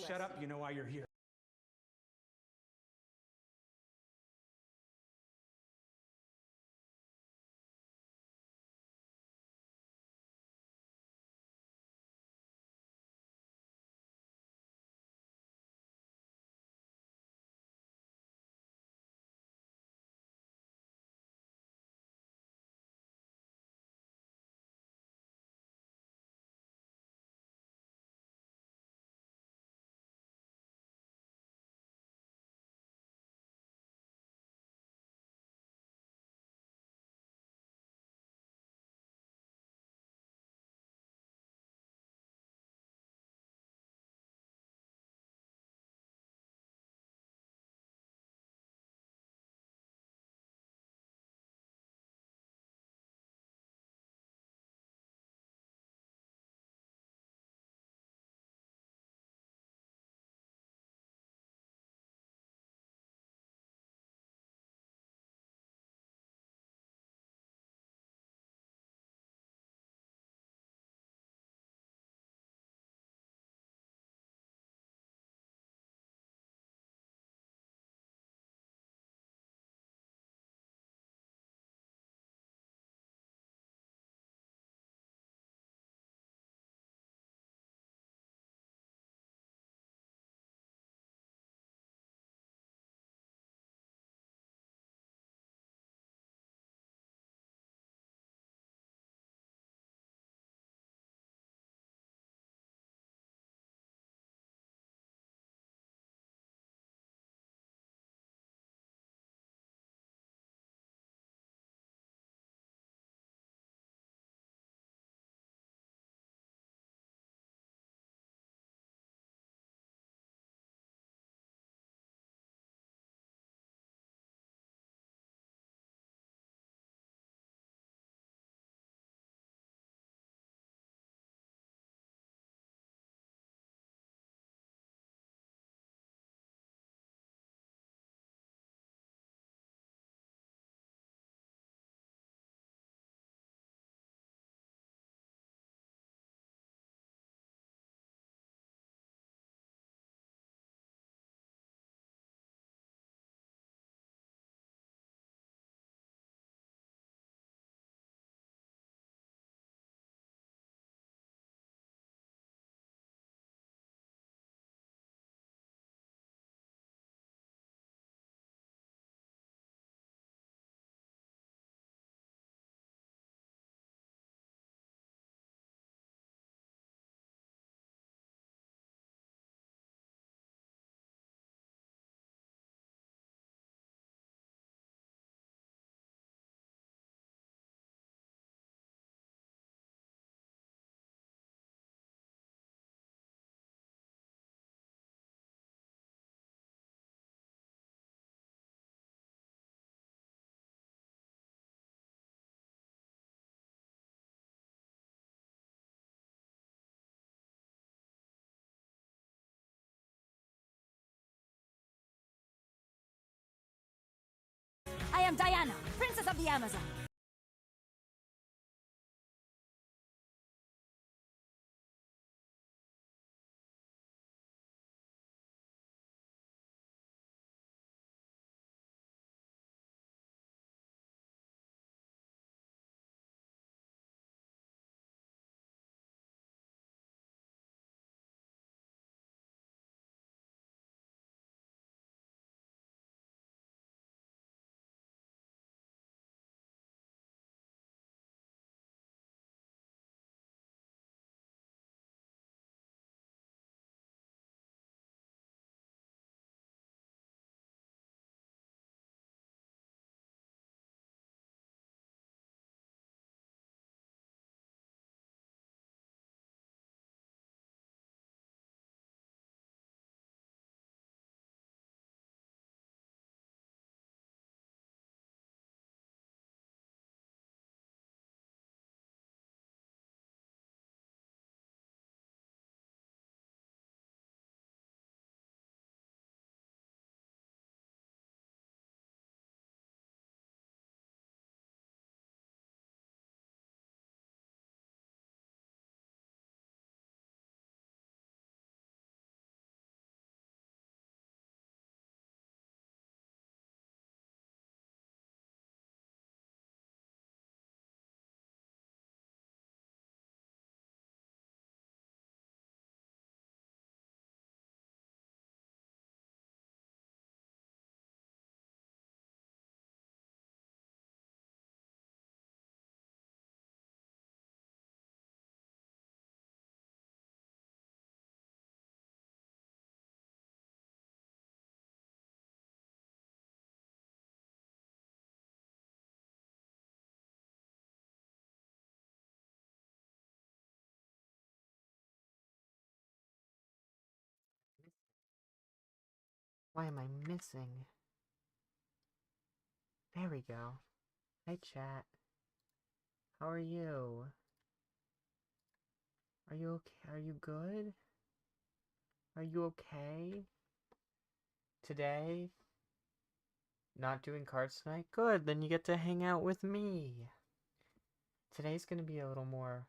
shut up, you know why you're here. I am Diana, Princess of the Amazon. Why am I missing? There we go. Hi, chat. How are you? Are you okay? Are you good? Are you okay? Today? Not doing cards tonight? Good, then you get to hang out with me. Today's gonna be a little more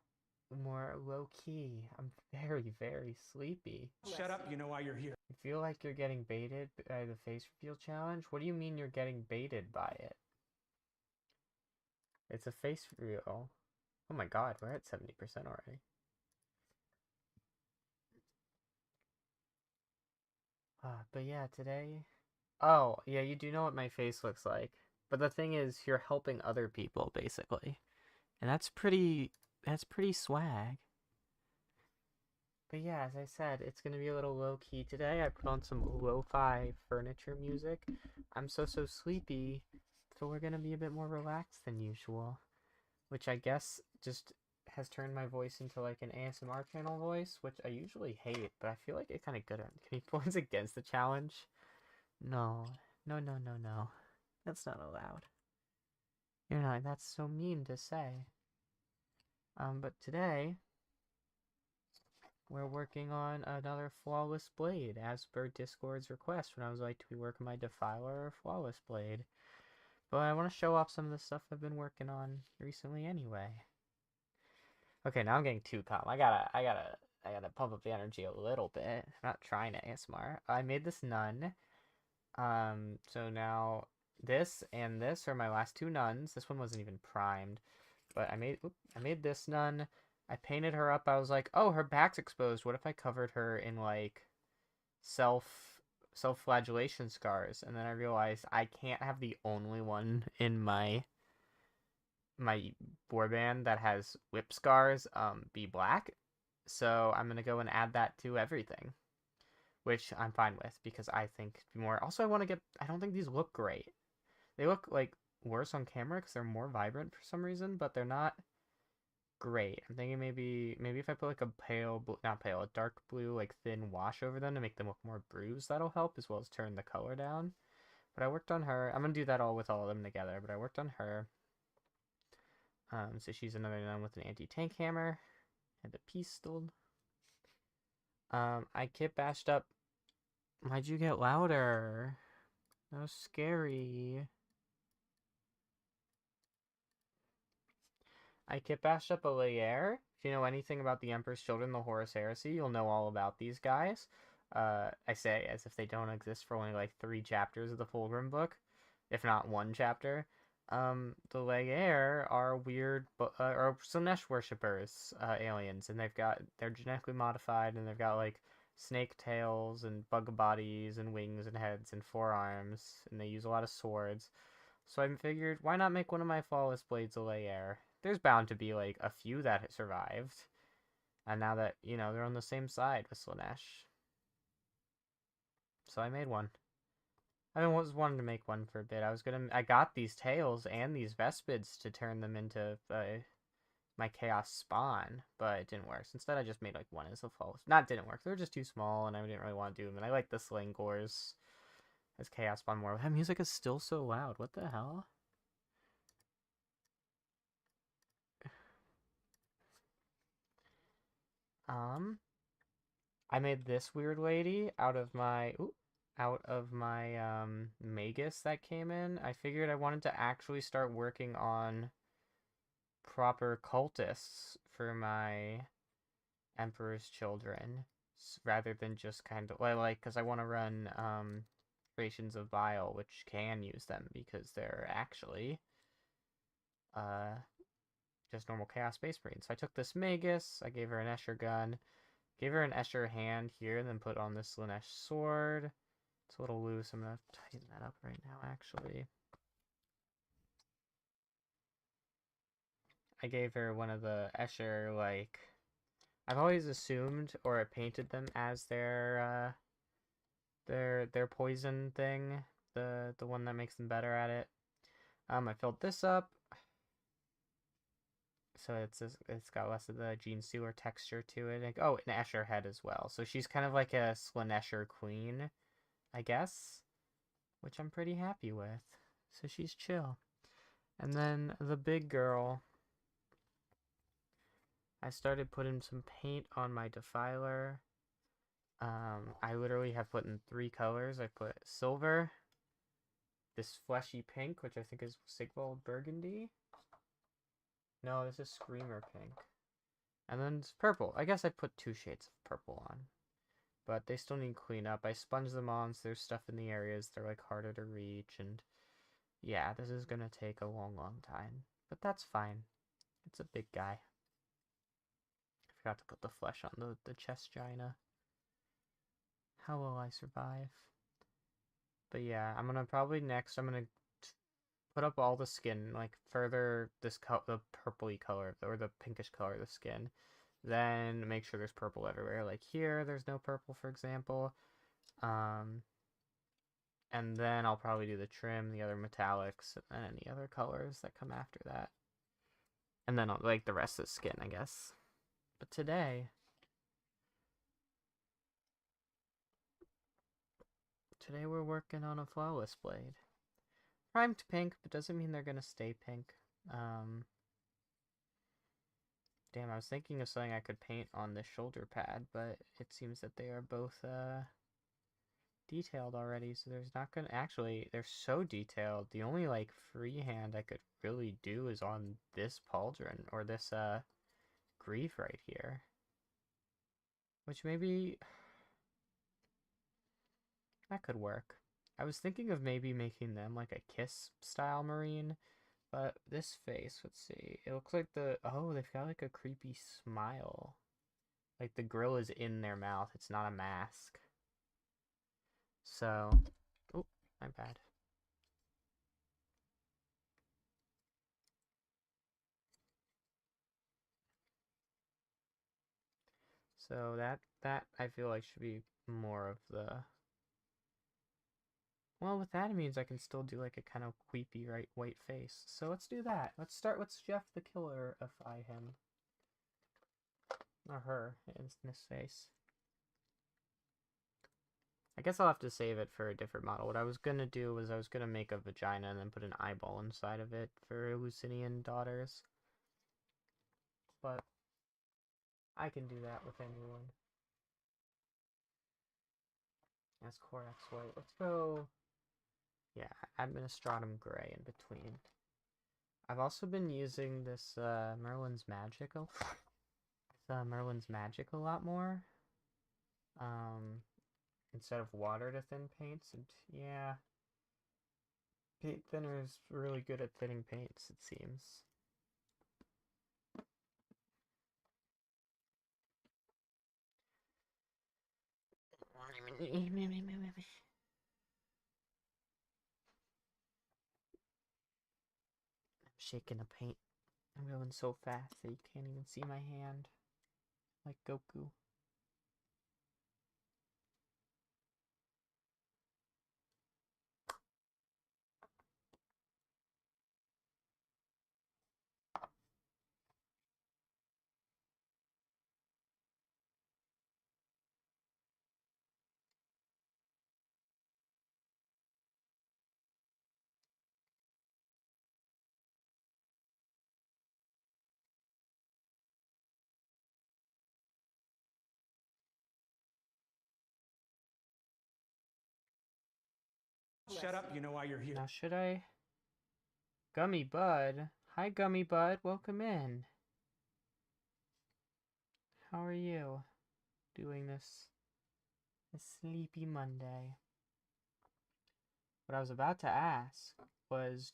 low-key. I'm very, very sleepy. Shut up, you know why you're here. You feel like you're getting baited by the face reveal challenge? What do you mean you're getting baited by it? It's a face reveal. Oh my god, we're at 70% already. But yeah, today... Oh, yeah, you do know what my face looks like. But the thing is, you're helping other people, basically. And that's pretty swag. But yeah, as I said, it's going to be a little low-key today. I put on some lo-fi furniture music. I'm so sleepy, so we're going to be a bit more relaxed than usual. Which I guess just has turned my voice into like an ASMR channel voice, which I usually hate, but I feel like it's kind of good at. Can you points against the challenge? No. No, no, no, no. That's not allowed. You're not, that's so mean to say. But today, we're working on another Flawless Blade, as per Discord's request when I was like, do we work on my Defiler or Flawless Blade? But I want to show off some of the stuff I've been working on recently anyway. Okay, now I'm getting too calm. I gotta pump up the energy a little bit. I'm not trying to ASMR. I made this nun. So now this and this are my last two nuns. This one wasn't even primed. But I made this nun. I painted her up. I was like, oh, her back's exposed. What if I covered her in like self-flagellation scars? And then I realized I can't have the only one in my board band that has whip scars be black. So I'm gonna go and add that to everything, which I'm fine with because I think more. Also, I don't think these look great. They look like worse on camera because they're more vibrant for some reason, but they're not great. I'm thinking maybe if I put like a dark blue like thin wash over them to make them look more bruised, that'll help, as well as turn the color down. But I worked on her. I'm gonna do that all with all of them together, but I worked on her. So she's another nun with an anti-tank hammer and a pistol. I kit bashed up. Why'd you get louder? That was scary. I kit bashed up a Lair. If you know anything about the Emperor's Children, the Horus Heresy, you'll know all about these guys. I say as if they don't exist for only like 3 chapters of the Fulgrim book, if not 1 chapter. The Lair are weird, are Slanesh worshippers, aliens, and they're genetically modified, and they've got like snake tails and bug bodies and wings and heads and 4 arms, and they use a lot of swords. So I figured, why not make one of my Flawless Blades a Lair? There's bound to be like a few that survived, and now that they're on the same side with Slanesh, so I made one. I was wanting to make one for a bit. I got these tails and these Vespids to turn them into my Chaos Spawn, but it didn't work. So instead, I just made like one as a Flawless. Not didn't work. They were just too small, and I didn't really want to do them. And I like the Slingors as Chaos Spawn more. That music is still so loud. What the hell? I made this weird lady out of my Magus that came in. I figured I wanted to actually start working on proper cultists for my Emperor's Children, rather than just kind of like because I want to run Creations of Bile, which can use them because they're actually just normal Chaos Space Marines. So I took this Magus, I gave her an Escher gun, gave her an Escher hand here, and then put on this Slanesh sword. It's a little loose. I'm going to tighten that up right now, actually. I gave her one of the Escher, like... I've always assumed, or painted them as their poison thing. The one that makes them better at it. I filled this up. So it's got less of the Gene Sewer texture to it. Like, oh, an Escher head as well. So she's kind of like a Slanesher queen. I guess, which I'm pretty happy with. So she's chill. And then the big girl, I started putting some paint on my defiler. I literally have put in 3 colors. I put silver, this fleshy pink, which I think is Sigvald Burgundy. No, this is Screamer pink. And then it's purple. I guess I put 2 shades of purple on. But they still need cleanup. I sponged them on, so there's stuff in the areas they're like harder to reach, and yeah, this is gonna take a long time. But that's fine. It's a big guy. I forgot to put the flesh on the chest gina. How will I survive? But yeah, I'm gonna probably next, I'm gonna put up all the skin, like further the purpley color, or the pinkish color of the skin. Then make sure there's purple everywhere. Like here, there's no purple, for example. And then I'll probably do the trim, the other metallics, and any other colors that come after that. And then I'll, like the rest of the skin, I guess. But today we're working on a flawless blade. Primed pink, but doesn't mean they're gonna stay pink. Damn, I was thinking of something I could paint on the shoulder pad, but it seems that they are both detailed already, so there's not gonna, actually, they're so detailed, the only like freehand I could really do is on this pauldron, or this grief right here. Which maybe that could work. I was thinking of maybe making them like a kiss style marine, but this face, let's see, it looks like oh, they've got like a creepy smile. Like the grill is in their mouth, it's not a mask. So, oh, my bad. So that I feel like should be more of the, well, with that it means I can still do like a kind of creepy white face. So let's do that. Let's Jeff the Killerify him. Or her in this face. I guess I'll have to save it for a different model. What I was gonna do was I was gonna make a vagina and then put an eyeball inside of it for Lucinian daughters. But I can do that with anyone. As Corax White. Let's go. Yeah, Administratum Gray in between. I've also been using this Merlin's Magic a lot more. Instead of water to thin paints, and yeah, paint thinner is really good at thinning paints, it seems. I'm shaking a paint. I'm going so fast that you can't even see my hand. Like Goku. Shut up, you know why you're here. Now should I? Gummy Bud. Hi Gummy Bud, welcome in. How are you doing this sleepy Monday? What I was about to ask was,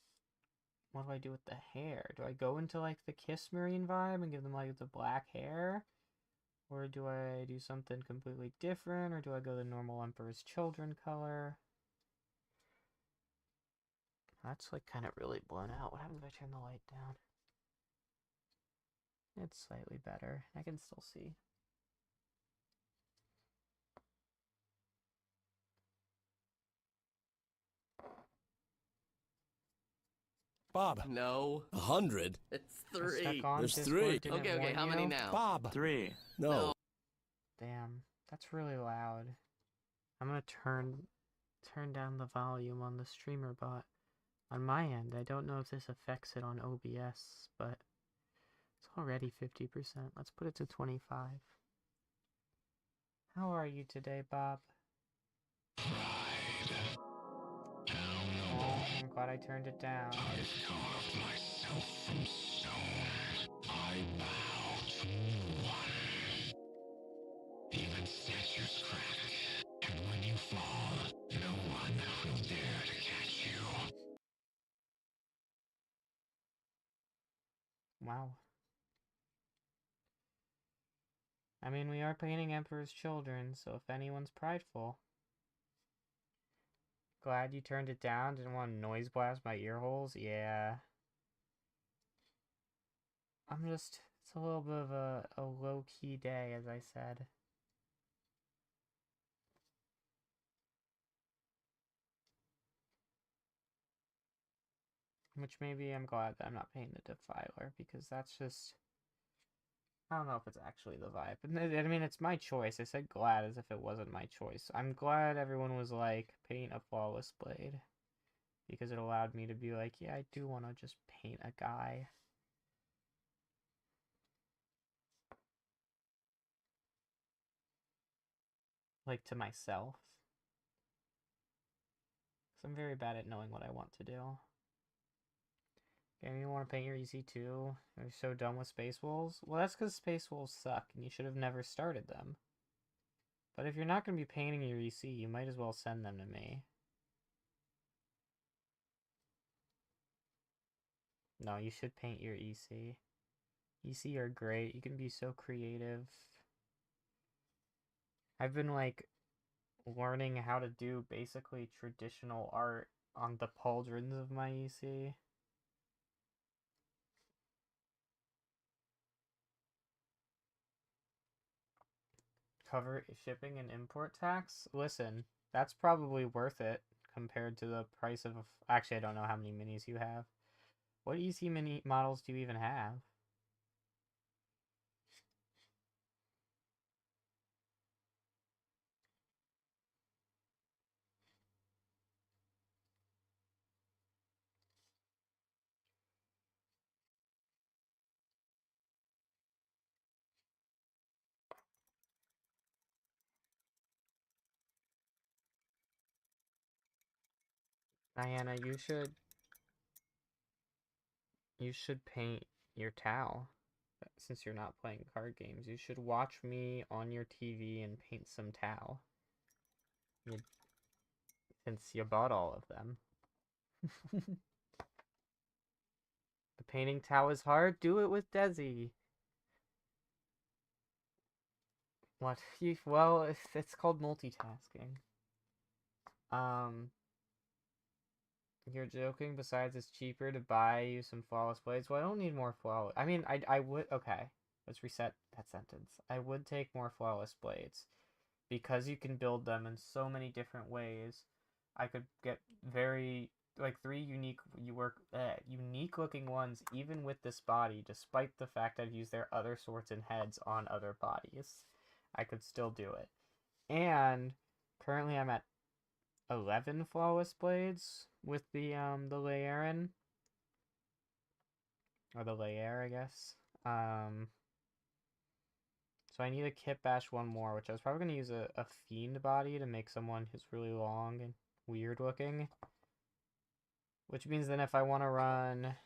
what do I do with the hair? Do I go into like the Kiss Marine vibe and give them like the black hair? Or do I do something completely different? Or do I go the normal Emperor's Children color? That's like kind of really blown out. What happens if I turn the light down? It's slightly better. I can still see. Bob. No. 100? It's I 3. stuck on There's Discord, 3. didn't Okay, it okay, warn how many you? now? Bob. 3. No. No. Damn, that's really loud. I'm gonna turn turn down the volume on the streamer bot. On my end, I don't know if this affects it on OBS, but it's already 50%. Let's put it to 25. How are you today, Bob? Oh, I'm glad I turned it down. I've carved myself from stone. I bow to one. Even statues crack, and when you fall, no one will dare to catch you. Wow. I mean, we are painting Emperor's Children, so if anyone's prideful. Glad you turned it down. Didn't want to noise blast my ear holes. Yeah. it's a little bit of a low-key day, as I said. Which maybe I'm glad that I'm not painting the Defiler, because that's just... I don't know if it's actually the vibe. I mean, it's my choice. I said glad as if it wasn't my choice. I'm glad everyone was like, paint a flawless blade. Because it allowed me to be like, yeah, I do want to just paint a guy. Like, to myself. Because I'm very bad at knowing what I want to do. Okay, you want to paint your EC too? You're so done with Space Wolves? Well, that's because Space Wolves suck, and you should have never started them. But if you're not going to be painting your EC, you might as well send them to me. No, you should paint your EC. EC are great. You can be so creative. I've been, like, learning how to do basically traditional art on the pauldrons of my EC. Cover shipping and import tax? Listen, that's probably worth it compared to the price of... Actually, I don't know how many minis you have. What EC mini models do you even have? Diana, you should paint your Tau. Since you're not playing card games, you should watch me on your TV and paint some Tau. Since you bought all of them. The painting Tau is hard. Do it with Desi. What? Well, it's called multitasking. You're joking. Besides, it's cheaper to buy you some flawless blades. Well, I don't need more flawless. I mean, I would. Okay, let's reset that sentence. I would take more flawless blades because you can build them in so many different ways. I could get very like three unique looking ones even with this body, despite the fact I've used their other swords and heads on other bodies. I could still do it. And currently I'm at 11 flawless blades with the Laeran. Or the Laer, I guess. So I need a Kit Bash one more, which I was probably going to use a Fiend body to make someone who's really long and weird looking. Which means then if I want to run...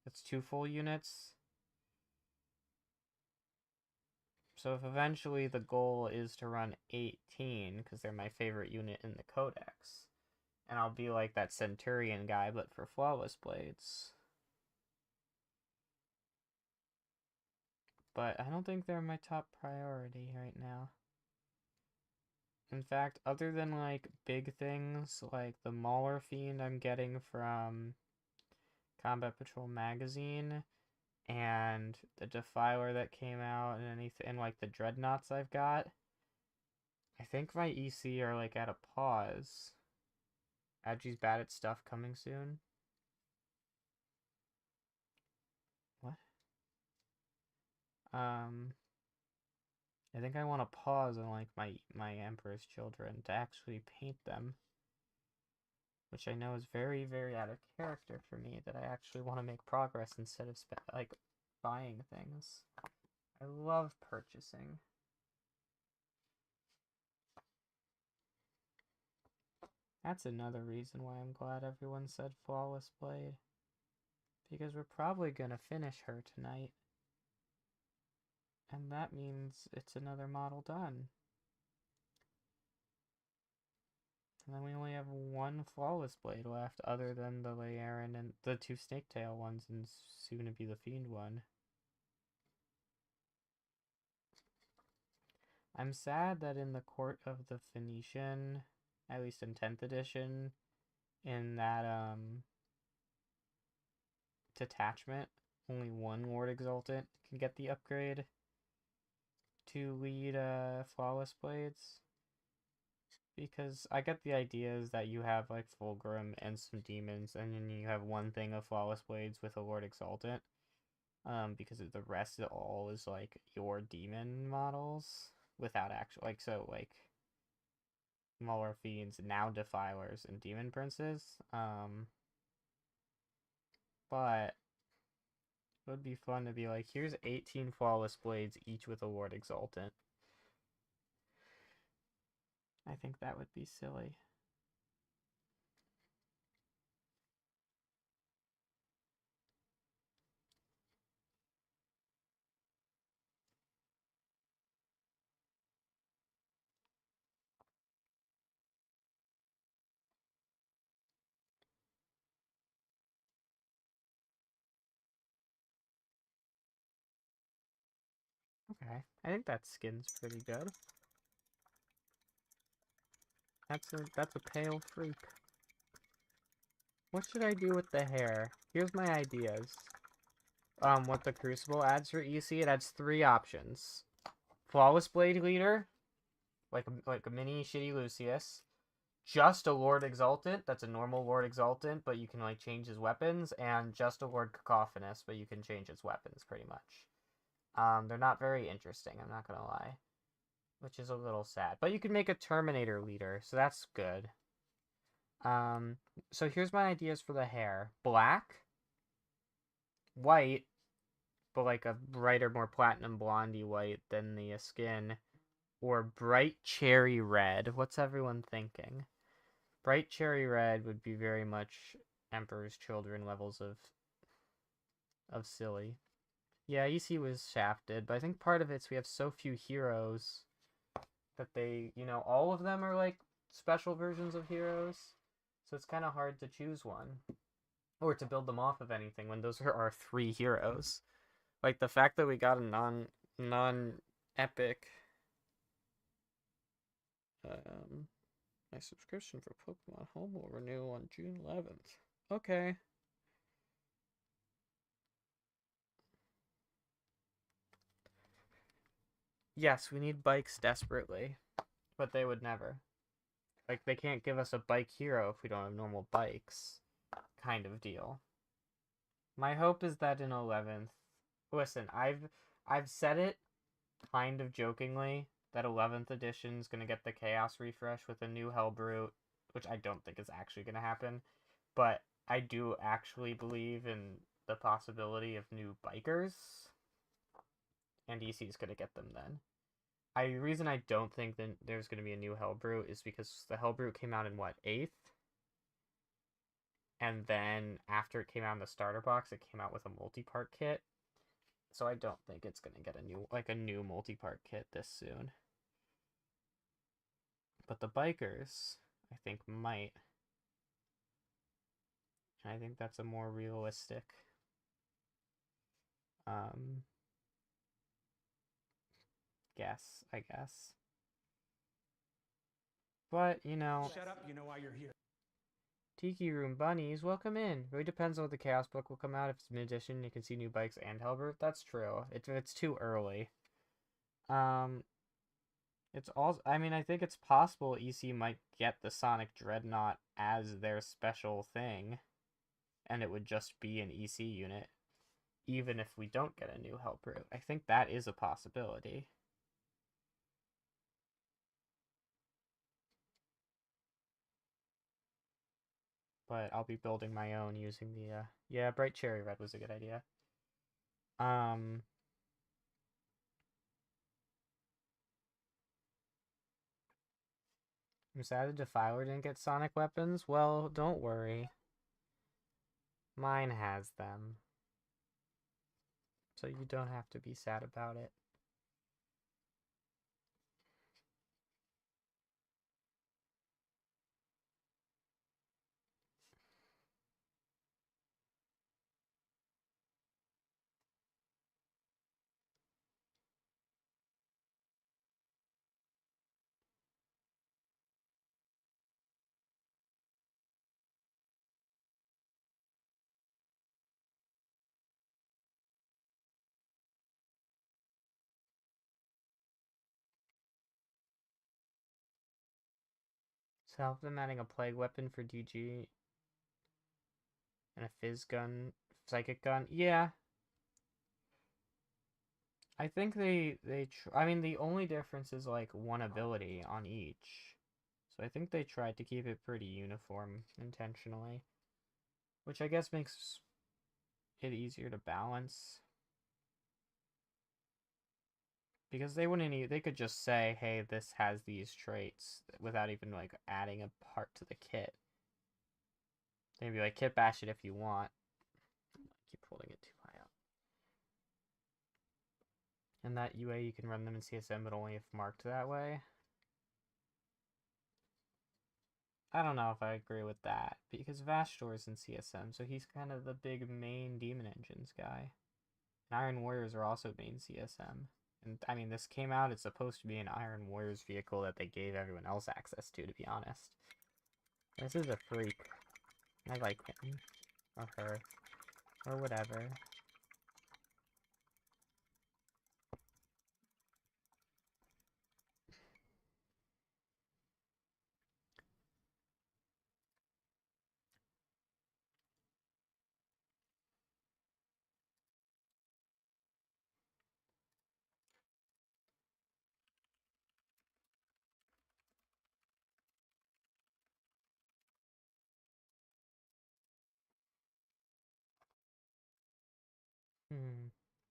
It's 2 full units. So if eventually the goal is to run 18, because they're my favorite unit in the Codex, and I'll be like that Centurion guy, but for flawless blades. But I don't think they're my top priority right now. In fact, other than like big things like the Mauler Fiend I'm getting from Combat Patrol magazine, and the Defiler that came out, and anything, and like the Dreadnoughts I've got, I think my EC are like at a pause. Adji's bad at stuff coming soon. What? I think I want to pause on like my Emperor's Children to actually paint them. which I know is very, very out of character for me, that I actually want to make progress instead of like buying things. I love purchasing. That's another reason why I'm glad everyone said Flawless Blade. Because we're probably gonna finish her tonight. And that means it's another model done. And then we only have one Flawless Blade left, other than the Laeran and the two Snaketail ones, and soon to be the Fiend one. I'm sad that in the Court of the Phoenician, at least in 10th edition, in that detachment, only one Lord Exultant can get the upgrade to lead Flawless Blades. Because I get the idea is that you have like Fulgrim and some demons, and then you have one thing of Flawless Blades with a Lord Exultant. Because the rest of all is like your demon models without actual like Muller Fiends, now Defilers, and Demon Princes. But it would be fun to be like, here's 18 Flawless Blades, each with a Lord Exultant. I think that would be silly. Okay, I think that skin's pretty good. That's a pale freak. What should I do with the hair? Here's my ideas. What the Crucible adds for EC, it adds 3 options. Flawless Blade Leader, like a mini shitty Lucius. Just a Lord Exultant, that's a normal Lord Exultant, but you can like change his weapons, and just a Lord Cacophonous, but you can change his weapons pretty much. They're not very interesting, I'm not gonna lie. Which is a little sad. But you can make a Terminator leader, so that's good. So here's my ideas for the hair. Black, white, but like a brighter, more platinum blondie white than the skin, or bright cherry red. What's everyone thinking? Bright cherry red would be very much Emperor's Children levels of silly. Yeah, EC was shafted, but I think part of it's we have so few heroes that they, all of them are like special versions of heroes. So it's kind of hard to choose one. Or to build them off of anything when those are our 3 heroes. Like the fact that we got a non-epic my subscription for Pokemon Home will renew on June 11th. Okay. Yes, we need bikes desperately, but they would never. Like, they can't give us a bike hero if we don't have normal bikes, kind of deal. My hope is that in 11th, listen, I've said it kind of jokingly that 11th edition is going to get the Chaos refresh with a new Hellbrute, which I don't think is actually going to happen, but I do actually believe in the possibility of new bikers, and EC is going to get them then. The reason I don't think that there's going to be a new Hellbrute is because the Hellbrute came out in, 8th? And then after it came out in the starter box, it came out with a multi-part kit. So I don't think it's going to get a new multi-part kit this soon. But the bikers, I think, might. I think that's a more realistic guess, I guess. But, Shut up, you know why you're here. Tiki Room Bunnies, welcome in. Really depends on what the Chaos book will come out. If it's an edition, you can see new bikes and Hellbrute. That's true. It's too early. It's also, I think it's possible EC might get the Sonic Dreadnought as their special thing, and it would just be an EC unit, even if we don't get a new Hellbrute. I think that is a possibility. but I'll be building my own using the, yeah, bright cherry red was a good idea. I'm sad the Defiler didn't get sonic weapons. Well, don't worry. Mine has them. So you don't have to be sad about it. So help them adding a plague weapon for DG and a fizz gun, psychic gun. Yeah, I think I mean, the only difference is like one ability on each. So I think they tried to keep it pretty uniform intentionally, which I guess makes it easier to balance. Because they wouldn't they could just say, hey, this has these traits without even like adding a part to the kit. They'd be like, kit bash it if you want. I keep holding it too high up. And that UA you can run them in CSM, but only if marked that way. I don't know if I agree with that, because Vashdor's in CSM, so he's kind of the big main Demon Engines guy. And Iron Warriors are also main CSM. And I mean, this came out, it's supposed to be an Iron Warriors vehicle that they gave everyone else access to be honest. This is a freak. I like him. Or her. Or whatever.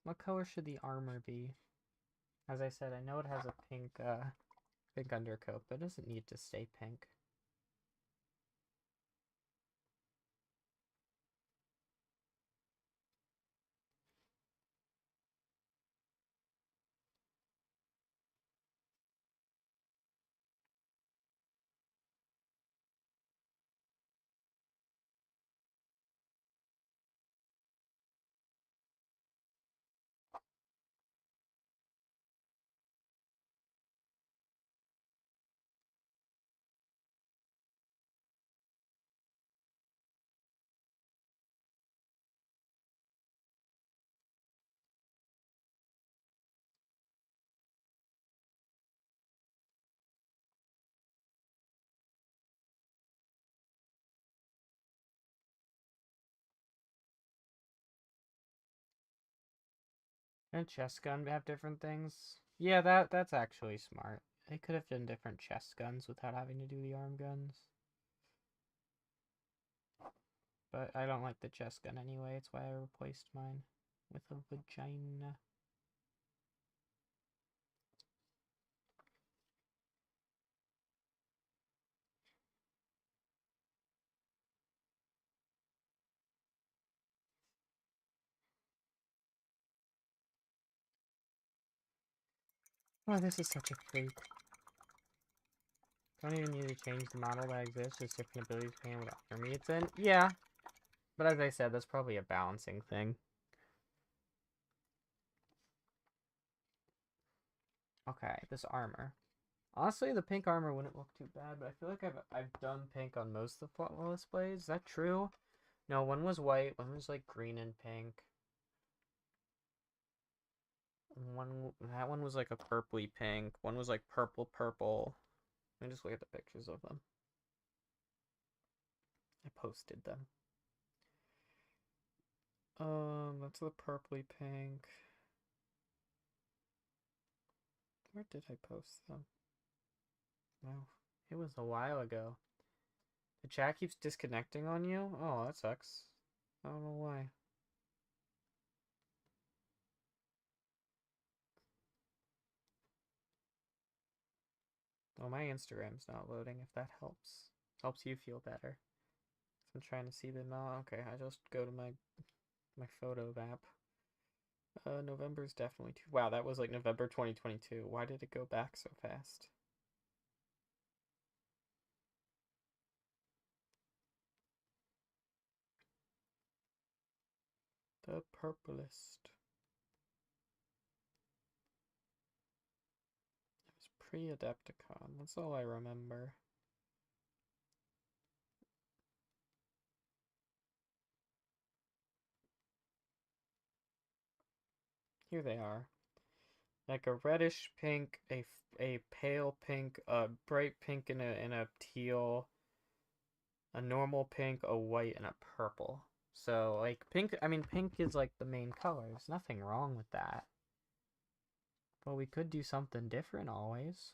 What color should the armor be? As I said, I know it has a pink undercoat, but it doesn't need to stay pink. And chest gun have different things. Yeah, that's actually smart. They could have done different chest guns without having to do the arm guns. But I don't like the chest gun anyway, it's why I replaced mine with a vagina. Oh, this is such a freak. Don't even need to change the model that exists, just different abilities depending on what army it's in. Yeah, but as I said, that's probably a balancing thing. Okay, this armor. Honestly, the pink armor wouldn't look too bad, but I feel like I've done pink on most of the flawless blades. Is that true? No, one was white, one was like green and pink. That one was like a purpley pink. One was like purple. Let me just look at the pictures of them. I posted them. That's the purpley pink. Where did I post them? No, it was a while ago. The chat keeps disconnecting on you? Oh, that sucks. I don't know why. Well, my Instagram's not loading, if that helps. Helps you feel better. I'm trying to see the okay, I just go to my photo app. November's definitely too. Wow, that was like November 2022. Why did it go back so fast? The Purplist. It was pre-Adepticon. That's all I remember. Here they are. Like a reddish pink, a pale pink, a bright pink, and a teal, a normal pink, a white, and a purple. So like pink, I mean pink is like the main color. There's nothing wrong with that. But we could do something different always.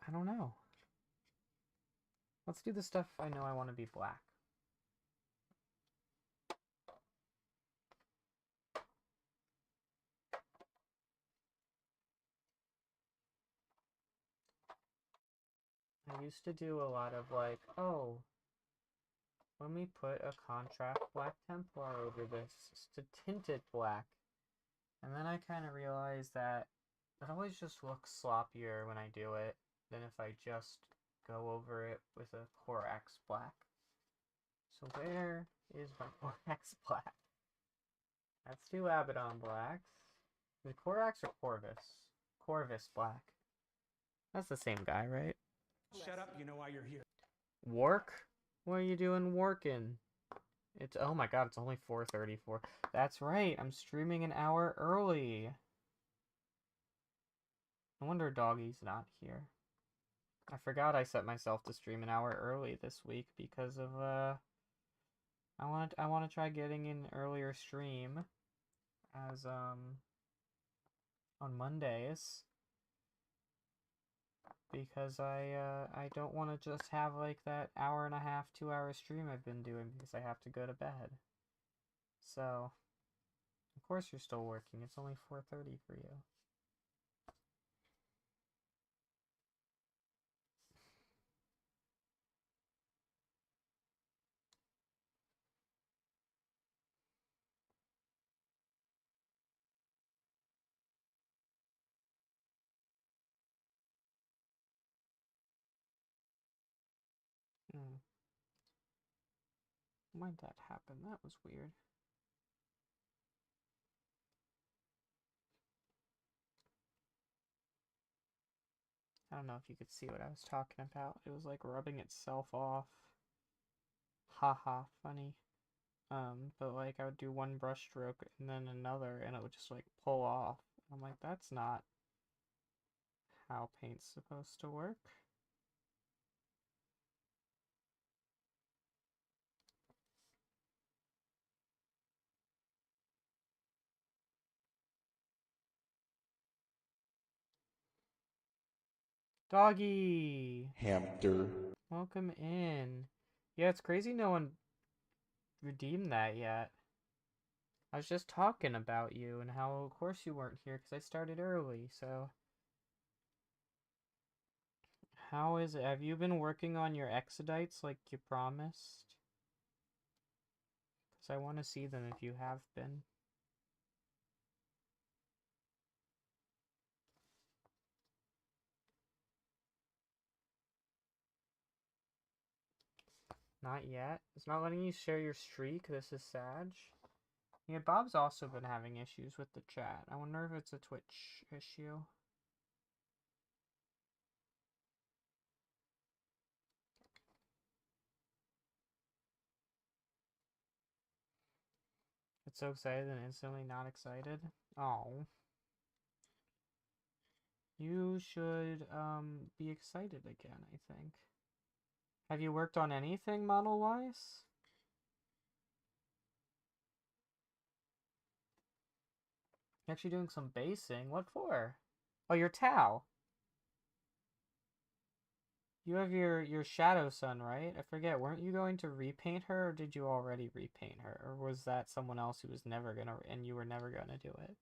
I don't know. Let's do the stuff I know I want to be black. I used to do a lot of like, oh, let me put a contrast black Templar over this to tinted black. And then I kind of realized that it always just looks sloppier when I do it than if I just go over it with a Corax black. So where is my Corax black? That's two Abaddon blacks. The Corax or Corvus? Corvus black. That's the same guy, right? Shut up, you know why you're here. Work? What are you doing working? It's, oh my god, it's only 4:34. That's right, I'm streaming an hour early. No wonder Doggy's not here. I forgot I set myself to stream an hour early this week because of I want to try getting an earlier stream as on Mondays because I don't want to just have like that hour and a half, 2 hour stream I've been doing because I have to go to bed. So, of course you're still working. It's only 4:30 for you. Hmm. Why'd that happen? That was weird. I don't know if you could see what I was talking about. It was like rubbing itself off. Haha, funny. But like I would do one brush stroke and then another and it would just like pull off. I'm like, that's not how paint's supposed to work. Doggy! Hamster. Welcome in. Yeah, it's crazy no one redeemed that yet. I was just talking about you and how, of course, you weren't here because I started early, so. How is it? Have you been working on your exodites like you promised? Because I want to see them if you have been. Not yet. It's not letting you share your streak. This is Sag. Yeah, Bob's also been having issues with the chat. I wonder if it's a Twitch issue. It's so excited and instantly not excited. Oh. You should be excited again, I think. Have you worked on anything model-wise? You're actually doing some basing. What for? Oh, your Tau. You have your Shadow Sun, right? I forget, weren't you going to repaint her, or did you already repaint her? Or was that someone else who was never gonna, and you were never gonna do it?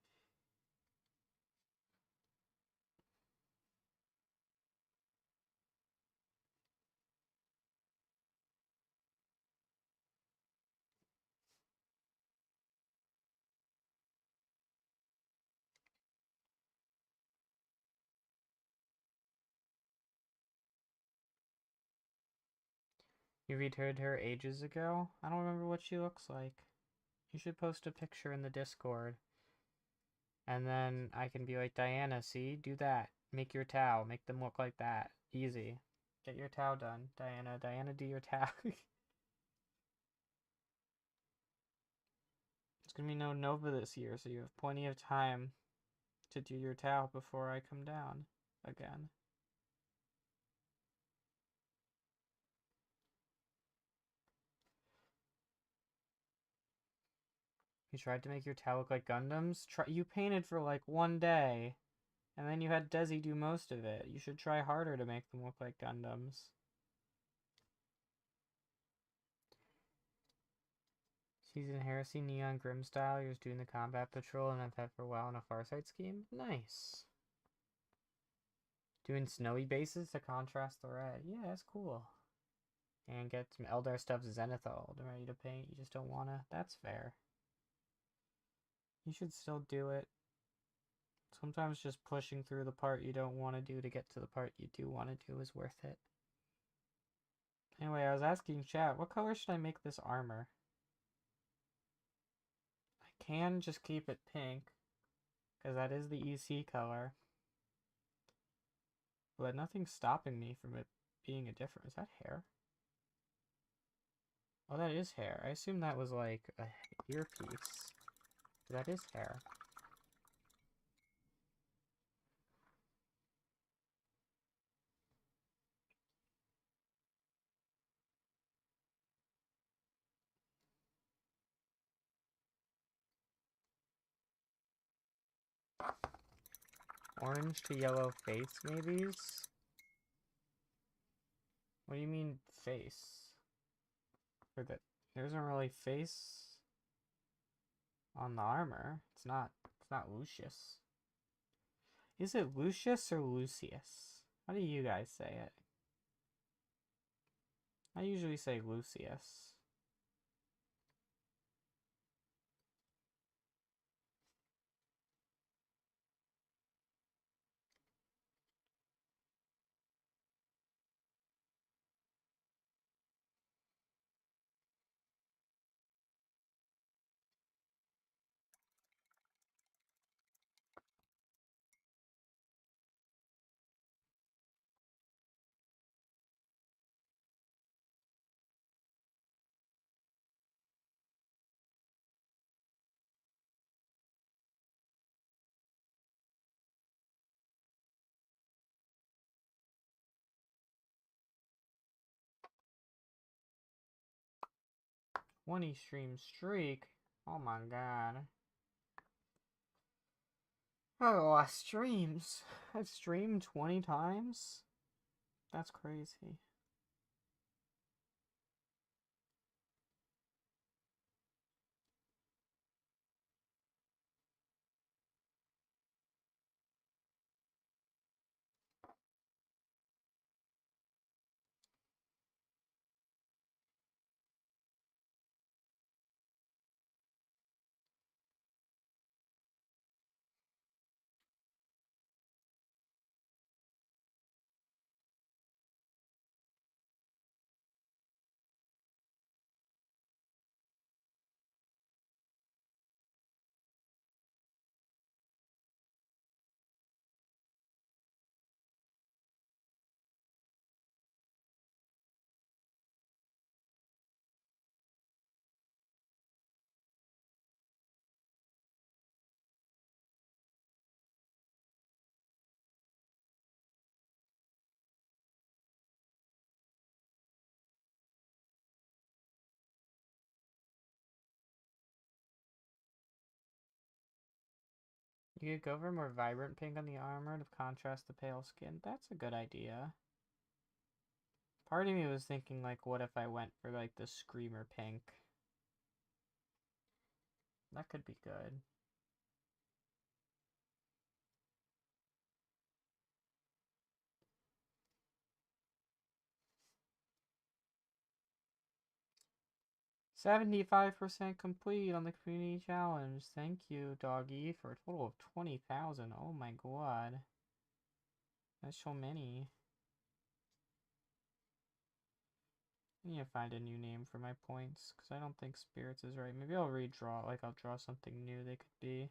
You redid her ages ago? I don't remember what she looks like. You should post a picture in the Discord. And then I can be like, Diana, see? Do that. Make your Tao. Make them look like that. Easy. Get your Tao done, Diana. Diana, do your Tao. It's gonna be no Nova this year, so you have plenty of time to do your Tao before I come down again. You tried to make your Tao look like Gundams? You painted for like one day, and then you had Desi do most of it. You should try harder to make them look like Gundams. Season Heresy Neon Grim style. You're just doing the combat patrol, and I've had for a while in a Farsight scheme. Nice. Doing snowy bases to contrast the red. Yeah, that's cool. And get some Eldar stuff Zenithal ready to paint. You just don't wanna. That's fair. You should still do it. Sometimes just pushing through the part you don't want to do to get to the part you do want to do is worth it. Anyway, I was asking chat, what color should I make this armor? I can just keep it pink, because that is the EC color. But nothing's stopping me from it being a different. Is that hair? Oh, that is hair. I assume that was like a earpiece. That is hair. Orange to yellow face, maybes? What do you mean face? For the there isn't really face on the armor. It's not Lucius. Is it Lucius or Lucius? How do you guys say it? I usually say Lucius. One stream streak? Oh my god. I lost streams. I've streamed 20 times? That's crazy. You could go for more vibrant pink on the armor to contrast the pale skin. That's a good idea. Part of me was thinking, like, what if I went for, like, the Screamer pink? That could be good. $75% complete on the community challenge. Thank you, doggy, for a total of 20,000. Oh my god. That's so many. I need to find a new name for my points, because I don't think Spirits is right. Maybe I'll redraw, like, I'll draw something new they could be.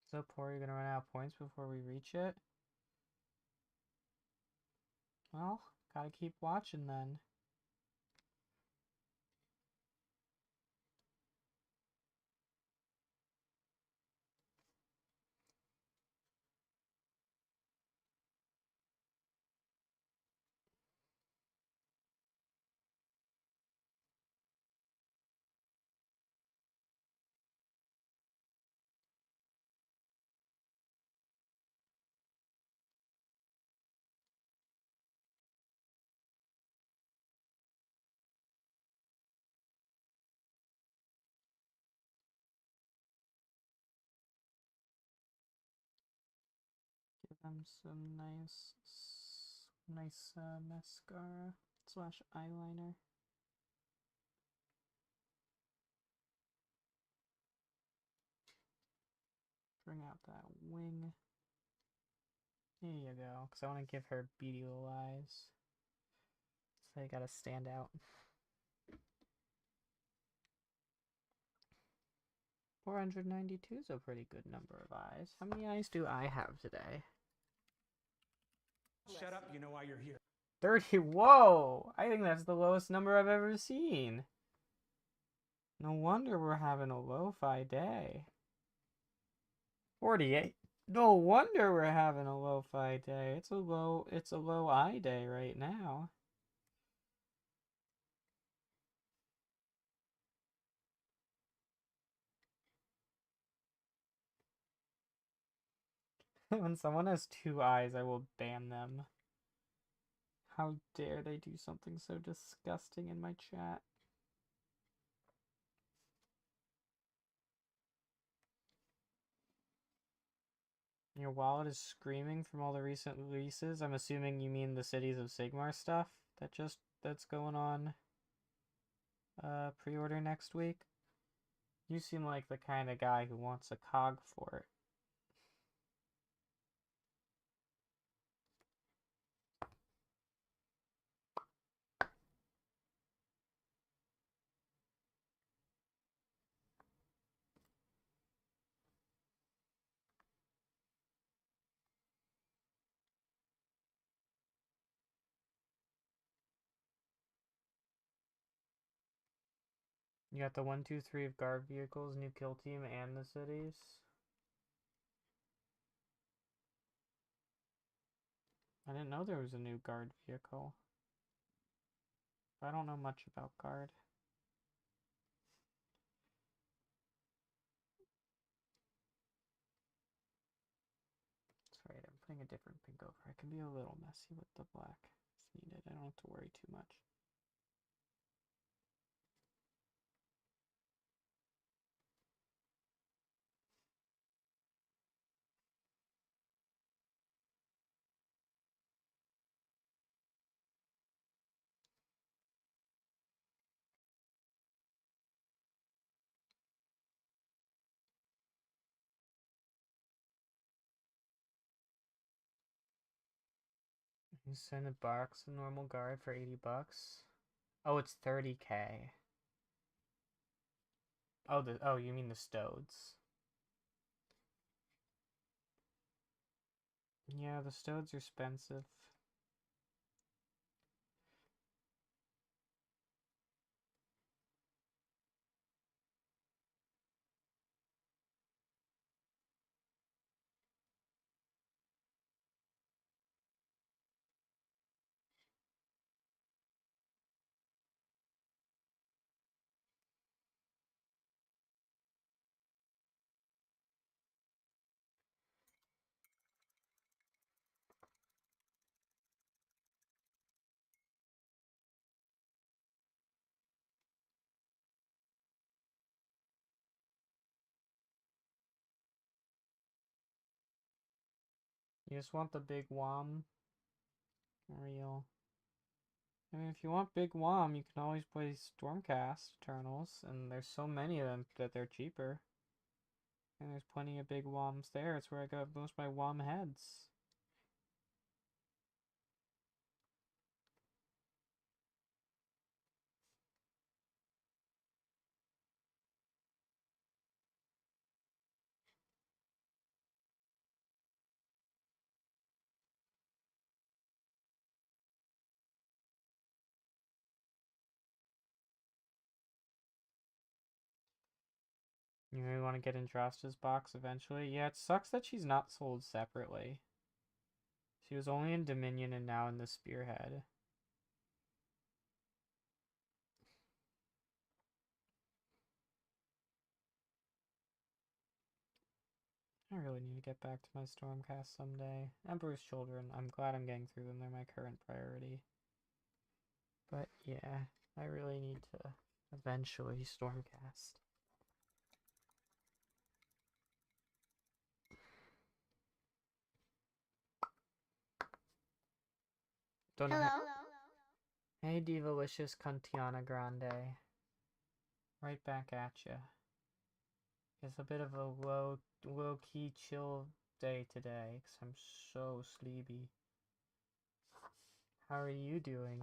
So poor, you're gonna run out of points before we reach it? Well, gotta keep watching then. Give them some nice mascara slash eyeliner. Bring out that wing. There you go, because I want to give her beady little eyes. So they gotta stand out. 492 is a pretty good number of eyes. How many eyes do I have today? Shut up, you know why you're here. 30. Whoa! I think that's the lowest number I've ever seen. No wonder we're having a lo-fi day. 48. No wonder we're having a lo-fi day. It's a low eye day right now. When someone has two eyes, I will ban them. How dare they do something so disgusting in my chat? Your wallet is screaming from all the recent releases. I'm assuming you mean the Cities of Sigmar stuff that's going on pre-order next week. You seem like the kind of guy who wants a cog for it. You got the 1, 2, 3 of guard vehicles, new kill team, and the cities. I didn't know there was a new guard vehicle. I don't know much about guard. That's right, I'm putting a different pink over. I can be a little messy with the black if needed. I don't have to worry too much. You send a box of normal guard for 80 bucks. Oh, it's 30k. Oh, you mean the Stodes. Yeah, the Stodes are expensive. You just want the big Wom? Real. I mean, if you want big Wom, you can always play Stormcast Eternals, and there's so many of them that they're cheaper. And there's plenty of big Woms there. It's where I got most of my Wom heads. You really want to get Andrasta's box eventually? Yeah, it sucks that she's not sold separately. She was only in Dominion and now in the Spearhead. I really need to get back to my Stormcast someday. Emperor's Children, I'm glad I'm getting through them. They're my current priority. But yeah, I really need to eventually Stormcast. Don't know. Hello? Hey, Divalicious Cantiana Grande. Right back at ya. It's a bit of a low-key chill day today, because I'm so sleepy. How are you doing?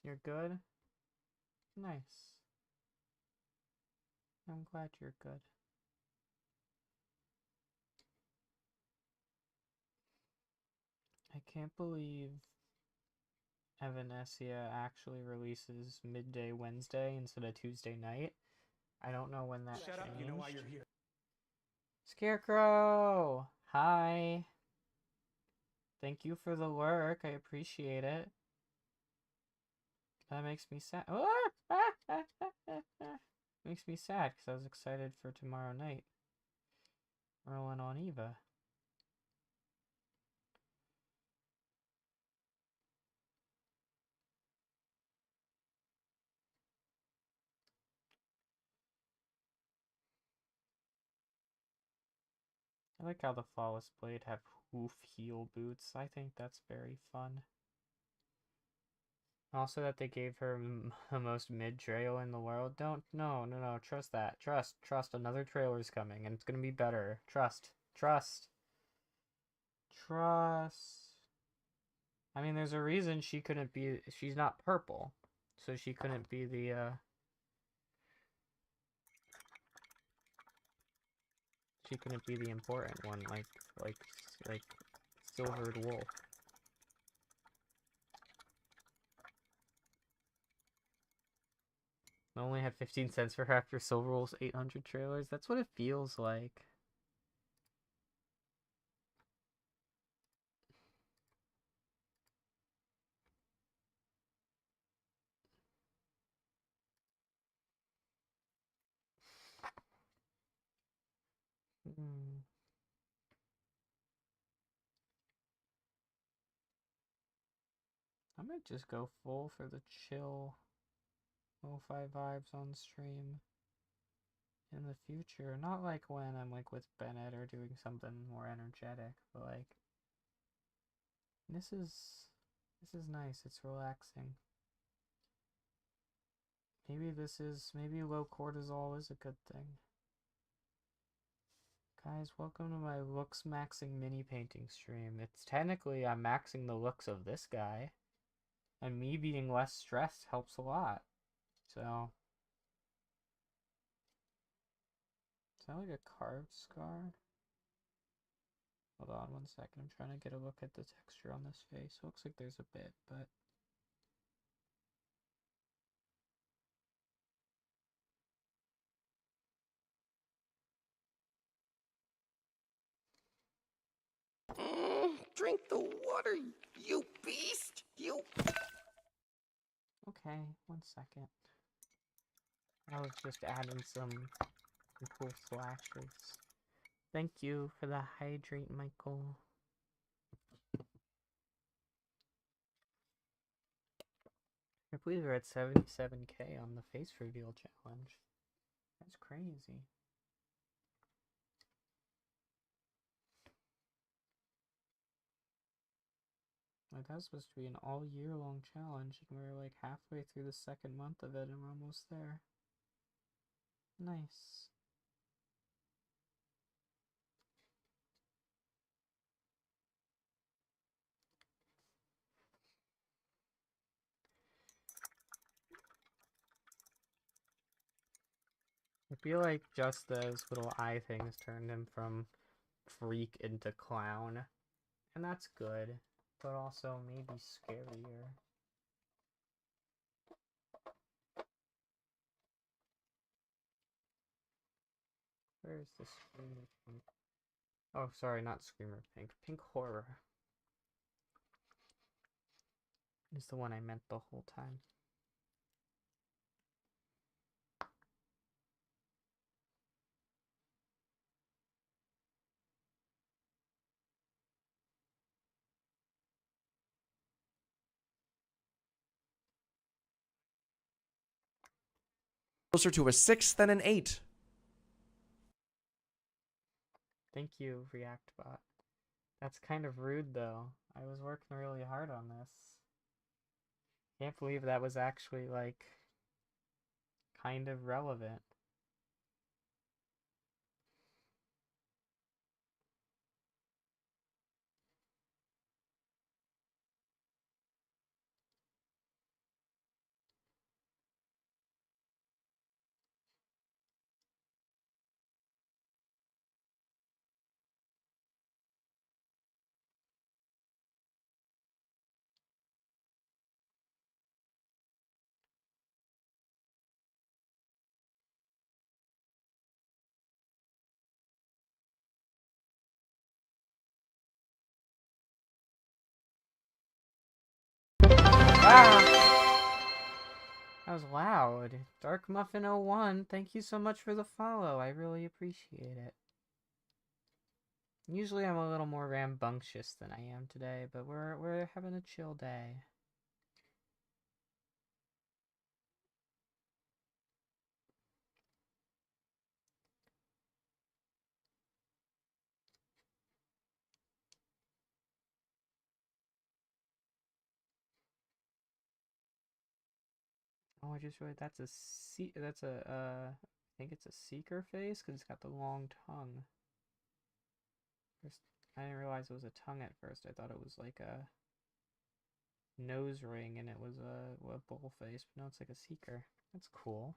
You're good? Nice. I'm glad you're good. I can't believe Evanesia actually releases midday Wednesday instead of Tuesday night. I don't know when that Shut up, you know why you're changed. here. Scarecrow! Hi! Thank you for the work, I appreciate it. That makes me sad. Makes me sad because I was excited for tomorrow night. Rolling on Eva. I like how the Flawless Blade have hoof heel boots. I think that's very fun. Also that they gave her the most mid trail in the world. No. Trust that. Trust. Another trailer's coming and it's gonna be better. Trust. I mean, there's a reason she couldn't be. She's not purple, so she couldn't be the. She couldn't be the important one, like Silvered Wolf. I only had 15 cents for her after Silver Wolf's 800 trailers. That's what it feels like. Hmm. I might just go full for the chill lo-fi vibes on stream in the future. Not like when I'm like with Bennett or doing something more energetic, but like this is nice. It's relaxing. Maybe low cortisol is a good thing. Guys, welcome to my looks maxing mini painting stream. It's technically I'm maxing the looks of this guy. And me being less stressed helps a lot. So is that like a carved scar? Hold on one second. I'm trying to get a look at the texture on this face. Looks like there's a bit, but Drink the water, you beast! You. okay, one second. I was just adding some cool flashes. Thank you for the hydrate, Michael. I believe we're at 77k on the face reveal challenge. That's crazy. Like, that's supposed to be an all year long challenge, and we're like halfway through the second month of it, and we're almost there. Nice. I feel like just those little eye things turned him from freak into clown. And that's good, but also maybe scarier. Where's the Screamer Pink? Oh, sorry, not Screamer Pink. Pink Horror is the one I meant the whole time. Closer to a 6 than an 8. Thank you, ReactBot. That's kind of rude, though. I was working really hard on this. Can't believe that was actually, like, kind of relevant. Ah! That was loud. Dark Muffin 01, thank you so much for the follow. I really appreciate it. Usually I'm a little more rambunctious than I am today, but we're having a chill day. Oh, I just realized that's I think it's a seeker face because it's got the long tongue. First, I didn't realize it was a tongue at first. I thought it was like a nose ring and it was a bull face, but no, it's like a seeker. That's cool.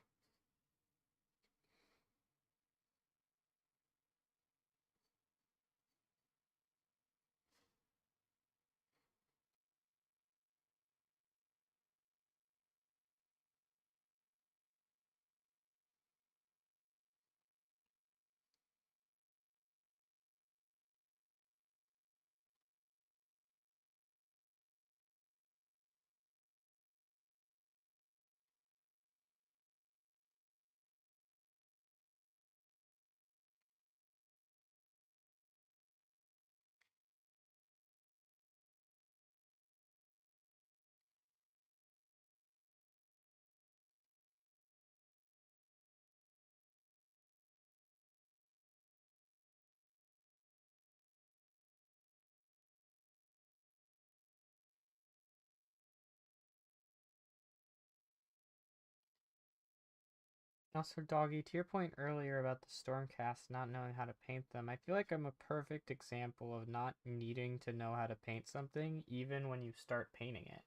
Also, Doggy, to your point earlier about the Stormcast not knowing how to paint them, I feel like I'm a perfect example of not needing to know how to paint something even when you start painting it.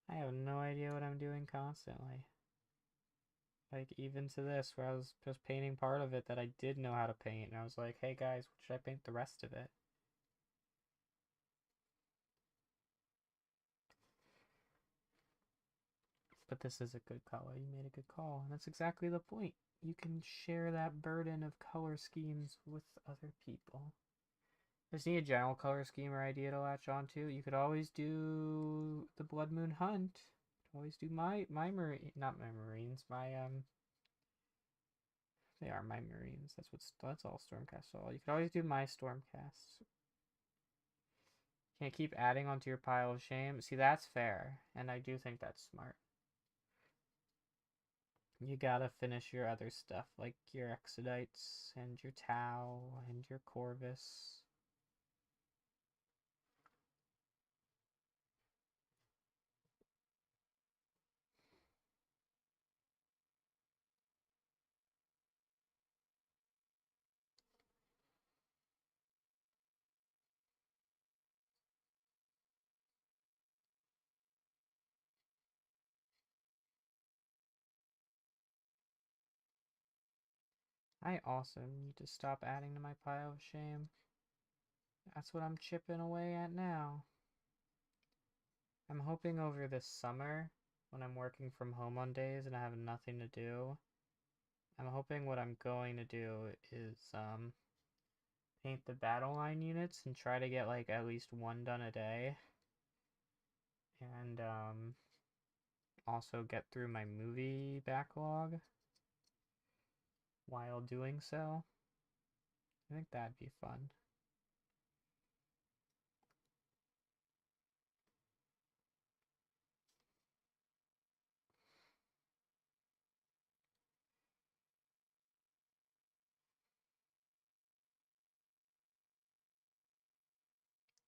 I have no idea what I'm doing constantly. Like, even to this, where I was just painting part of it that I did know how to paint, and I was like, hey guys, what should I paint the rest of it? But this is a good color. You made a good call, and that's exactly the point. You can share that burden of color schemes with other people. Just need a general color scheme or idea to latch onto. You could always do the Blood Moon Hunt. Always do my marine, not my marines, my they are my marines. That's all Stormcast all. You could always do my Stormcast. Can't keep adding onto your pile of shame. See, that's fair, and I do think that's smart. You gotta finish your other stuff, like your Exodites, and your Tau, and your Corvus. I also need to stop adding to my pile of shame. That's what I'm chipping away at now. I'm hoping over this summer, when I'm working from home on days and I have nothing to do, I'm hoping what I'm going to do is paint the battle line units and try to get like at least one done a day. And also get through my movie backlog while doing so. I think that'd be fun.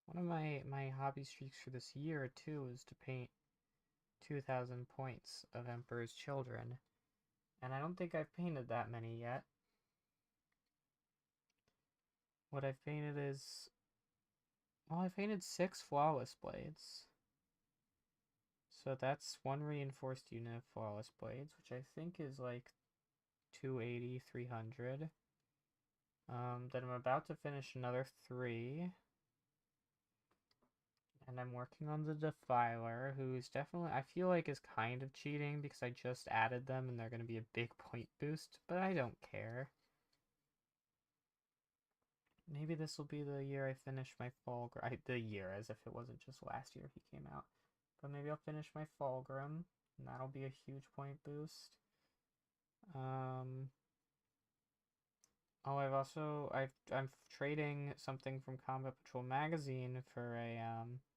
One of my hobby streaks for this year too is to paint 2,000 points of Emperor's Children, and I don't think I've painted that many yet. What I've painted is, well, I painted 6 Flawless Blades. So that's one reinforced unit of Flawless Blades, which I think is like 280, 300. Then I'm about to finish another 3. And I'm working on the Defiler, who's definitely, I feel like is kind of cheating because I just added them and they're going to be a big point boost, but I don't care. Maybe this will be the year I finish my Fulgrim. The year, as if it wasn't just last year he came out. But maybe I'll finish my Fulgrim, and that'll be a huge point boost. Oh, I'm trading something from Combat Patrol magazine for a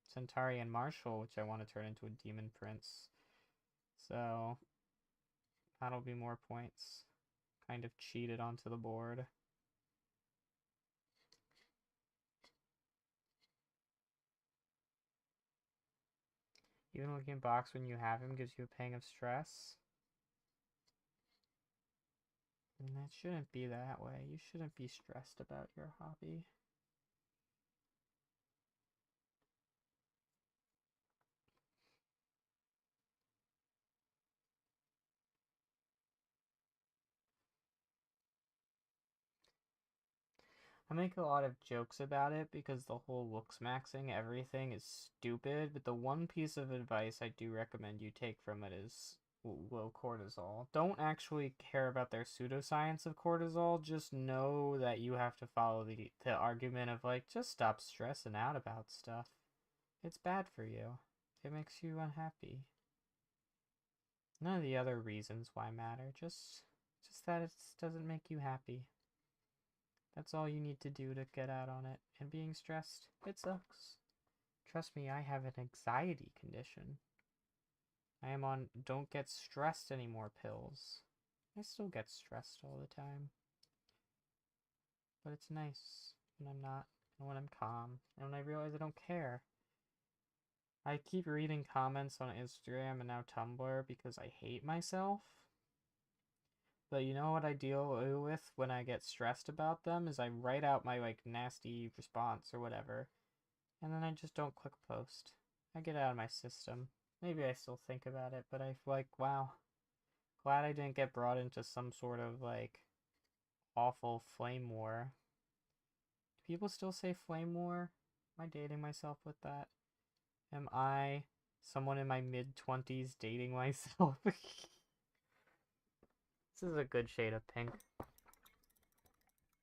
Centaurian Marshal, which I want to turn into a Demon Prince. So that'll be more points. Kind of cheated onto the board. Even looking at box when you have him gives you a pang of stress. And that shouldn't be that way. You shouldn't be stressed about your hobby. I make a lot of jokes about it because the whole looks maxing everything is stupid, but the one piece of advice I do recommend you take from it is low cortisol. Don't actually care about their pseudoscience of cortisol, just know that you have to follow the argument of like, just stop stressing out about stuff. It's bad for you. It makes you unhappy. None of the other reasons why matter, just that it doesn't make you happy. That's all you need to do to get out on it. And being stressed, it sucks. Trust me, I have an anxiety condition. I am on don't get stressed anymore pills. I still get stressed all the time. But it's nice when I'm not, and when I'm calm, and when I realize I don't care. I keep reading comments on Instagram and now Tumblr because I hate myself. But you know what I deal with when I get stressed about them is I write out my like nasty response or whatever, and then I just don't click post. I get it out of my system. Maybe I still think about it, but I like, wow, glad I didn't get brought into some sort of like awful flame war. Do people still say flame war? Am I dating myself with that? Am I someone in my mid-20s dating myself? This is a good shade of pink.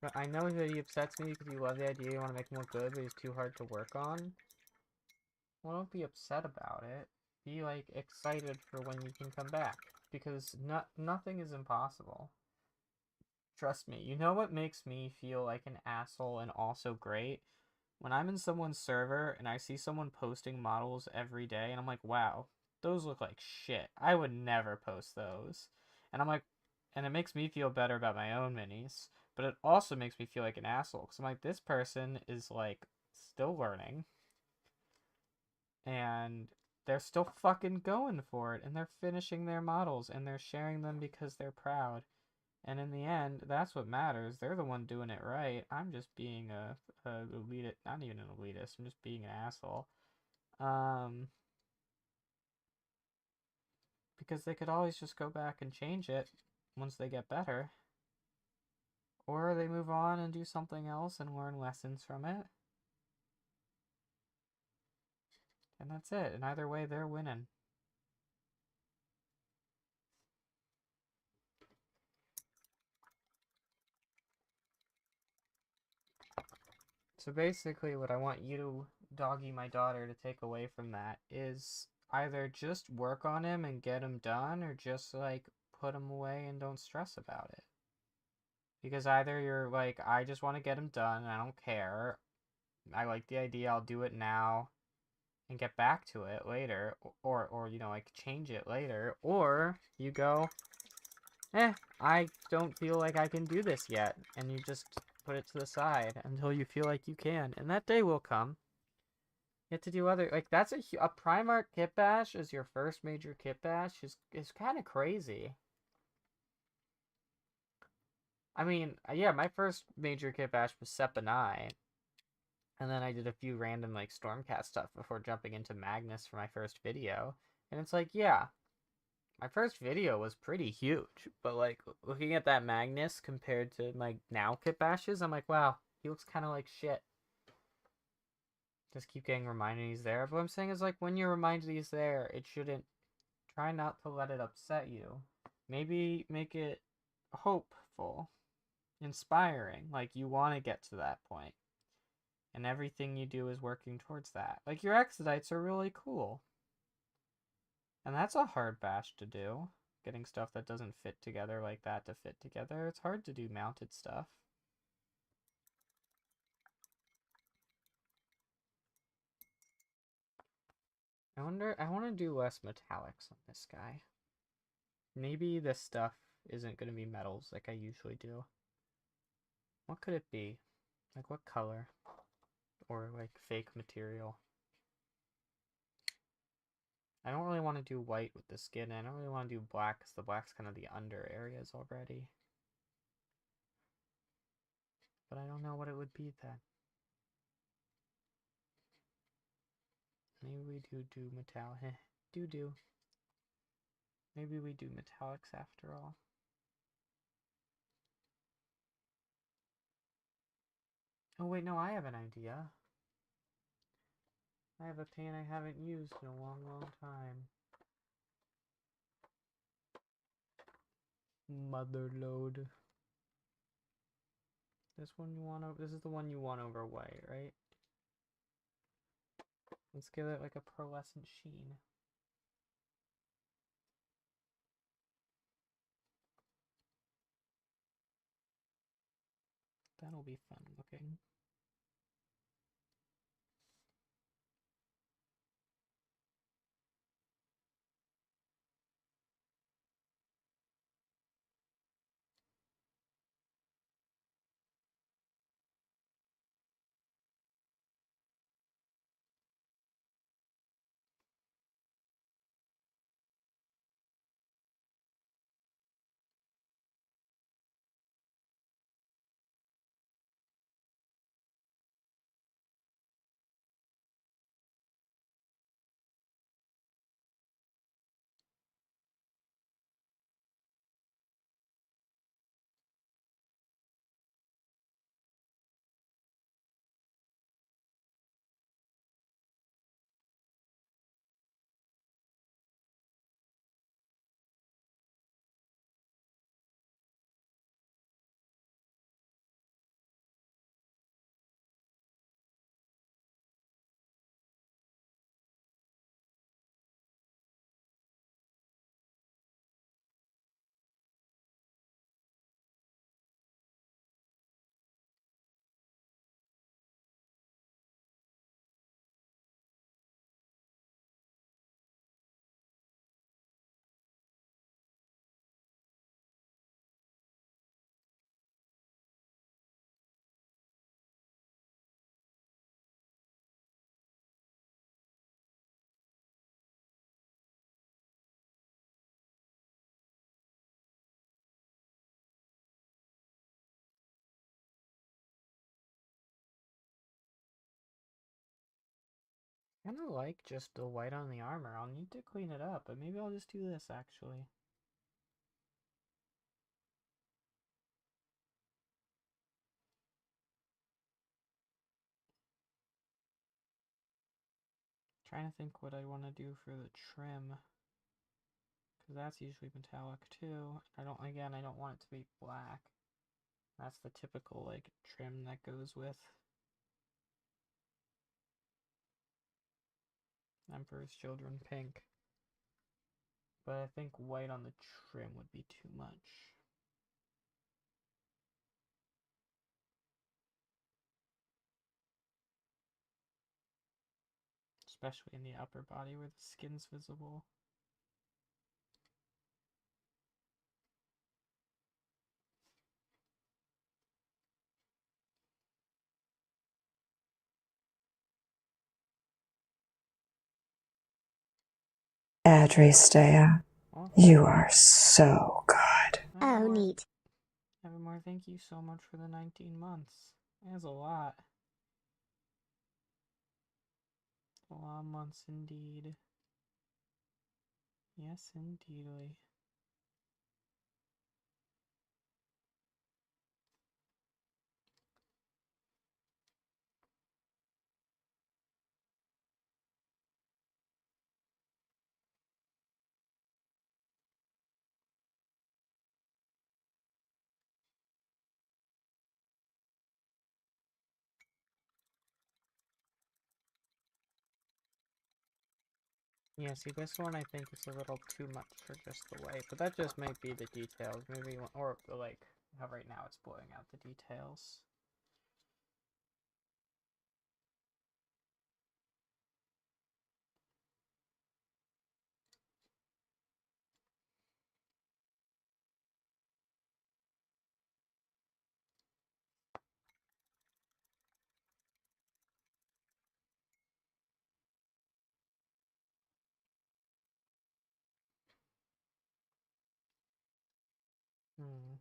But I know that he upsets me because you love the idea, you want to make him look good, but he's too hard to work on. Well, don't be upset about it. Be, like, excited for when you can come back. Because nothing is impossible. Trust me. You know what makes me feel like an asshole and also great? When I'm in someone's server and I see someone posting models every day and I'm like, wow, those look like shit. I would never post those. And I'm like, and it makes me feel better about my own minis, but it also makes me feel like an asshole because I'm like, this person is like still learning and they're still fucking going for it and they're finishing their models and they're sharing them because they're proud. And in the end, that's what matters. They're the one doing it right. I'm just being a elitist, not even an elitist. I'm just being an asshole. Um, because they could always just go back and change it once they get better, or they move on and do something else and learn lessons from it. And that's it. And either way, they're winning. So basically, what I want you, Doggy, my daughter, to take away from that is either just work on him and get him done, or just like put him away and don't stress about it. Because either you're like, I just want to get him done and I don't care. I like the idea, I'll do it now and get back to it later. Or you know, like change it later. Or you go, I don't feel like I can do this yet. And you just put it to the side until you feel like you can. And that day will come. You have to do other, like, that's a Primarch kit bash as your first major kit bash is kind of crazy. I mean, yeah, my first major kit bash was Sepanai. And then I did a few random, like, Stormcast stuff before jumping into Magnus for my first video. And it's like, yeah, my first video was pretty huge. But, like, looking at that Magnus compared to my now kit bashes, I'm like, wow, he looks kind of like shit. Just keep getting reminded he's there. But what I'm saying is, like, when you're reminded he's there, it shouldn't. Try not to let it upset you. Maybe make it hopeful, inspiring, like you want to get to that point. And everything you do is working towards that. Like your Exodites are really cool. And that's a hard bash to do. Getting stuff that doesn't fit together like that to fit together. It's hard to do mounted stuff. I want to do less metallics on this guy. Maybe this stuff isn't going to be metals like I usually do. What could it be? Like what color? Or like fake material. I don't really want to do white with the skin. I don't really want to do black because the black's kind of the under areas already. But I don't know what it would be then. Maybe we do metallic. do. Maybe we do metallics after all. Oh wait, no, I have an idea. I have a paint I haven't used in a long, long time. Motherload. This one you want over. This is the one you want over white, right? Let's give it like a pearlescent sheen. That'll be fun looking. kind of like just the white on the armor. I'll need to clean it up, but maybe I'll just do this actually. Trying to think what I want to do for the trim, because that's usually metallic too. I don't want it to be black. That's the typical like trim that goes with Emperor's Children pink. But I think white on the trim would be too much. Especially in the upper body where the skin's visible. Adrestea, Oh, you are so good. Oh, neat. Evermore, thank you so much for the 19 months. That's a lot. A lot of months indeed. Yes, indeedly. Yeah, see, this one I think is a little too much for just the white, but that just might be the details. Maybe, or like, how right now it's blowing out the details. Hmm.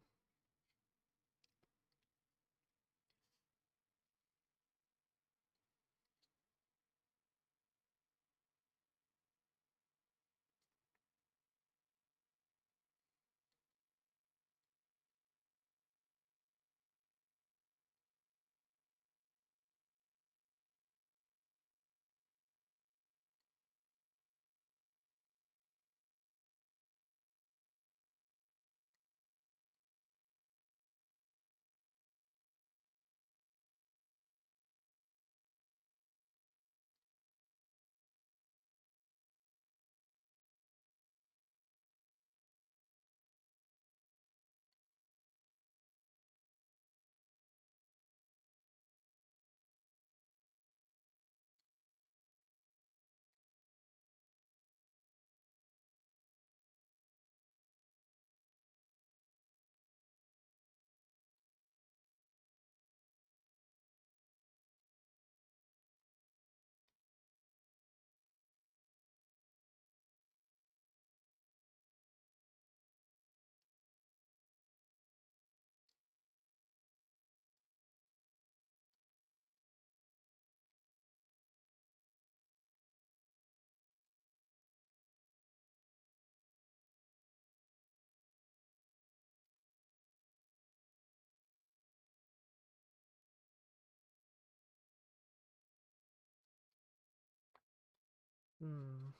Hmm.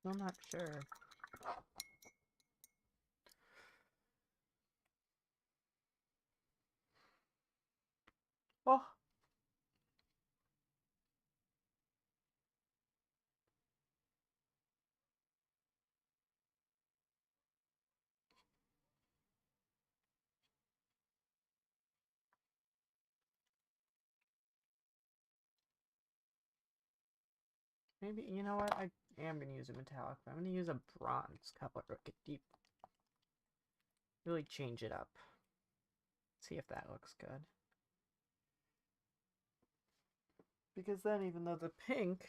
I'm not sure. Oh! Maybe, you know what? I am going to use a metallic, but I'm going to use a bronze color. Get deep. Really change it up. See if that looks good. Because then, even though the pink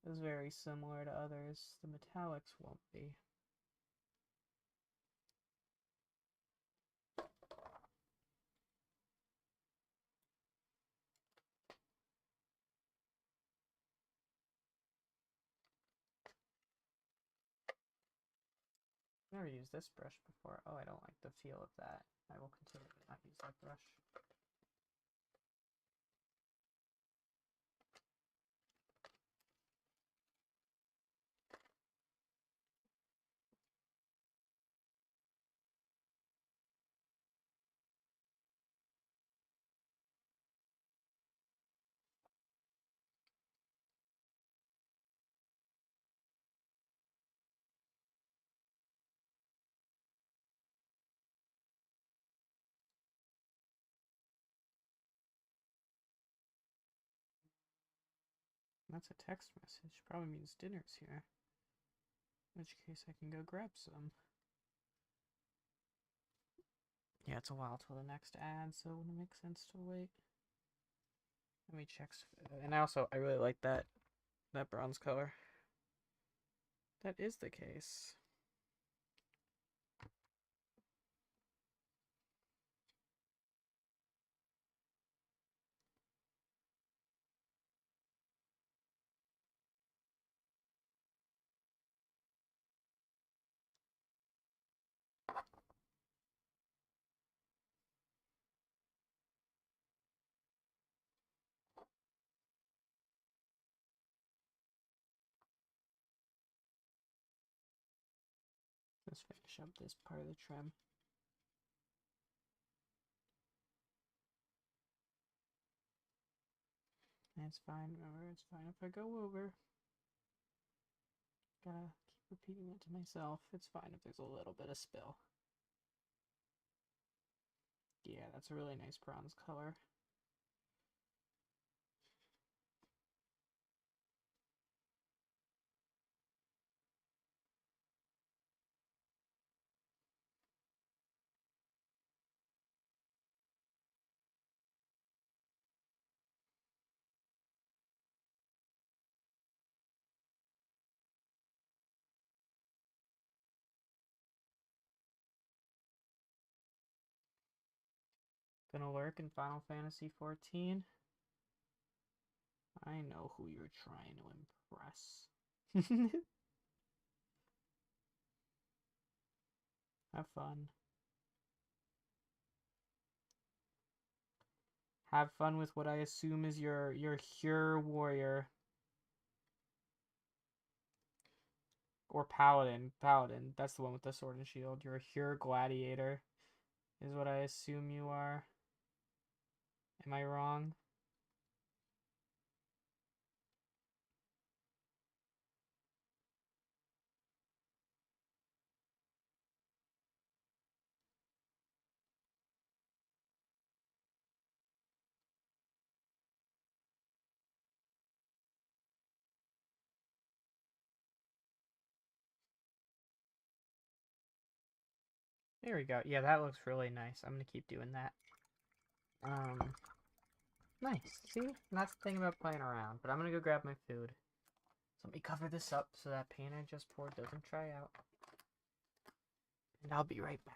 is very similar to others, the metallics won't be. Never used this brush before. Oh, I don't like the feel of that. I will continue to not use that brush. That's a text message. Probably means dinner's here. In which case I can go grab some. Yeah, it's a while till the next ad, so it wouldn't make sense to wait. Let me check. And I really like that bronze color. That is the case. Let's finish up this part of the trim. It's fine, remember, it's fine if I go over. Gotta keep repeating it to myself. It's fine if there's a little bit of spill. Yeah, that's a really nice bronze color. Gonna lurk in Final Fantasy XIV? I know who you're trying to impress. Have fun. Have fun with what I assume is your Hyur warrior. Or paladin. Paladin. That's the one with the sword and shield. You're a Hyur gladiator. Is what I assume you are. Am I wrong? There we go. Yeah, that looks really nice. I'm gonna keep doing that. Nice. See? That's the thing about playing around. But I'm gonna go grab my food. So let me cover this up so that paint I just poured doesn't dry out. And I'll be right back.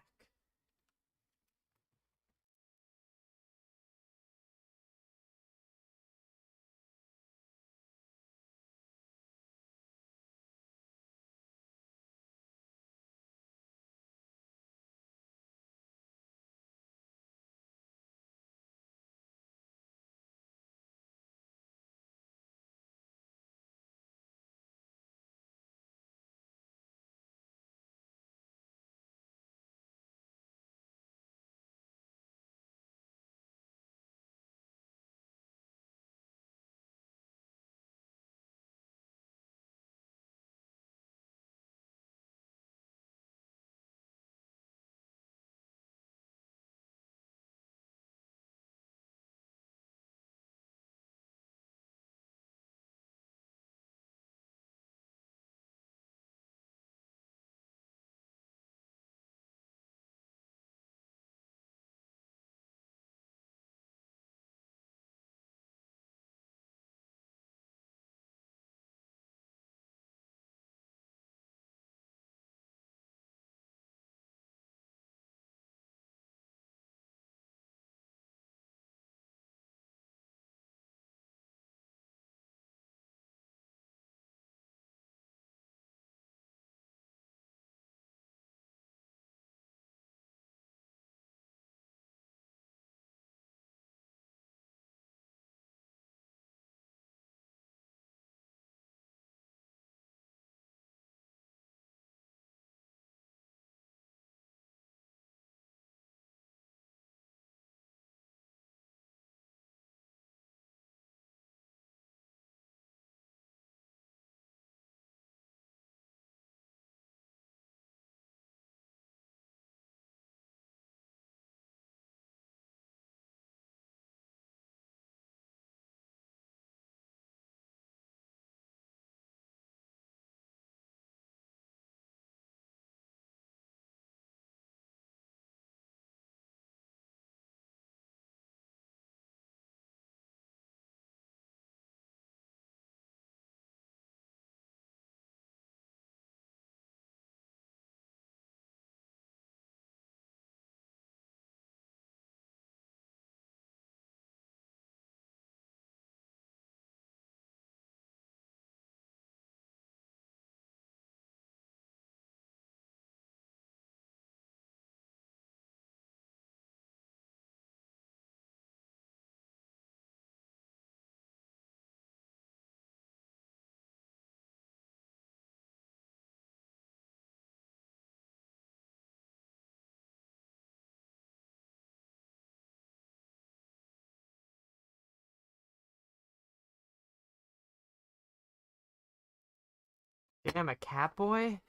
Damn, a cat boy?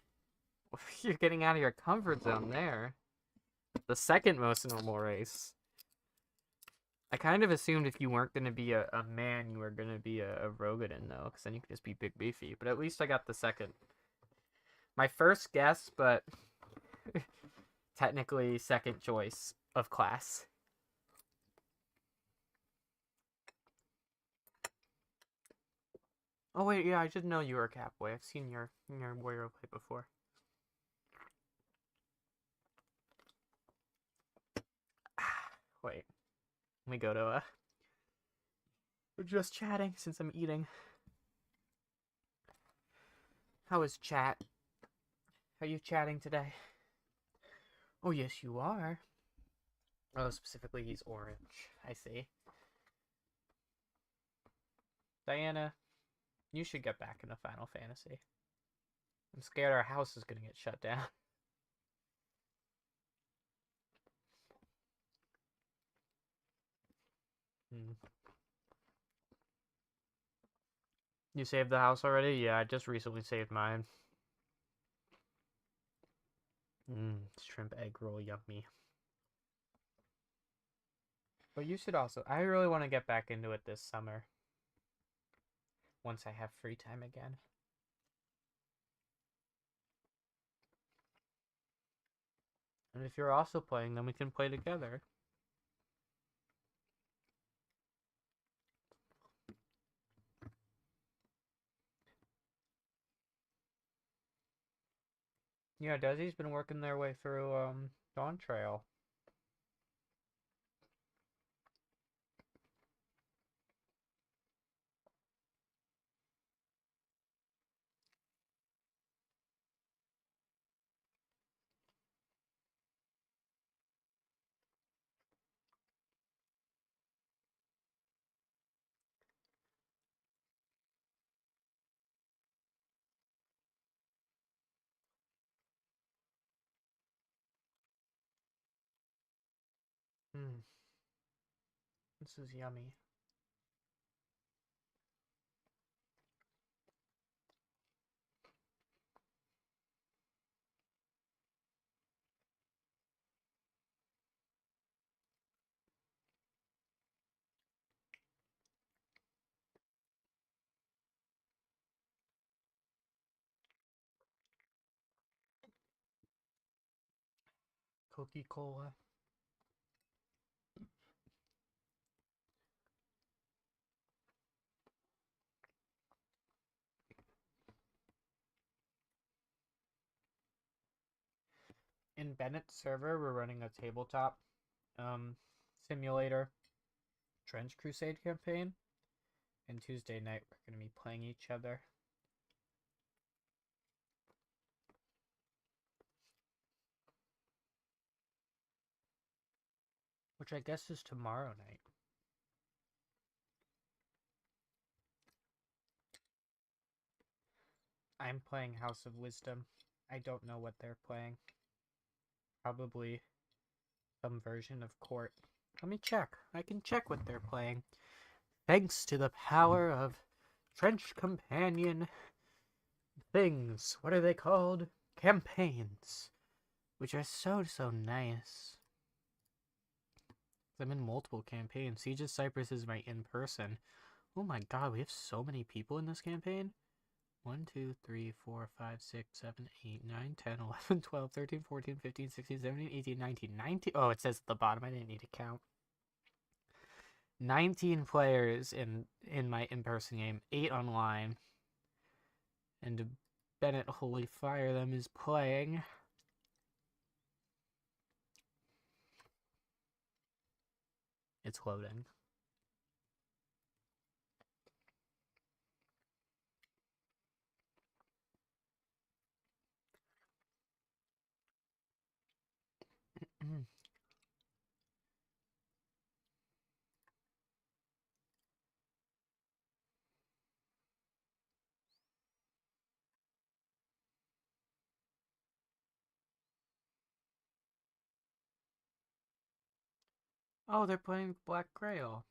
You're getting out of your comfort zone there. The second most normal race. I kind of assumed if you weren't going to be a man, you were going to be a Rogadin, though, because then you could just be big beefy. But at least I got the second. My first guess, but technically second choice of class. Oh wait, yeah, I did know you were a Catboy. I've seen your warrior play before. Wait, let me go to we're just chatting since I'm eating. How is chat? Are you chatting today? Oh yes, you are. Oh, specifically he's orange. I see. Diana, you should get back into Final Fantasy. I'm scared our house is gonna get shut down. Hmm. You saved the house already? Yeah, I just recently saved mine. Shrimp egg roll, yummy. But you should also. I really want to get back into it this summer. Once I have free time again. And if you're also playing, then we can play together. Yeah, Desi's been working their way through Dawn Trail. This is yummy. Coca-Cola. In Bennett's server, we're running a tabletop simulator Trench Crusade campaign. And Tuesday night, we're going to be playing each other. Which I guess is tomorrow night. I'm playing House of Wisdom. I don't know what they're playing. Probably some version of Court. Let me check. I can check what they're playing. Thanks to the power of Trench Companion things. What are they called? Campaigns. Which are so nice. I'm in multiple campaigns. Siege of Cyprus is my in-person. Oh my god, we have so many people in this campaign. 1, 2, 3, 4, 5, 6, 7, 8, 9, 10, 11, 12, 13, 14, 15, 16, 17, 18, 19, 19. Oh, it says at the bottom. I didn't need to count. 19 players in my in-person game. 8 online. And Bennett Holy Fire them is playing. It's loading. Oh, they're playing Black Grail.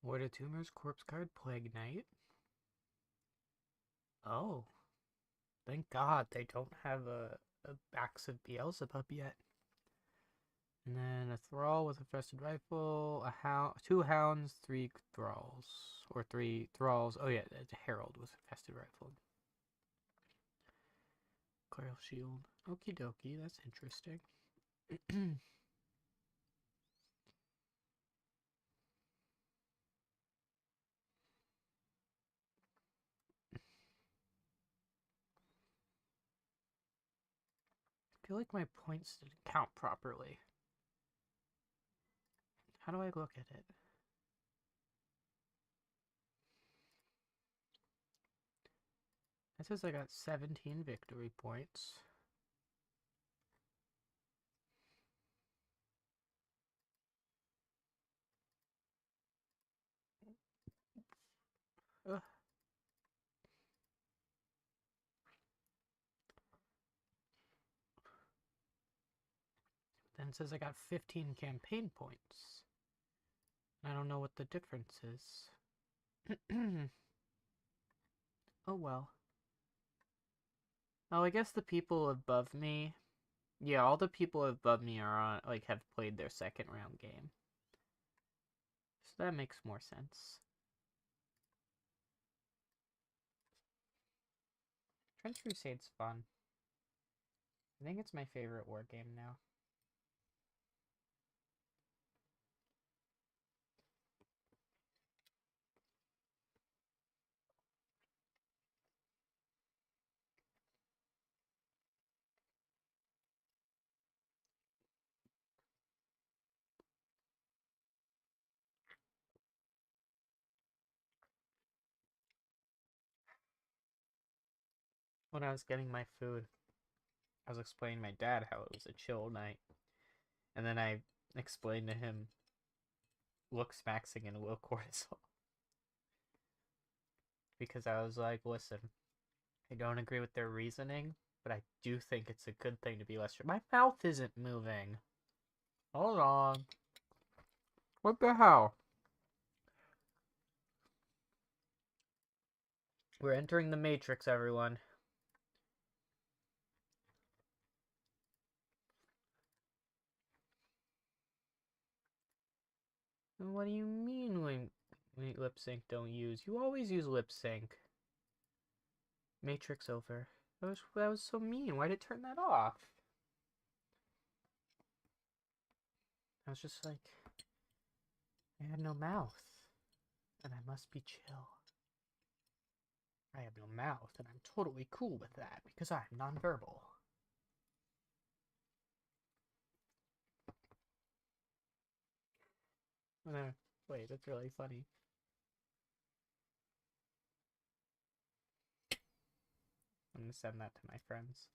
Ward of Tumors, Corpse Card, Plague Knight. Oh, thank God they don't have a Axe of Beelzebub yet. And then a thrall with a fested rifle, a hound, 2 hounds, 3 thralls, or 3 thralls. Oh yeah, it's a herald with a fested rifle. Coil shield. Okie dokie, that's interesting. I feel like my points didn't count properly. How do I look at it? It says I got 17 victory points. Ugh. Then it says I got 15 campaign points. I don't know what the difference is. Oh well. Oh, I guess the people above me. Yeah, all the people above me are on, like, have played their second round game. So that makes more sense. Trench Crusade's fun. I think it's my favorite war game now. When I was getting my food, I was explaining to my dad how it was a chill night. And then I explained to him looks maxing and low cortisol. Because I was like, listen, I don't agree with their reasoning, but I do think it's a good thing to be less. My mouth isn't moving. Hold on. What the hell? We're entering the Matrix, everyone. What do you mean when lip sync don't use? You always use lip sync. Matrix over. That was so mean. Why'd it turn that off? I was just like, I had no mouth, and I must be chill. I have no mouth, and I'm totally cool with that because I'm nonverbal. Wait, that's really funny. I'm gonna send that to my friends.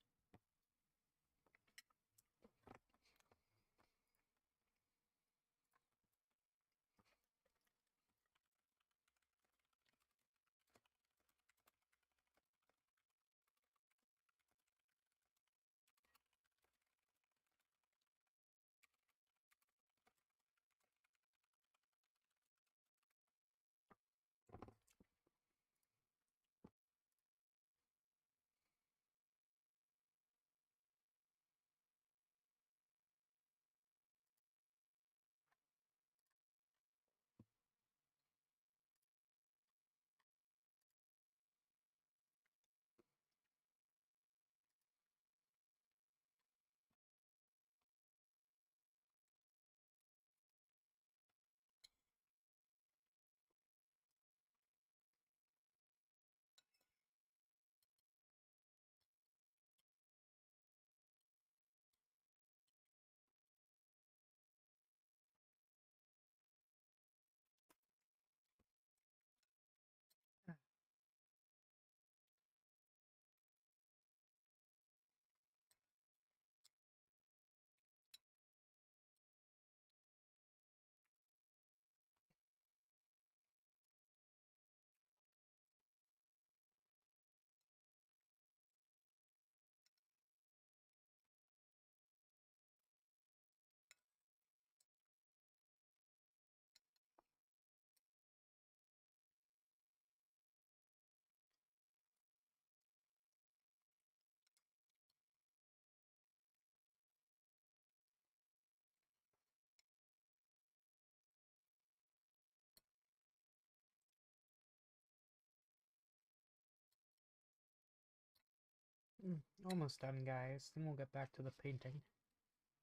Almost done, guys. Then we'll get back to the painting.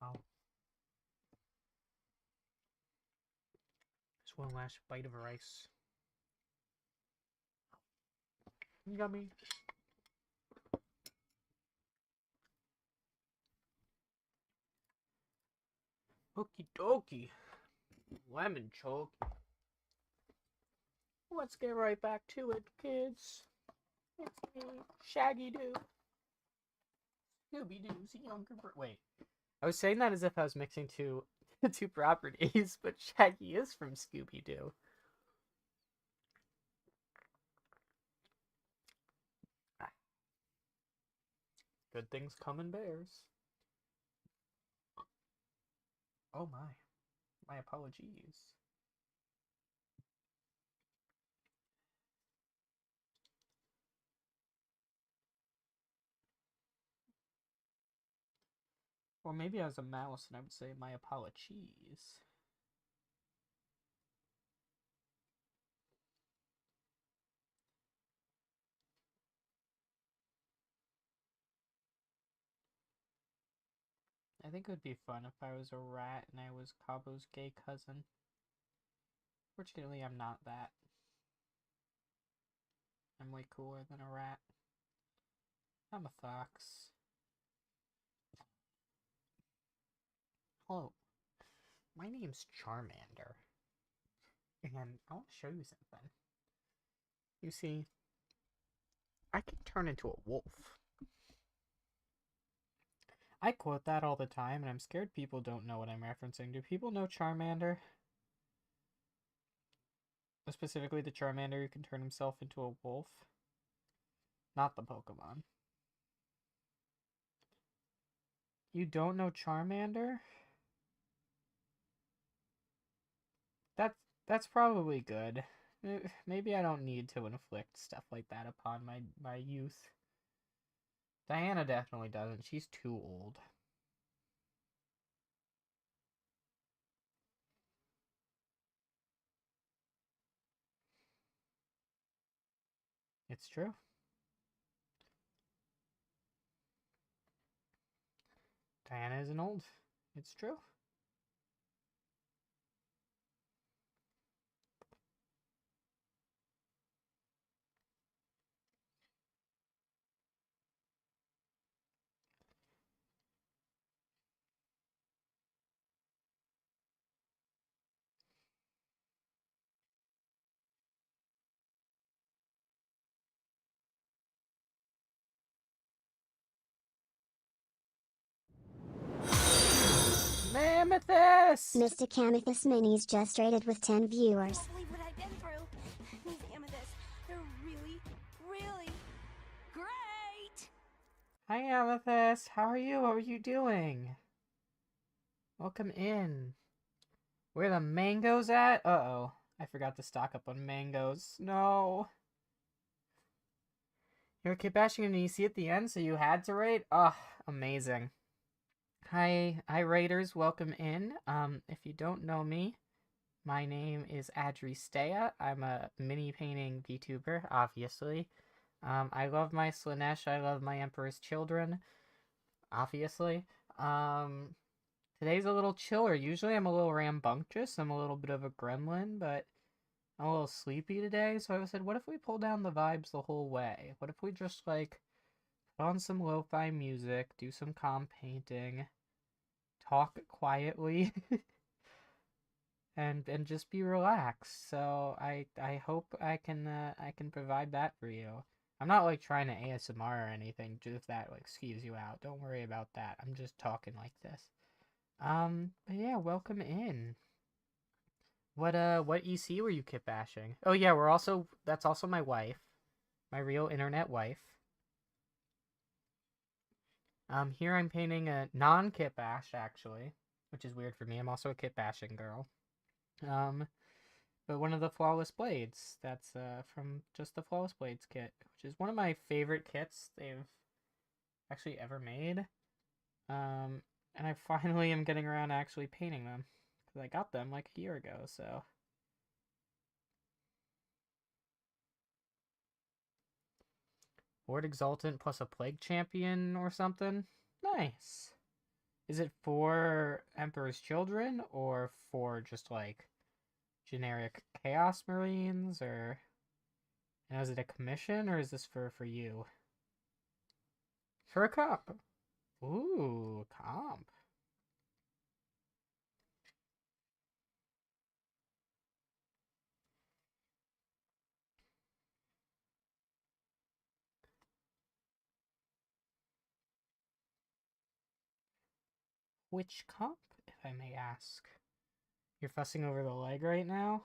Wow. Just one last bite of rice. Yummy. Okie dokie. Lemon choke. Let's get right back to it, kids. It's me, Shaggy Doo. Scooby Doo's younger brother. Wait. I was saying that as if I was mixing two properties, but Shaggy is from Scooby Doo. Good things come in bears. Oh my. My apologies. Or maybe I was a mouse and I would say my apologies. I think it would be fun if I was a rat and I was Cabo's gay cousin. Fortunately, I'm not that. I'm way cooler than a rat. I'm a fox. Hello. My name's Charmander. And I want to show you something. You see, I can turn into a wolf. I quote that all the time, and I'm scared people don't know what I'm referencing. Do people know Charmander? Specifically the Charmander who can turn himself into a wolf? Not the Pokemon. You don't know Charmander? That's probably good. Maybe I don't need to inflict stuff like that upon my youth. Diana definitely doesn't. She's too old. It's true. Diana isn't old. It's true. Mammothus! Mr. Camothus Minis just rated with 10 I viewers. can't believe what I've been through. These amethysts, they're really, really great. Hi, Amethyst. How are you? What are you doing? Welcome in. Where the mangoes at? Uh-oh. I forgot to stock up on mangoes. No. You're keep bashing and you see at the end, so you had to rate? Ugh, amazing. Hi, raiders. Welcome in. If you don't know me, my name is Adristea. I'm a mini painting VTuber, obviously. I love my Slanesh. I love my Emperor's Children, obviously. Today's a little chiller. Usually I'm a little rambunctious. I'm a little bit of a gremlin, but I'm a little sleepy today. So I said, what if we pull down the vibes the whole way? What if we just, like, put on some lo-fi music, do some calm painting, talk quietly, and just be relaxed. So I hope I can provide that for you. I'm not like trying to ASMR or anything, just if that like skeeves you out. Don't worry about that. I'm just talking like this. But yeah, welcome in. What EC were you kit bashing? Oh yeah, that's also my wife. My real internet wife. Here I'm painting a non-kit bash actually, which is weird for me. I'm also a kit bashing girl. But one of the Flawless Blades. That's from just the Flawless Blades kit, which is one of my favorite kits they've actually ever made. And I finally am getting around to actually painting them, because I got them like a year ago, so. Horde Exultant plus a Plague Champion or something. Nice. Is it for Emperor's Children or for just like generic Chaos Marines, or is it a commission, or is this for you? For a comp. Ooh, comp. Which comp, if I may ask? You're fussing over the leg right now?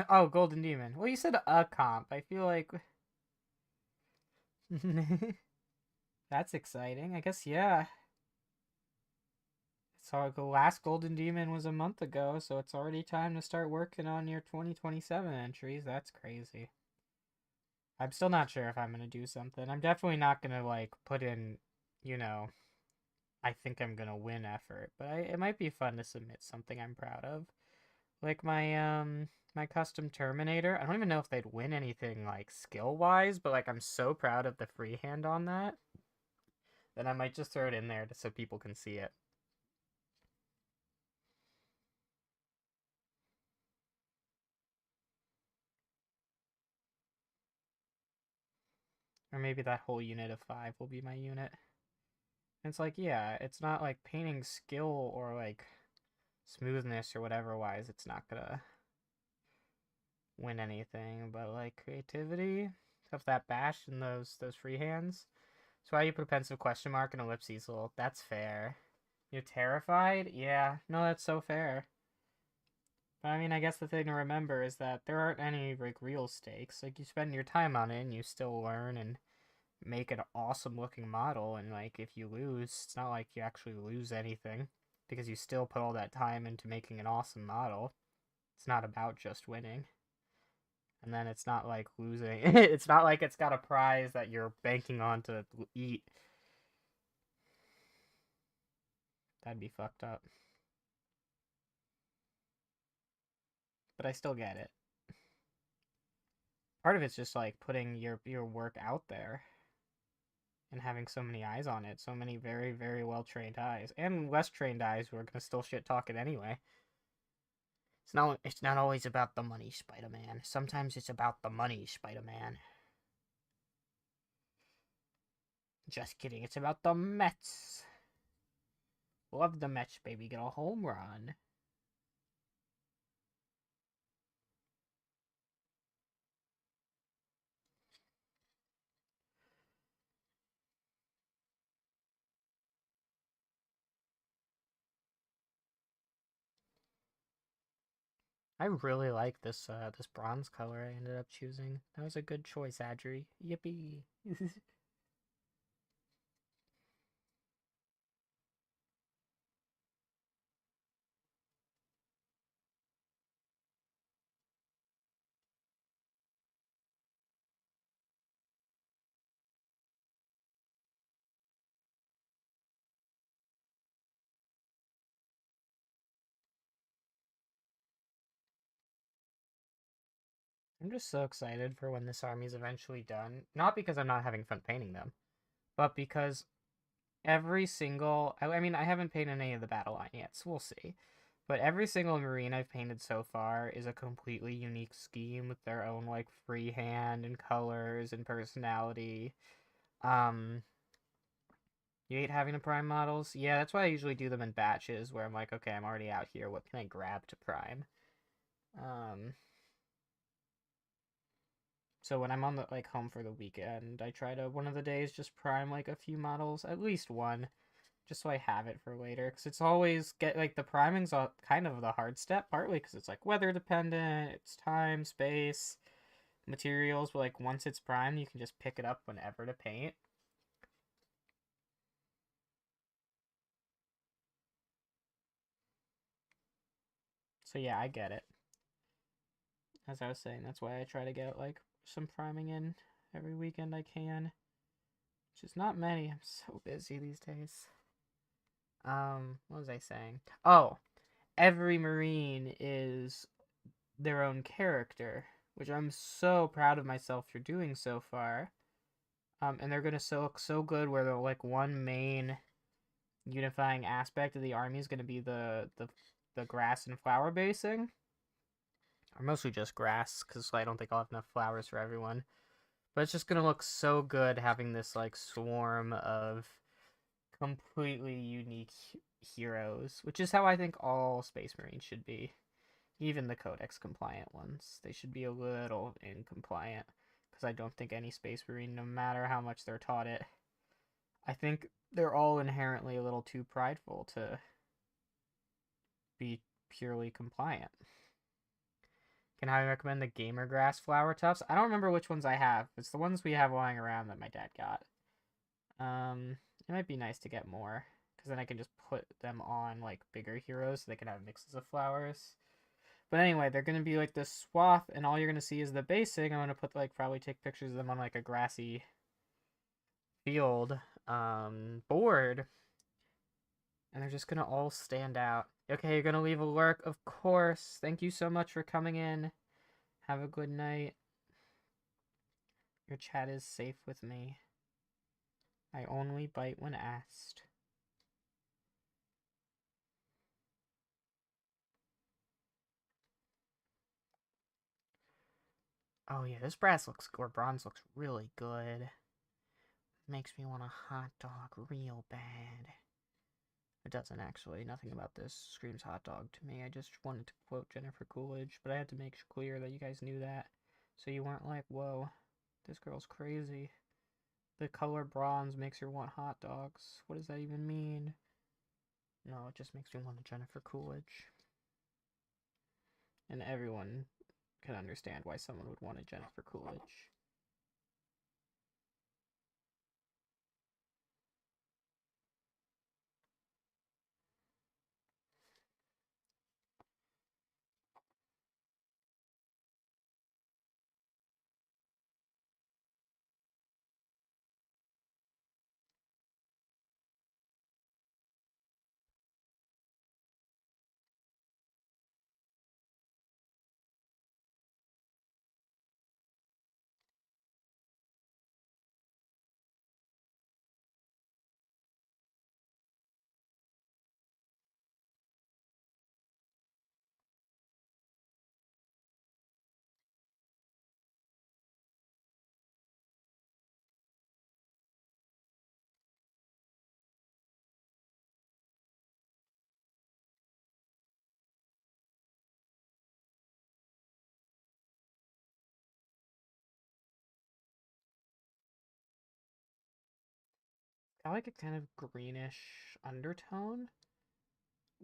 Oh, Golden Demon. Well, you said a comp. I feel like... That's exciting. I guess, yeah. So the last Golden Demon was a month ago, so it's already time to start working on your 2027 entries. That's crazy. I'm still not sure if I'm going to do something. I'm definitely not going to, like, put in, you know, I think I'm going to win effort. But it might be fun to submit something I'm proud of. Like my custom Terminator. I don't even know if they'd win anything, like, skill-wise, but, like, I'm so proud of the freehand on that. Then I might just throw it in there so people can see it. Or maybe that whole unit of 5 will be my unit. And it's like, yeah, it's not like painting skill or like smoothness or whatever wise, it's not gonna win anything, but like creativity, stuff that bash and those freehands. That's why you put a pensive question mark and ellipses. Well, that's fair. You're terrified? Yeah, no, that's so fair. But I mean, I guess the thing to remember is that there aren't any like real stakes. Like you spend your time on it and you still learn and make an awesome looking model, and like if you lose, it's not like you actually lose anything because you still put all that time into making an awesome model. It's not about just winning. And then it's not like losing. It's not like it's got a prize that you're banking on to eat. That'd be fucked up. But I still get it. Part of it's just like putting your work out there and having so many eyes on it, so many very, very well trained eyes, and less trained eyes who are gonna still shit talk it anyway. It's not always about the money, Spider-Man. Sometimes it's about the money, Spider-Man. Just kidding, it's about the Mets. Love the Mets, baby. Get a home run. I really like this bronze color I ended up choosing. That was a good choice, Adri. Yippee. I'm just so excited for when this army's eventually done. Not because I'm not having fun painting them, but because every single... I mean, I haven't painted any of the battle line yet, so we'll see. But every single Marine I've painted so far is a completely unique scheme with their own, like, freehand and colors and personality. You hate having to prime models? Yeah, that's why I usually do them in batches, where I'm like, okay, I'm already out here, what can I grab to prime? So when I'm on the, like, home for the weekend, I try to, one of the days, just prime, like, a few models, at least one, just so I have it for later, because it's always, like, the priming's kind of the hard step, partly because it's, like, weather dependent, it's time, space, materials, but, like, once it's primed, you can just pick it up whenever to paint. So yeah, I get it. As I was saying, that's why I try to get, like, some priming in every weekend I can, which is not many. I'm so busy these days. What was I saying? Oh, every Marine is their own character, which I'm so proud of myself for doing so far. And they're gonna look so good where they're like one main unifying aspect of the army is gonna be the grass and flower basing, or mostly just grass, because I don't think I'll have enough flowers for everyone. But it's just gonna look so good having this like swarm of completely unique heroes, which is how I think all Space Marines should be. Even the Codex compliant ones, they should be a little incompliant, because I don't think any Space Marine, no matter how much they're taught it, I think they're all inherently a little too prideful to be purely compliant. Can I recommend the Gamer Grass Flower Tufts? I don't remember which ones I have. It's the ones we have lying around that my dad got. It might be nice to get more, because then I can just put them on like bigger heroes so they can have mixes of flowers. But anyway, they're gonna be like this swath, and all you're gonna see is the basing. I'm gonna put like probably take pictures of them on like a grassy field board, and they're just gonna all stand out. Okay, you're gonna leave a lurk, of course. Thank you so much for coming in. Have a good night. Your chat is safe with me. I only bite when asked. Oh yeah, this bronze looks really good. Makes me want a hot dog real bad. It doesn't actually. Nothing about this screams hot dog to me. I just wanted to quote Jennifer Coolidge, but I had to make clear that you guys knew that. So you weren't like, whoa, this girl's crazy. The color bronze makes her want hot dogs. What does that even mean? No, it just makes me want a Jennifer Coolidge. And everyone can understand why someone would want a Jennifer Coolidge. I like a kind of greenish undertone,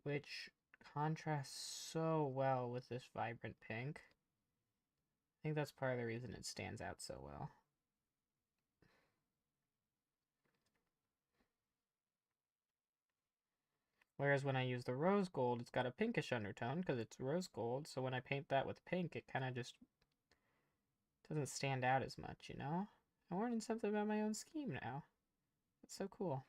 which contrasts so well with this vibrant pink. I think that's part of the reason it stands out so well. Whereas when I use the rose gold, it's got a pinkish undertone because it's rose gold, so when I paint that with pink, it kind of just doesn't stand out as much, you know? I'm learning something about my own scheme now. That's so cool.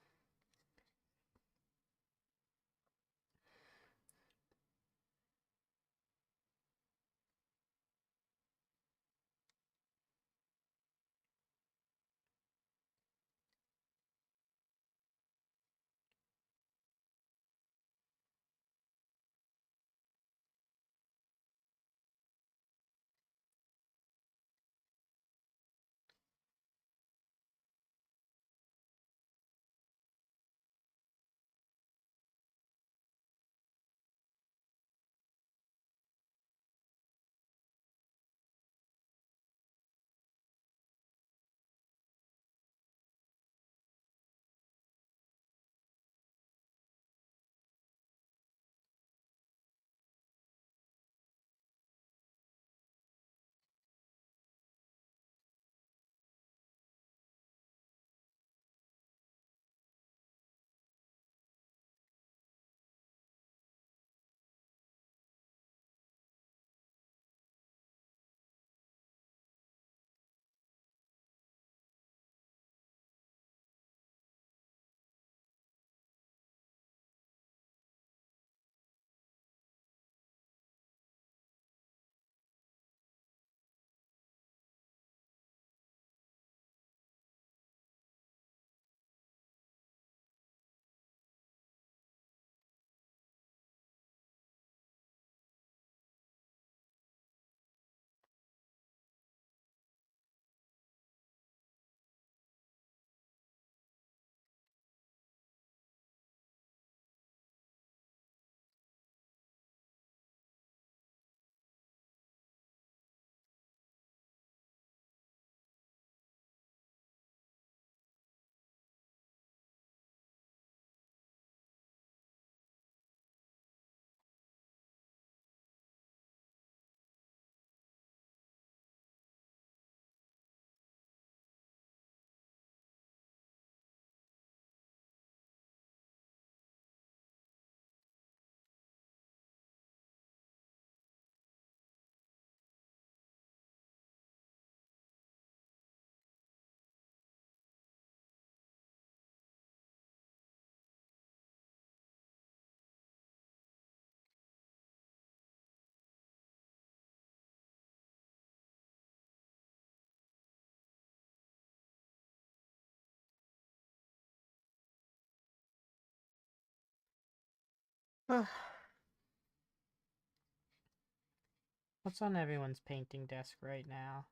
What's on everyone's painting desk right now?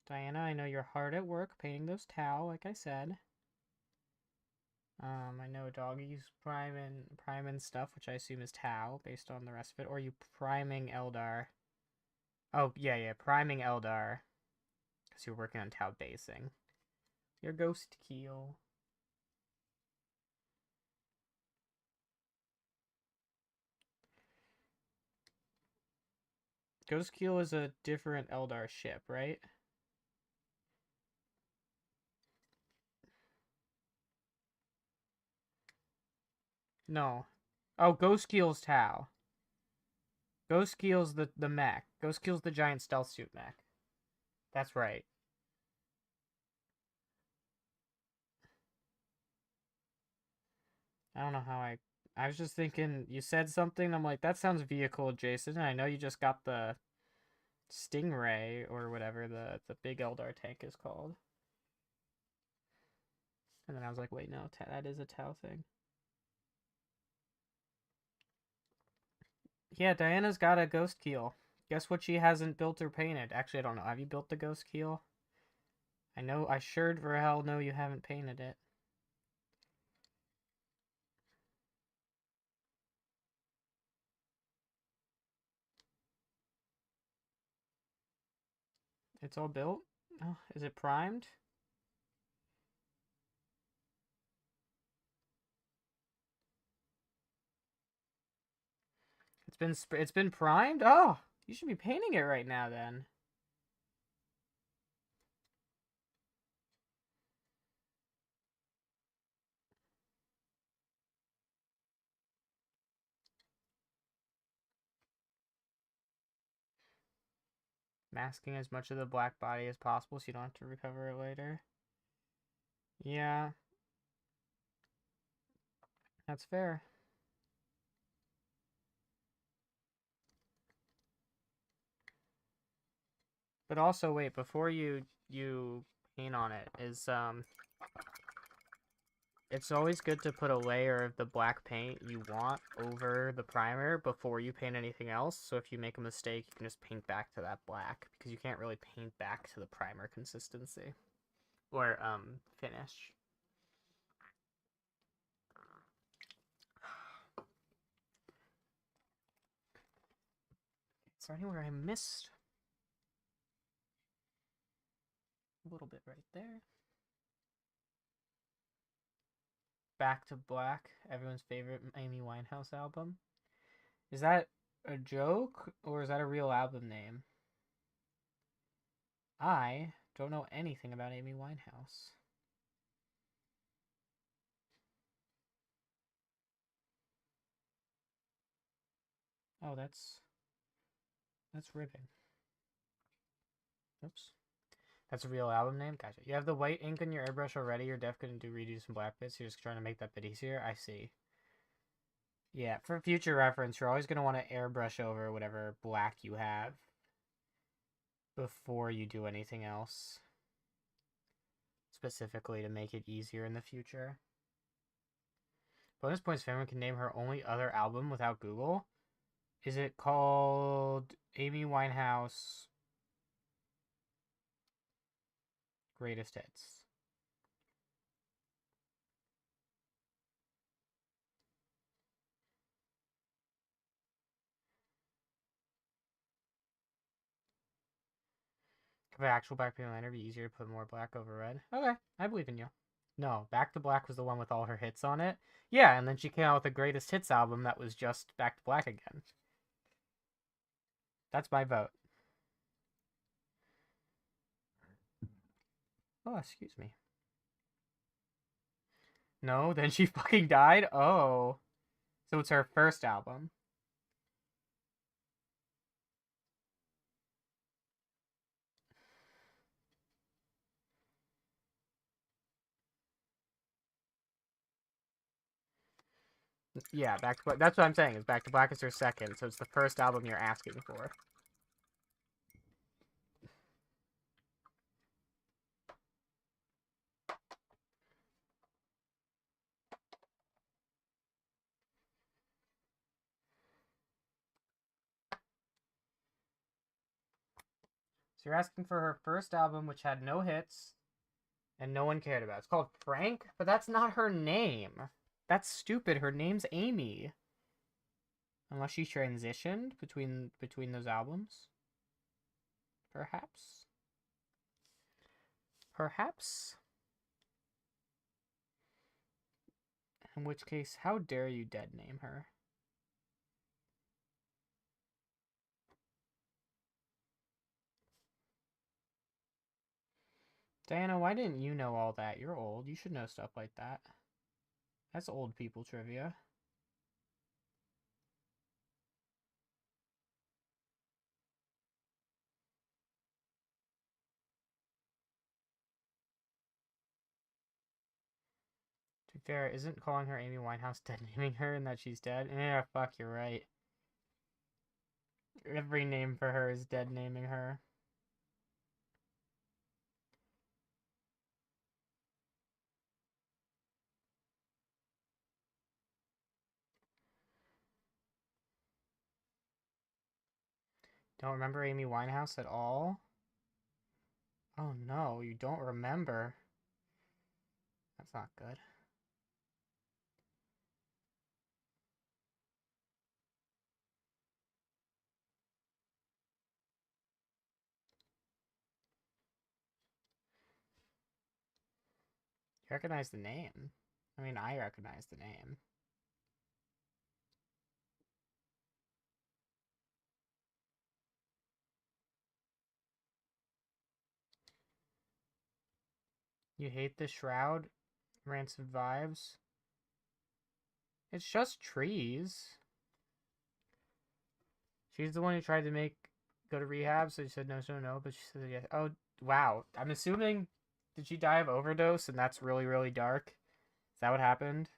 Diana, I know you're hard at work painting those Tau, like I said. I know Doggy's priming stuff, which I assume is Tau, based on the rest of it. Or are you priming Eldar? Oh, yeah, priming Eldar. Because you're working on Tau basing. Your Ghost Keel. Ghost Keel is a different Eldar ship, right? No. Oh, Ghost Keel's Tau. Ghost Keel's the mech. Ghost Keel's the giant stealth suit mech. That's right. I don't know how I was just thinking, you said something, I'm like, that sounds vehicle adjacent, and I know you just got the Stingray, or whatever the big Eldar tank is called. And then I was like, wait, no, that is a Tau thing. Yeah, Diana's got a Ghost Keel. Guess what she hasn't built or painted? Actually, I don't know. Have you built the Ghost Keel? I sure for hell know you haven't painted it. It's all built? Oh, is it primed? It's been primed? Oh, you should be painting it right now then. Masking as much of the black body as possible so you don't have to recover it later. Yeah, that's fair. But also, wait, before you paint on it, it's always good to put a layer of the black paint you want over the primer before you paint anything else. So if you make a mistake, you can just paint back to that black, because you can't really paint back to the primer consistency or finish. Is there anywhere I missed? A little bit right there. Back to Black, everyone's favorite Amy Winehouse album. Is that a joke or is that a real album name? I don't know anything about Amy Winehouse. Oh, that's ripping. Oops. That's a real album name? Gotcha. You have the white ink on your airbrush already. You're definitely going to redo some black bits. You're just trying to make that bit easier. I see. Yeah, for future reference, you're always going to want to airbrush over whatever black you have before you do anything else. Specifically to make it easier in the future. Bonus points if anyone can name her only other album without Google. Is it called Amy Winehouse Greatest Hits? Could actual black paint liner be easier to put more black over red? Okay, I believe in you. No, Back to Black was the one with all her hits on it. Yeah, and then she came out with a Greatest Hits album that was just Back to Black again. That's my vote. Oh, excuse me. No, then she fucking died? Oh. So it's her first album. Yeah, Back to Black. That's what I'm saying, is Back to Black is her second, so it's the first album you're asking for. So you're asking for her first album, which had no hits and no one cared about. It's called Frank, but that's not her name. That's stupid. Her name's Amy. Unless she transitioned between those albums. Perhaps. Perhaps. In which case, how dare you dead name her? Diana, why didn't you know all that? You're old. You should know stuff like that. That's old people trivia. To be fair, isn't calling her Amy Winehouse dead naming her and that she's dead? Yeah, fuck, you're right. Every name for her is dead naming her. Don't remember Amy Winehouse at all? Oh no, you don't remember. That's not good. You recognize the name. I mean, I recognize the name. You hate the shroud? Rancid vibes? It's just trees. She's the one who tried to go to rehab, so she said no, but she said yes. Oh, wow. I'm assuming, did she die of overdose and that's really, really dark? Is that what happened?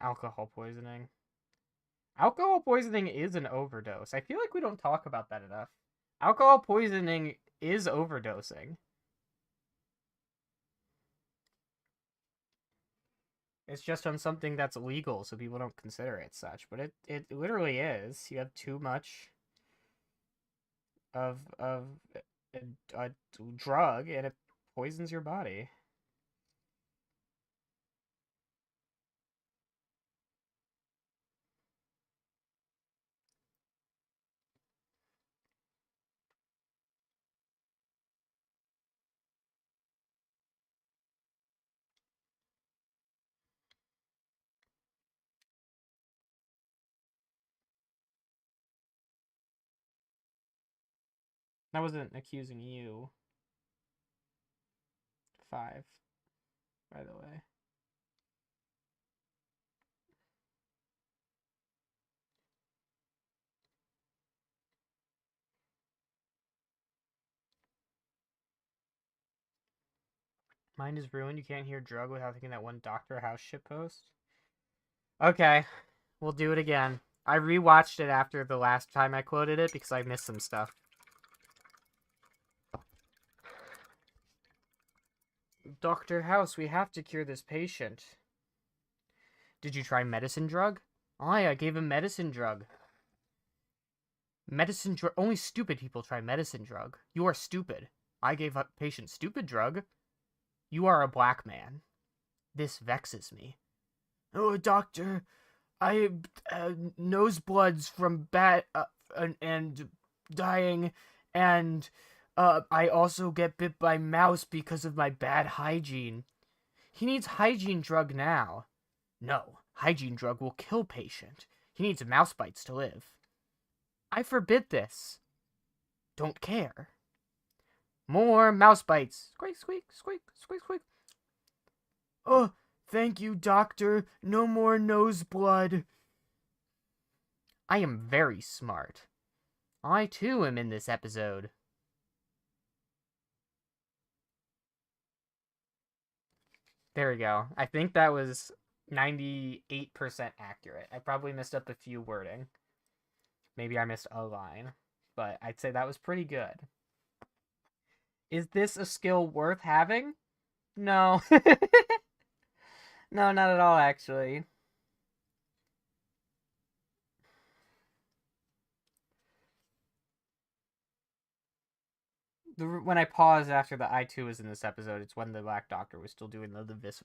Alcohol poisoning. Alcohol poisoning is an overdose. I feel like we don't talk about that enough. Alcohol poisoning is overdosing. It's just on something that's illegal, so people don't consider it such. But it literally is. You have too much of a drug, and it poisons your body. I wasn't accusing you. 5, by the way. Mind is ruined. You can't hear drug without thinking that one Doctor House shitpost. Okay, we'll do it again. I rewatched it after the last time I quoted it because I missed some stuff. Dr. House, we have to cure this patient. Did you try medicine drug? Aye, I gave him medicine drug. Medicine drug? Only stupid people try medicine drug. You are stupid. I gave a patient stupid drug. You are a black man. This vexes me. Oh, doctor, I nosebloods from and dying, and I also get bit by mouse because of my bad hygiene. He needs hygiene drug now. No, hygiene drug will kill patient. He needs mouse bites to live. I forbid this. Don't care. More mouse bites. Squeak, squeak, squeak, squeak, squeak. Oh, thank you, doctor. No more noseblood. I am very smart. I too am in this episode. There we go. I think that was 98% accurate. I probably missed up a few wording. Maybe I missed a line. but I'd say that was pretty good. Is this a skill worth having? No. No, not at all, actually. When I paused after the I2 was in this episode, it's when the Black Doctor was still doing the this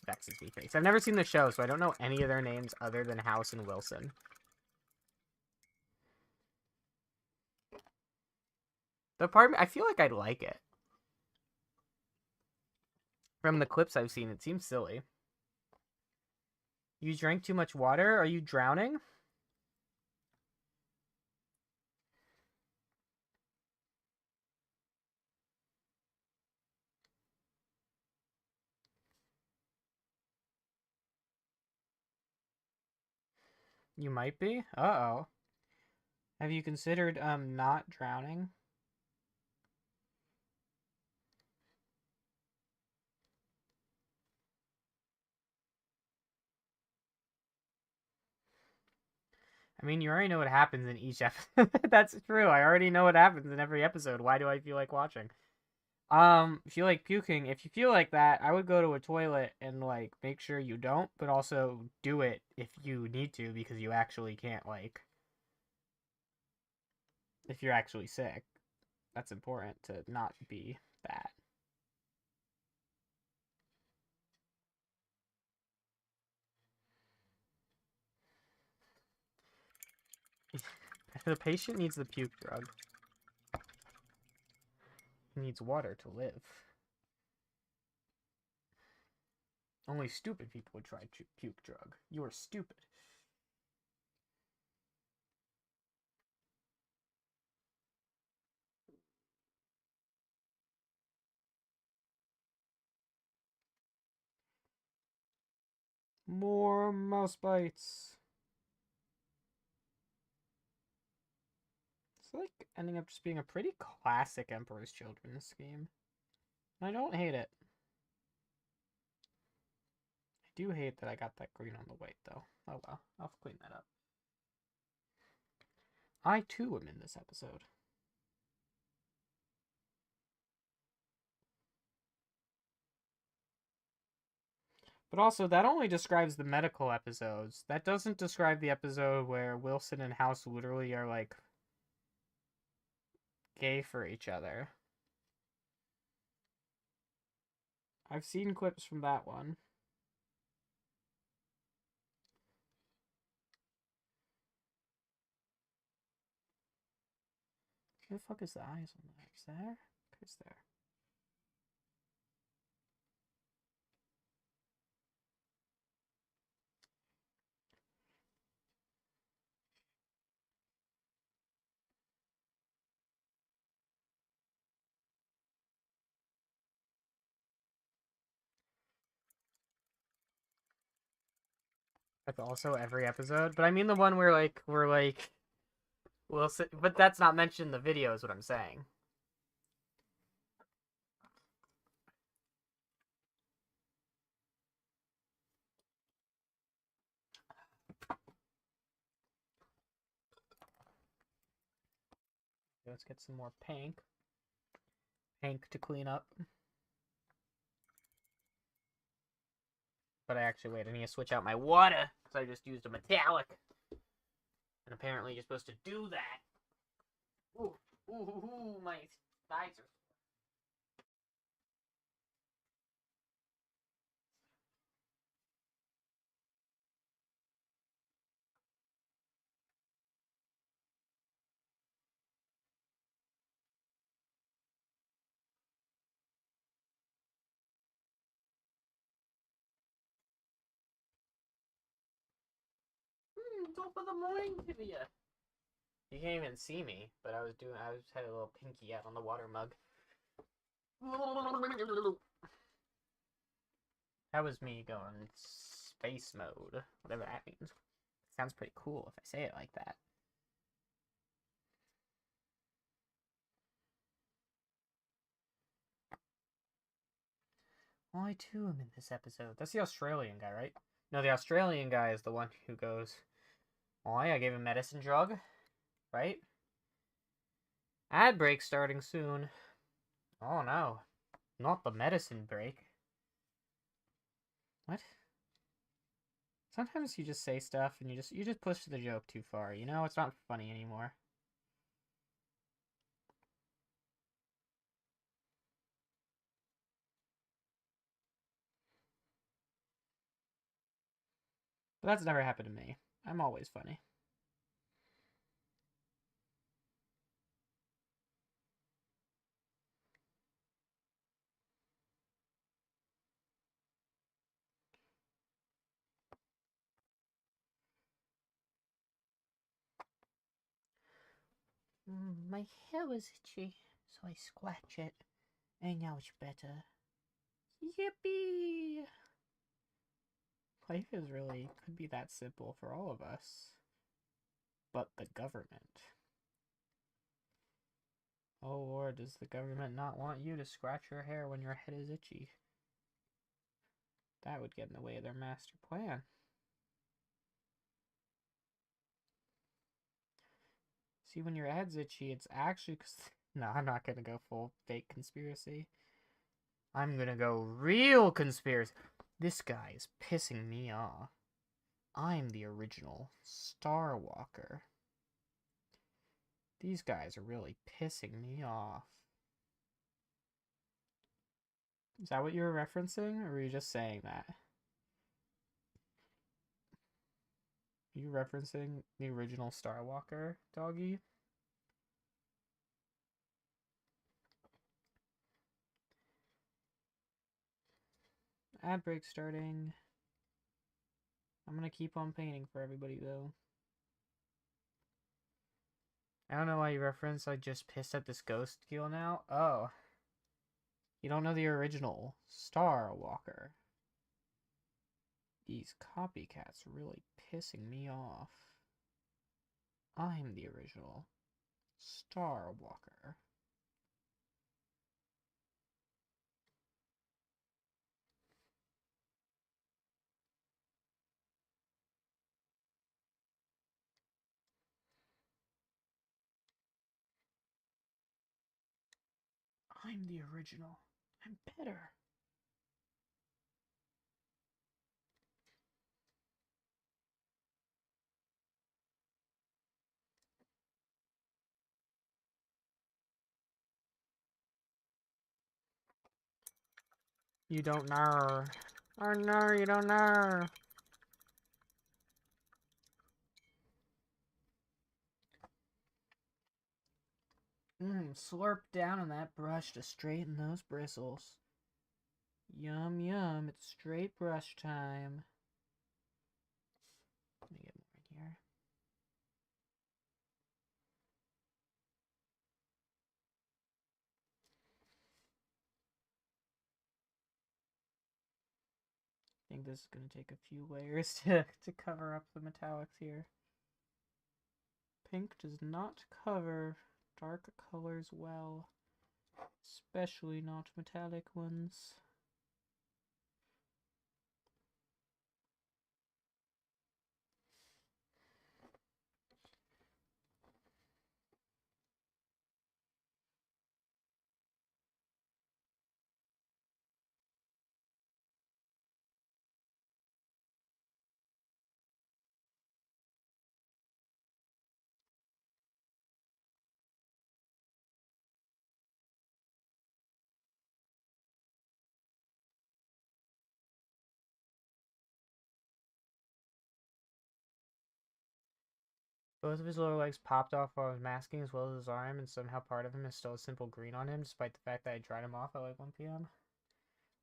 vexes me face. I've never seen the show, so I don't know any of their names other than House and Wilson. The apartment, I feel like I'd like it. From the clips I've seen, it seems silly. You drank too much water? Are you drowning? You might be? Uh-oh. Have you considered, not drowning? I mean, you already know what happens in each episode. That's true. I already know what happens in every episode. Why do I feel like watching? If you like puking, if you feel like that, I would go to a toilet and, like, make sure you don't, but also do it if you need to, because you actually can't, like, if you're actually sick. That's important to not be that. The patient needs the puke drug. He needs water to live. Only stupid people would try puke drug. You are stupid. More mouse bites. It's like ending up just being a pretty classic Emperor's Children's game. I don't hate it. I do hate that I got that green on the white, though. Oh well, I'll clean that up. I too am in this episode. But also, that only describes the medical episodes. That doesn't describe the episode where Wilson and House literally are, like, gay for each other. I've seen clips from that one. Where the fuck is the eyes on that? Is there? Is there? That's also every episode. But I mean the one where, like, we're like Wilson, but that's not mentioned in the video is what I'm saying. Let's get some more pink. Pink to clean up. But I actually, wait, I need to switch out my water, because I just used a metallic. And apparently you're supposed to do that. Ooh, ooh, my thighs are... Top of the morning to you. You can't even see me, but I was had a little pinky out on the water mug. That was me going space mode, whatever that means. Sounds pretty cool if I say it like that. Well, I too am in this episode. That's the Australian guy, right? No, the Australian guy is the one who goes, "Oh, I gave him medicine drug," right? Ad break starting soon. Oh no, not the medicine break. What? Sometimes you just say stuff and you just push the joke too far. You know, it's not funny anymore. But that's never happened to me. I'm always funny. My hair was itchy, so I scratch it, and now it's better. Yippee! Life is really could be that simple for all of us. But the government. Oh Lord, does the government not want you to scratch your hair when your head is itchy? That would get in the way of their master plan. See, when your head's itchy, it's actually... No, I'm not gonna go full fake conspiracy. I'm gonna go real conspiracy. This guy is pissing me off. I'm the original Star Walker. These guys are really pissing me off. Is that what you were referencing, or were you just saying that? Are you referencing the original Star Walker, doggy? Ad break starting. I'm gonna keep on painting for everybody, though. I don't know why you referenced I just pissed at this ghost deal now. Oh. You don't know the original Star Walker. These copycats are really pissing me off. I'm the original Star Walker. I'm the original. I'm better. You don't know. Oh no, you don't know. Slurp down on that brush to straighten those bristles. Yum yum, it's straight brush time. Let me get more in here. I think this is going to take a few layers to cover up the metallics here. Pink does not cover dark colors well, especially not metallic ones. Both of his lower legs popped off while I was masking, as well as his arm, and somehow part of him is still a simple green on him, despite the fact that I dried him off at like 1 p.m.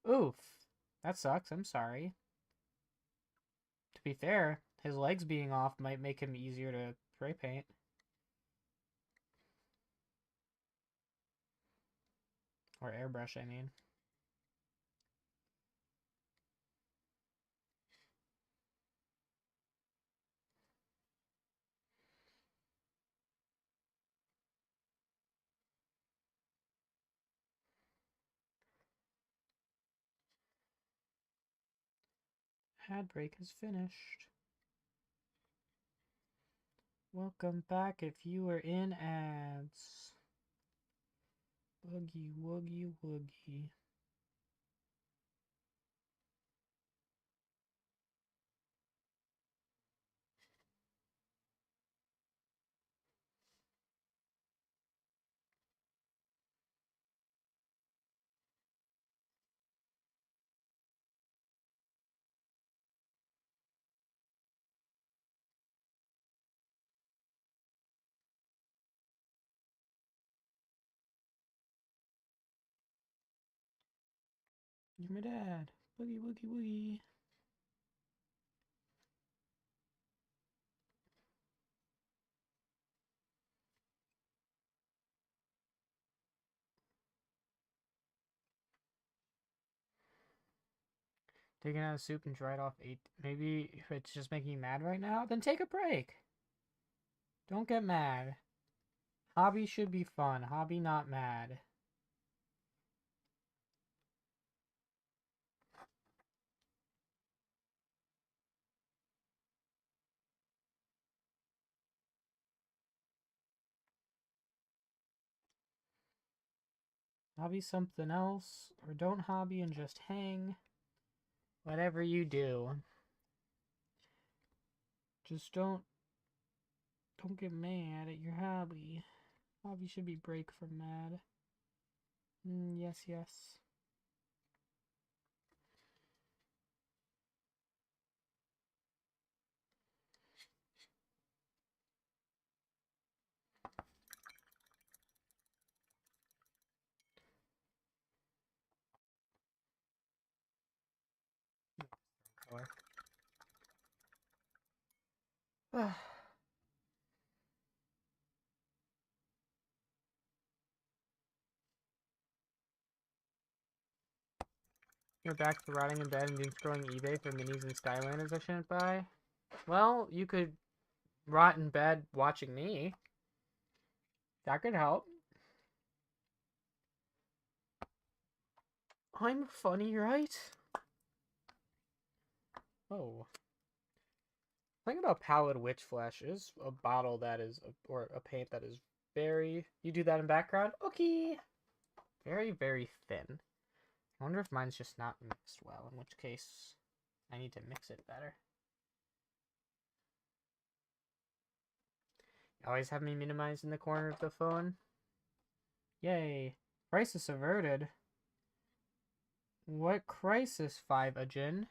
Oof. That sucks, I'm sorry. To be fair, his legs being off might make him easier to spray paint. Or airbrush, I mean. Ad break is finished. Welcome back if you were in ads. Woogie, woogie, woogie. You're my dad. Boogie, woogie, woogie. Taking out a soup and dried off 8. Maybe if it's just making you mad right now, then take a break. Don't get mad. Hobby should be fun. Hobby not mad. Hobby something else, or don't hobby and just hang. Whatever you do. Just don't get mad at your hobby. Hobby should be break from mad. Yes, yes. Color. You're back to rotting in bed and doom scrolling eBay for minis and Skylanders I shouldn't buy? Well, you could rot in bed watching me. That could help. I'm funny, right? Oh. Thing about Pallid Witch Flesh is a bottle that is, or a paint that is very, you do that in background? Okay. Very, very thin. I wonder if mine's just not mixed well, in which case I need to mix it better. You always have me minimized in the corner of the phone. Yay. Crisis averted. What crisis, 5-a-gin?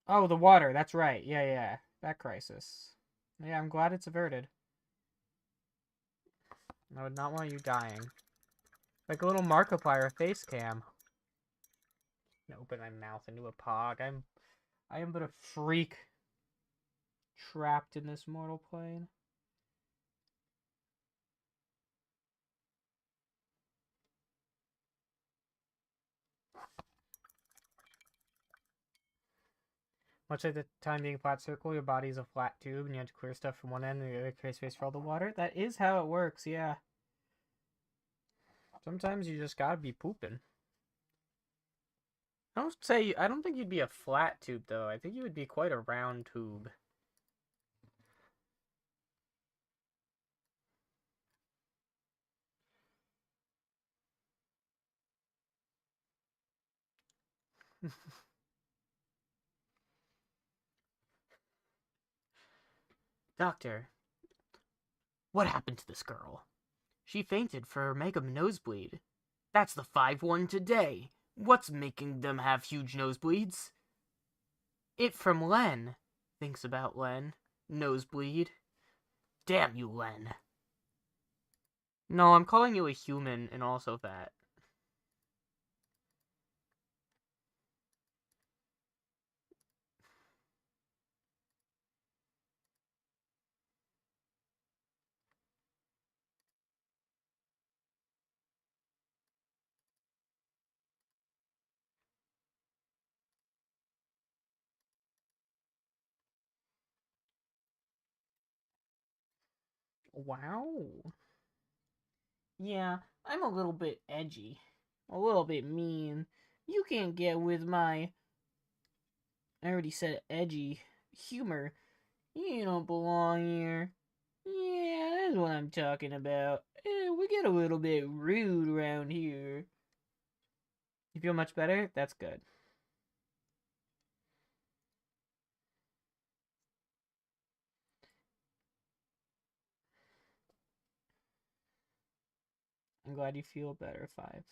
Oh, the water. That's right. Yeah. That crisis. Yeah, I'm glad it's averted. I would not want you dying. Like a little Markiplier face cam. I'm gonna open my mouth into a pog. I am but a freak trapped in this mortal plane. Much like the time being a flat circle, your body is a flat tube, and you have to clear stuff from one end and the other create space for all the water. That is how it works, yeah. Sometimes you just gotta be pooping. I don't think you'd be a flat tube, though. I think you would be quite a round tube. Doctor, what happened to this girl? She fainted for her mega nosebleed. That's the 5-1 today. What's making them have huge nosebleeds? It from Len. Thinks about Len. Nosebleed. Damn you, Len. No, I'm calling you a human and also fat. Wow. Yeah, I'm a little bit edgy. A little bit mean. You can't get with my... I already said edgy. Humor. You don't belong here. Yeah, that's what I'm talking about. We get a little bit rude around here. You feel much better? That's good. I'm glad you feel better, 5.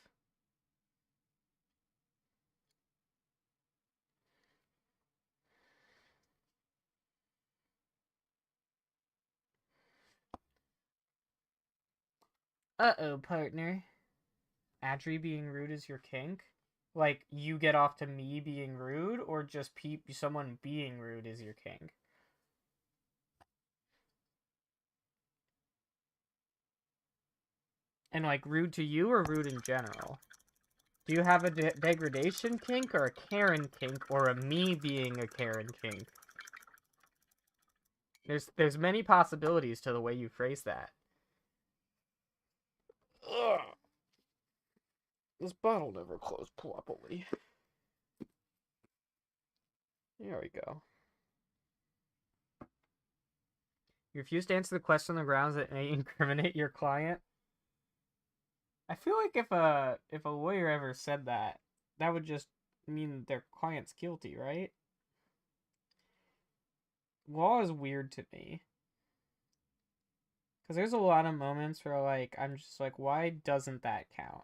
Uh-oh, partner. Adri being rude is your kink? Like, you get off to me being rude, or just someone being rude is your kink? And, like, rude to you or rude in general? Do you have a degradation kink, or a Karen kink, or a me being a Karen kink? There's many possibilities to the way you phrase that. Ugh. This bottle never closed properly. There we go. You refuse to answer the question on the grounds that may incriminate your client. I feel like if a lawyer ever said that, that would just mean their client's guilty, right? Law is weird to me. Because there's a lot of moments where, like, I'm just like, why doesn't that count?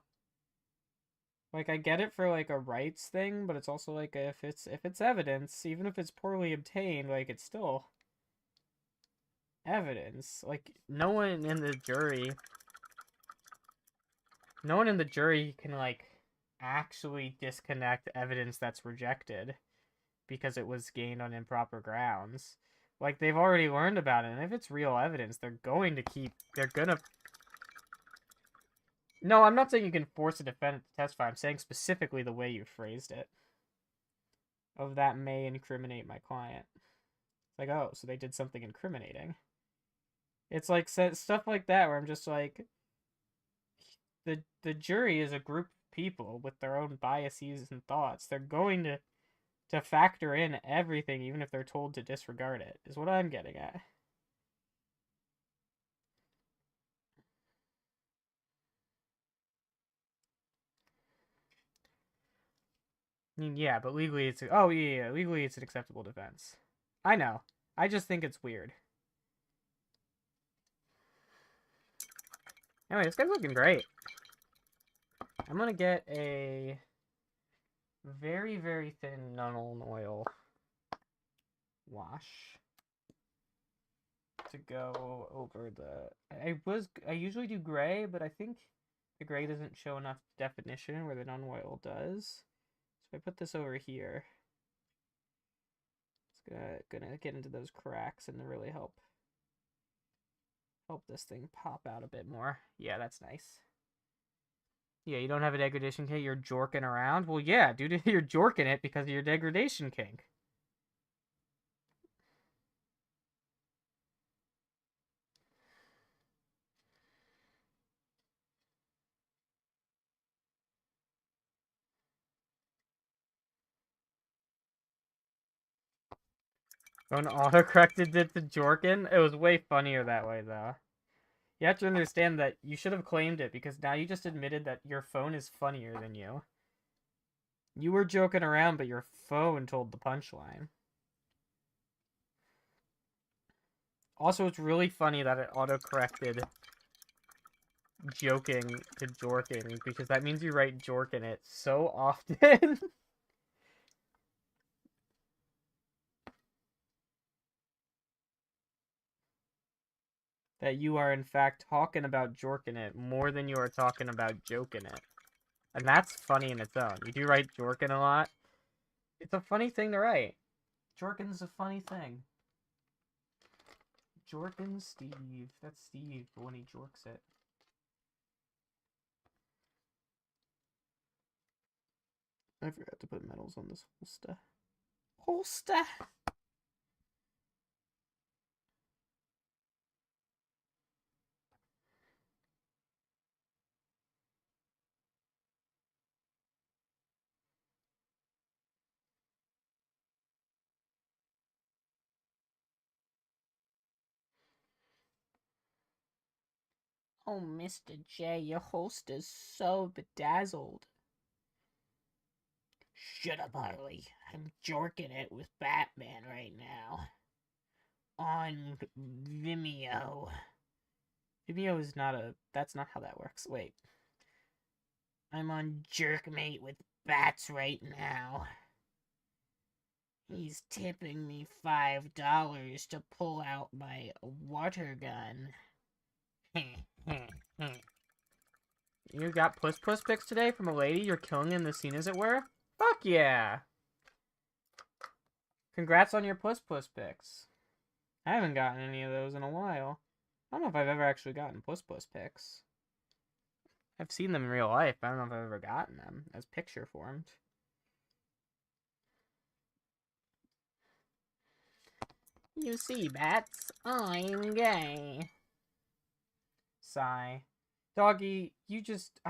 Like, I get it for, like, a rights thing, but it's also, like, if it's evidence, even if it's poorly obtained, like, it's still evidence. Like, no one in the jury can, like, actually disconnect evidence that's rejected because it was gained on improper grounds. Like, they've already learned about it, and if it's real evidence, they're gonna... No, I'm not saying you can force a defendant to testify. I'm saying specifically the way you phrased it. Of that may incriminate my client. It's like, oh, so they did something incriminating. It's like stuff like that where I'm just like, the jury is a group of people with their own biases and thoughts. They're going to factor in everything, even if they're told to disregard it, is what I'm getting at. I mean, yeah, but legally it's... Oh, yeah, legally it's an acceptable defense. I know. I just think it's weird. Anyway, this guy's looking great. I'm gonna get a very, very thin Nuln Oil wash to go over the... I usually do gray, but I think the gray doesn't show enough definition where the Nuln Oil does. So if I put this over here, it's gonna get into those cracks and really help this thing pop out a bit more. Yeah, that's nice. Yeah, you don't have a degradation kink, you're jorking around? Well, yeah, dude, you're jorking it because of your degradation kink. When autocorrected it to jorkin, it was way funnier that way, though. You have to understand that you should have claimed it, because now you just admitted that your phone is funnier than you. You were joking around, but your phone told the punchline. Also, it's really funny that it autocorrected joking to jorking, because that means you write jork in it so often. that you are in fact talking about jorking it more than you are talking about joking it. And that's funny in its own. You do write jorkin a lot. It's a funny thing to write. Jorkin's a funny thing. Jorkin Steve. That's Steve when he jorks it. I forgot to put medals on this holster. Holster! Oh, Mr. J, your host is so bedazzled. Shut up, Harley. I'm jorking it with Batman right now. On Vimeo. Vimeo is not a... That's not how that works. Wait. I'm on Jerkmate with Bats right now. He's tipping me $5 to pull out my water gun. You got puss pics today from a lady you're killing in the scene, as it were? Fuck yeah! Congrats on your puss pics. I haven't gotten any of those in a while. I don't know if I've ever actually gotten puss pics. I've seen them in real life, but I don't know if I've ever gotten them as picture formed. You see, Bats, I'm gay. Sigh. Doggy, you just...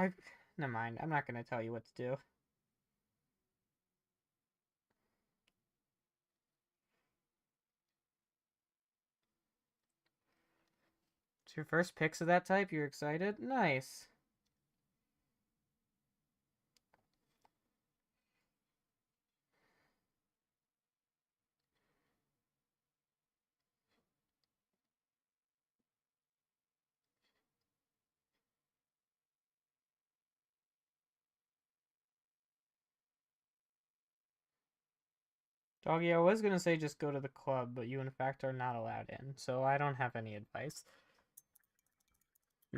Never mind, I'm not gonna tell you what to do. It's your first pics of that type? You're excited? Nice. Doggy, I was gonna say just go to the club, but you in fact are not allowed in, so I don't have any advice.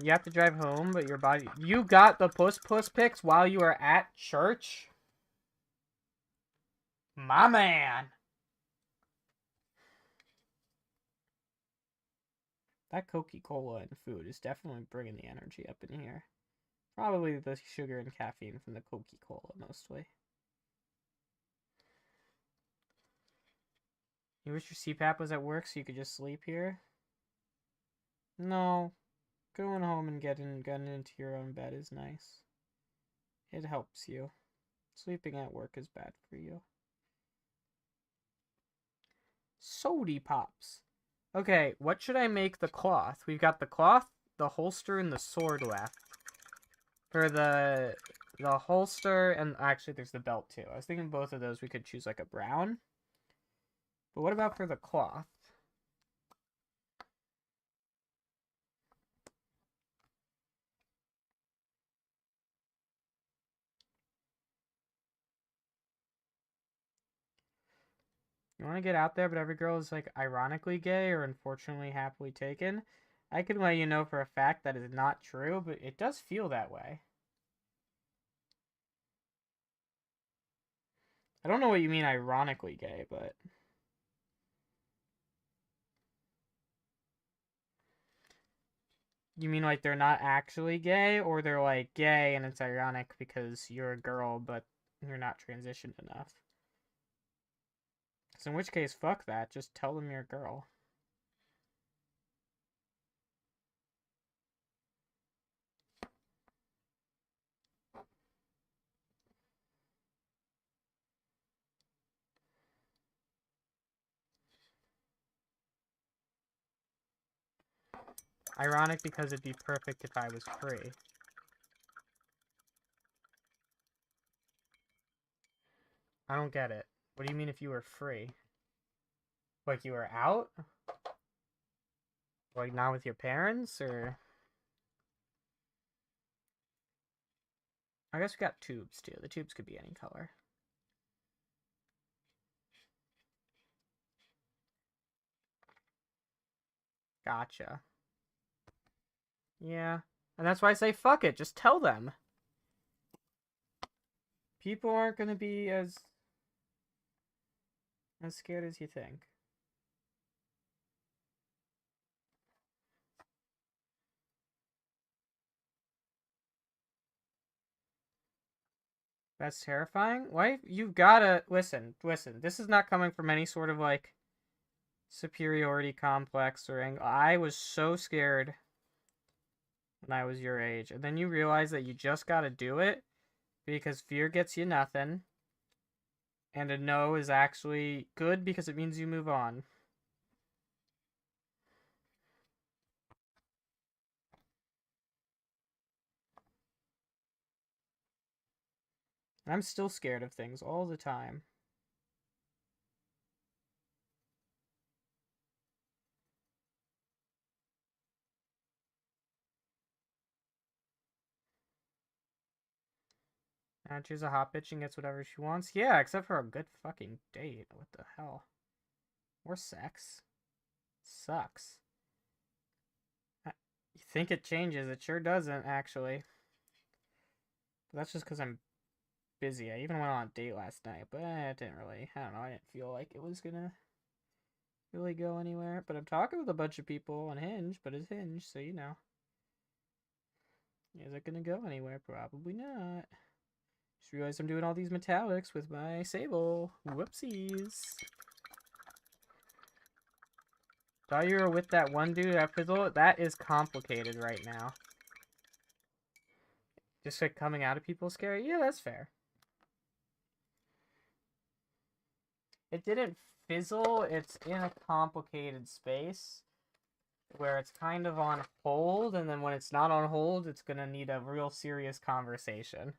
You have to drive home, but your body... You got the puss pics while you were at church? My man! That Coca-Cola and food is definitely bringing the energy up in here. Probably the sugar and caffeine from the Coca-Cola, mostly. You wish your CPAP was at work so you could just sleep here? No. Going home and getting into your own bed is nice. It helps you. Sleeping at work is bad for you. Sody pops. Okay, what should I make the cloth? We've got the cloth, the holster, and the sword left. For the holster, and actually there's the belt too. I was thinking both of those we could choose like a brown. But what about for the cloth? You want to get out there, but every girl is like ironically gay or unfortunately happily taken? I can let you know for a fact that is not true, but it does feel that way. I don't know what you mean ironically gay, but... You mean like they're not actually gay, or they're like gay and it's ironic because you're a girl, but you're not transitioned enough? So in which case, fuck that. Just tell them you're a girl. Ironic because it'd be perfect if I was free. I don't get it. What do you mean if you were free? Like you were out? Like not with your parents, or... I guess we got tubes too. The tubes could be any color. Gotcha. Yeah. And that's why I say fuck it. Just tell them. People aren't gonna be as scared as you think. That's terrifying. Why? You've gotta... Listen. This is not coming from any sort of, like, superiority complex or angle. I was so scared when I was your age. And then you realize that you just gotta do it because fear gets you nothing. And a no is actually good because it means you move on. I'm still scared of things all the time. Choose a hot bitch and gets whatever she wants. Yeah, except for a good fucking date. What the hell? Or sex. Sucks. You think it changes? It sure doesn't, actually. But that's just because I'm busy. I even went on a date last night, but it didn't really. I don't know. I didn't feel like it was gonna really go anywhere. But I'm talking with a bunch of people on Hinge, but it's Hinge, so you know. Is it gonna go anywhere? Probably not. Just realized I'm doing all these metallics with my Sable. Whoopsies. Thought you were with that one dude at Fizzle? That is complicated right now. Just like coming out of people scary? Yeah, that's fair. It didn't fizzle. It's in a complicated space where it's kind of on hold, and then when it's not on hold, it's gonna need a real serious conversation.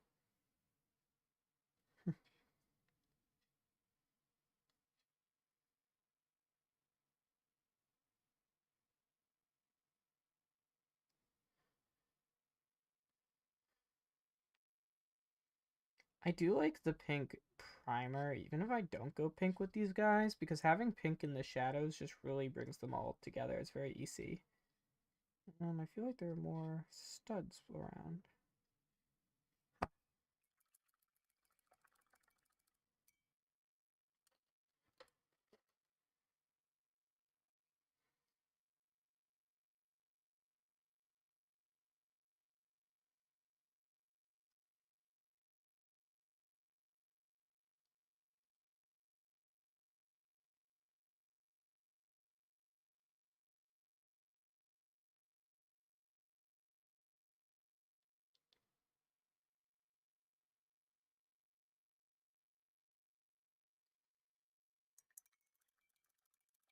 I do like the pink primer, even if I don't go pink with these guys, because having pink in the shadows just really brings them all together. It's very easy. I feel like there are more studs around.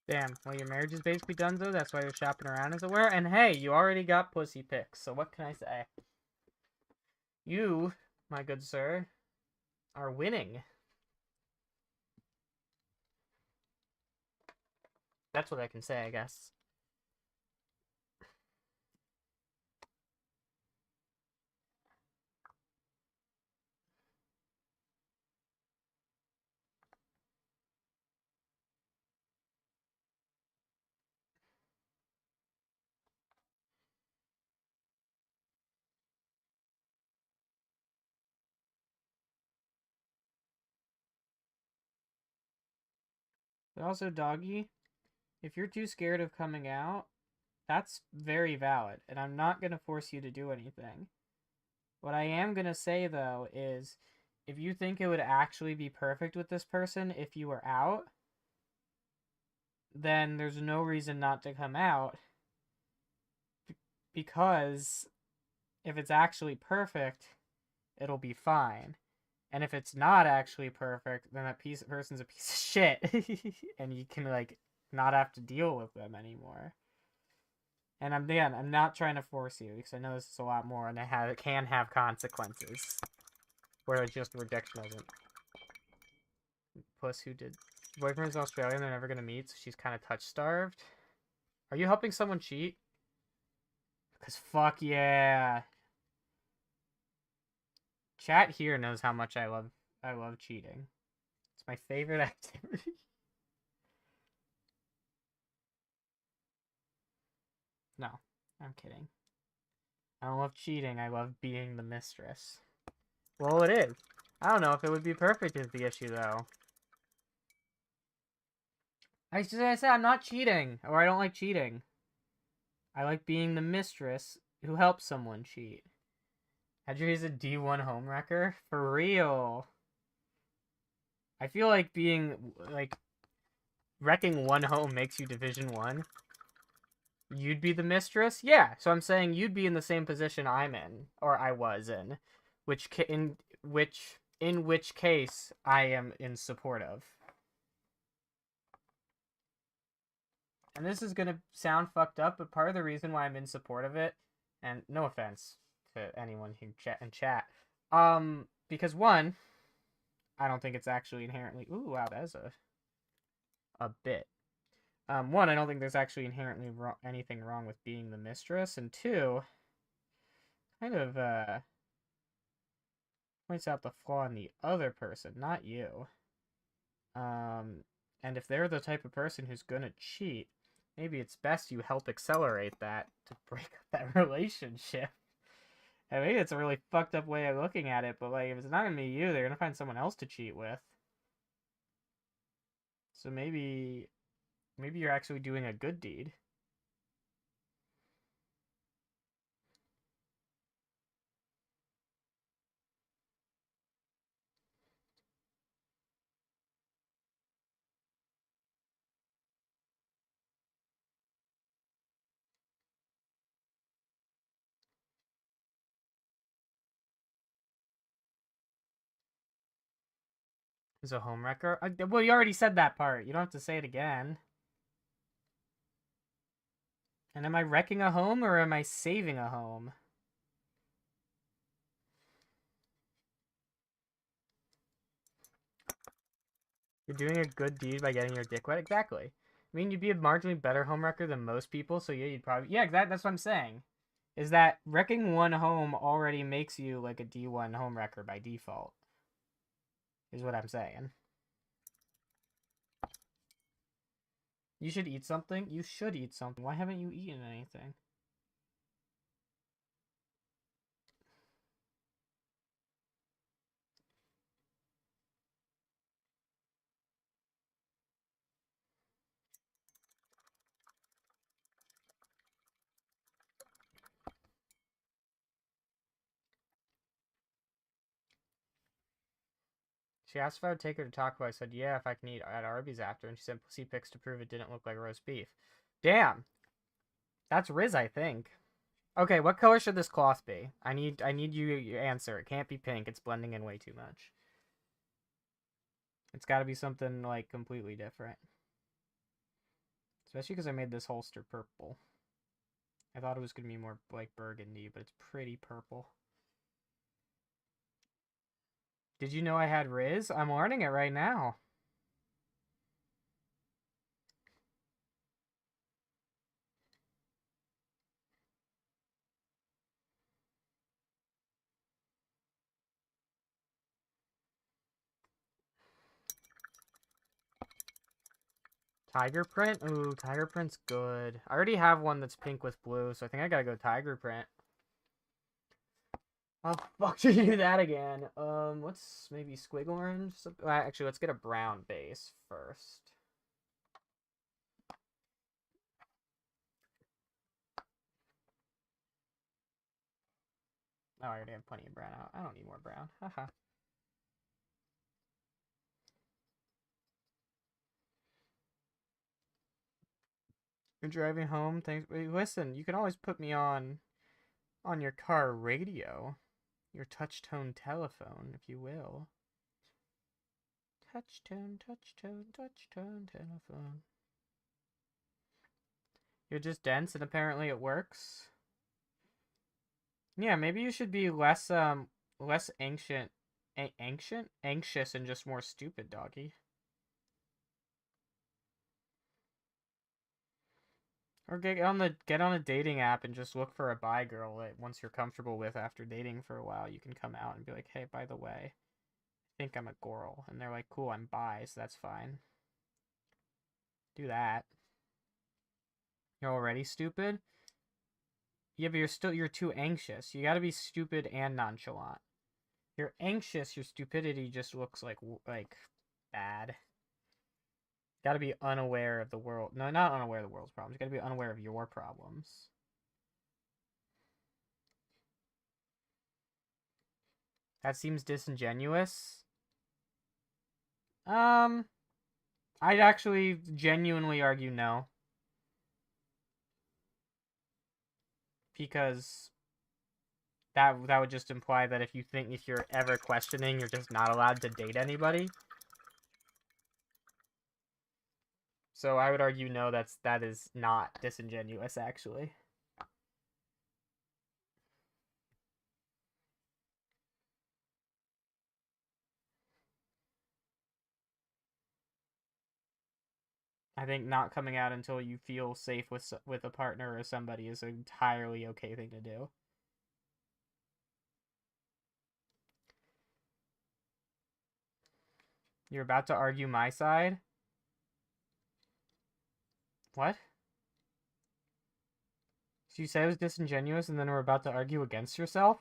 Damn, well, your marriage is basically done, though. That's why you're shopping around, as it were. And hey, you already got pussy pics, so what can I say? You, my good sir, are winning. That's what I can say, I guess. But also, doggy, if you're too scared of coming out, that's very valid, and I'm not going to force you to do anything. What I am going to say, though, is if you think it would actually be perfect with this person if you were out, then there's no reason not to come out. Because if it's actually perfect, it'll be fine. And if it's not actually perfect, then that person's a piece of shit. And you can, like, not have to deal with them anymore. And I'm not trying to force you, because I know this is a lot more, and it can have consequences. Where it's just rejection doesn't. Puss who did... Boyfriend's Australian, they're never gonna meet, so she's kind of touch-starved. Are you helping someone cheat? Because fuck yeah. Chat here knows how much I love cheating. It's my favorite activity. No, I'm kidding. I don't love cheating, I love being the mistress. Well, it is. I don't know if it would be perfect is the issue, though. I said I'm not cheating, or I don't like cheating. I like being the mistress who helps someone cheat. Hedger's a D1 homewrecker? For real. I feel like being, like, wrecking one home makes you Division 1. You'd be the mistress? Yeah, so I'm saying you'd be in the same position I'm in, or I was in, in which case I am in support of. And this is gonna sound fucked up, but part of the reason why I'm in support of it, and no offense to anyone who chat, because one, I don't think it's actually inherently... Ooh, wow, that is a bit. One, I don't think there's actually inherently anything wrong with being the mistress, and two, kind of points out the flaw in the other person, not you. And if they're the type of person who's gonna cheat, maybe it's best you help accelerate that to break up that relationship. I mean, it's a really fucked up way of looking at it, but like, if it's not gonna be you, they're gonna find someone else to cheat with. So maybe you're actually doing a good deed. Is a homewrecker? Well, you already said that part. You don't have to say it again. And am I wrecking a home or am I saving a home? You're doing a good deed by getting your dick wet? Exactly. I mean, you'd be a marginally better homewrecker than most people, so yeah, you'd probably... Yeah, exactly. That's what I'm saying. Is that wrecking one home already makes you like a D1 homewrecker by default. Is what I'm saying. You should eat something? You should eat something. Why haven't you eaten anything? She asked if I would take her to Taco. I said, yeah, if I can eat at Arby's after. And she sent pussy pics to prove it didn't look like roast beef. Damn. That's Riz, I think. Okay, what color should this cloth be? I need you answer. It can't be pink. It's blending in way too much. It's got to be something, like, completely different. Especially because I made this holster purple. I thought it was going to be more, like, burgundy, but it's pretty purple. Did you know I had Riz? I'm learning it right now. Tiger print? Ooh, tiger print's good. I already have one that's pink with blue, so I think I gotta go tiger print. How the fuck should you do that again? Let's maybe squiggle orange? Actually, let's get a brown base first. Oh, I already have plenty of brown out. I don't need more brown. Haha. You're driving home? Thanks. Wait, listen, you can always put me on your car radio. Your touch-tone telephone, if you will. Touch-tone, touch-tone, touch-tone telephone. You're just dense and apparently it works. Yeah, maybe you should be less anxious and just more stupid, doggy. Or get on a dating app and just look for a bi girl that once you're comfortable with after dating for a while, you can come out and be like, hey, by the way, I think I'm a girl. And they're like, cool, I'm bi, so that's fine. Do that. You're already stupid? Yeah, but you're too anxious. You gotta be stupid and nonchalant. You're anxious, your stupidity just looks like bad. Gotta be unaware of the world. No, not unaware of the world's problems. You gotta be unaware of your problems. That seems disingenuous. I'd actually genuinely argue no. Because that would just imply that if you're ever questioning, you're just not allowed to date anybody. So I would argue no, that is not disingenuous, actually. I think not coming out until you feel safe with a partner or somebody is an entirely okay thing to do. You're about to argue my side? What? So you said it was disingenuous and then we're about to argue against yourself?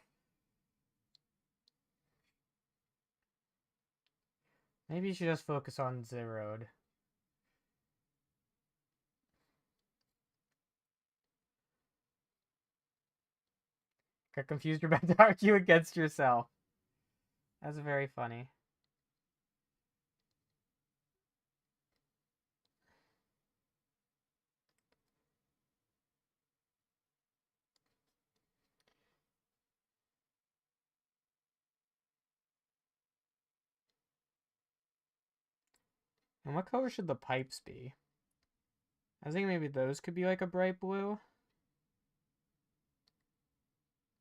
Maybe you should just focus on Zeroed. Got confused, you're about to argue against yourself. That's very funny. And what color should the pipes be? I think maybe those could be like a bright blue.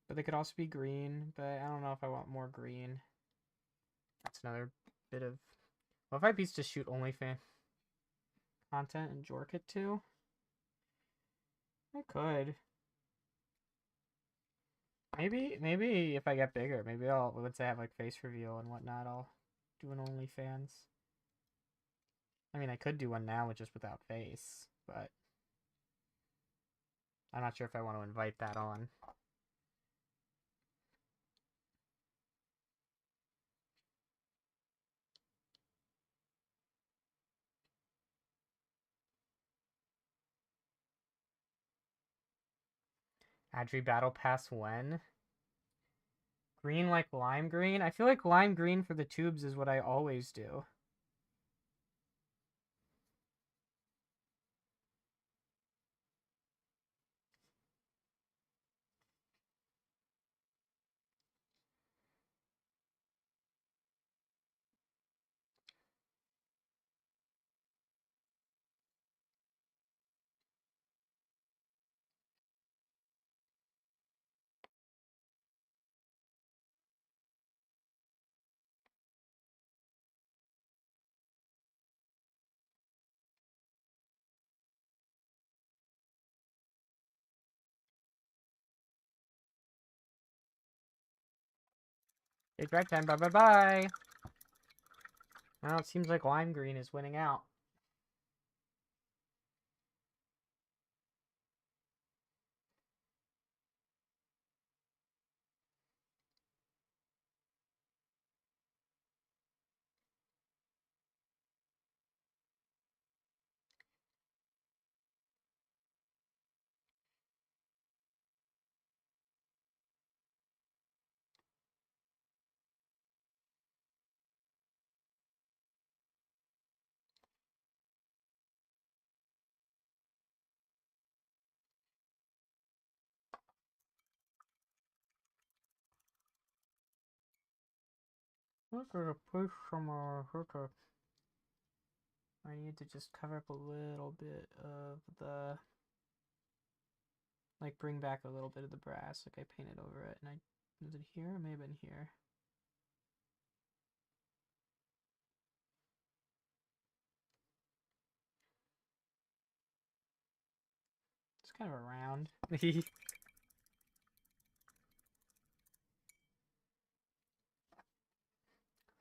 But they could also be green, but I don't know if I want more green. That's another bit of... What if I piece to shoot OnlyFans content and jork it too? I could. Maybe if I get bigger, maybe I'll, once I have like face reveal and whatnot, I'll do an OnlyFans. I mean, I could do one now with just without face, but I'm not sure if I want to invite that on. Adri Battle Pass when? Green like lime green? I feel like lime green for the tubes is what I always do. It's right time, bye bye bye! Well, it seems like lime green is winning out. Look at a push from our hooker. I need to just cover up a little bit of the... Like, bring back a little bit of the brass. Like, I painted over it. And was it here? It may have been here. It's kind of a round.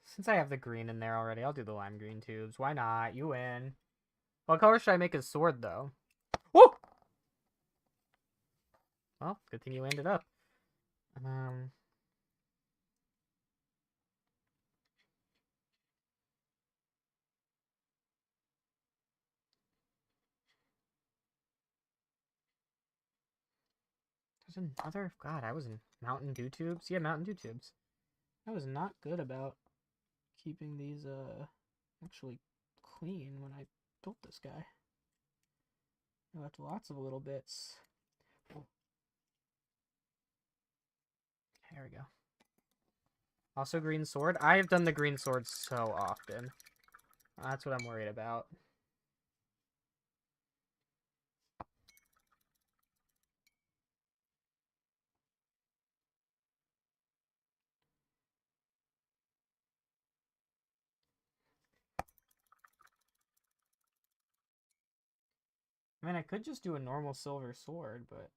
Since I have the green in there already, I'll do the lime green tubes. Why not? You win. What color should I make his sword, though? Whoa! Well, good thing you landed up. There's another... God, I was in Mountain Dew tubes? Yeah, Mountain Dew tubes. I was not good about keeping these, actually clean when I built this guy. I left lots of little bits. There we go. Also green sword. I have done the green sword so often. That's what I'm worried about. I mean, I could just do a normal silver sword, but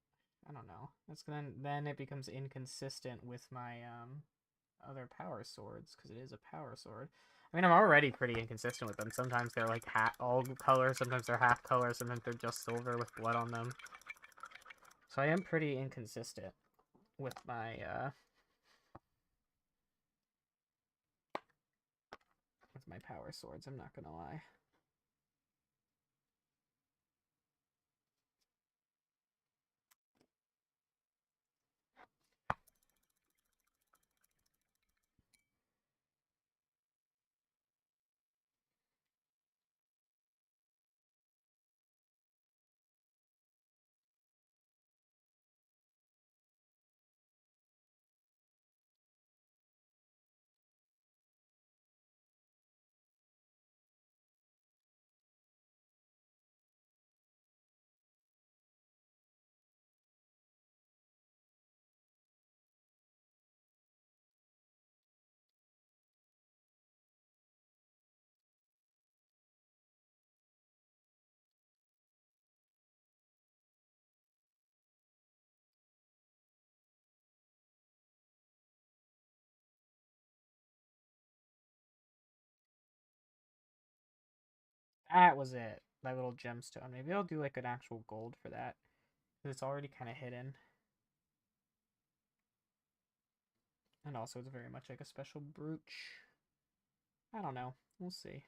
I don't know. That's then it becomes inconsistent with my other power swords because it is a power sword. I mean, I'm already pretty inconsistent with them. Sometimes they're like all color, sometimes they're half color, sometimes they're just silver with blood on them. So I am pretty inconsistent with my power swords. I'm not gonna lie. That was it. That little gemstone. Maybe I'll do like an actual gold for that. Because it's already kind of hidden. And also it's very much like a special brooch. I don't know. We'll see.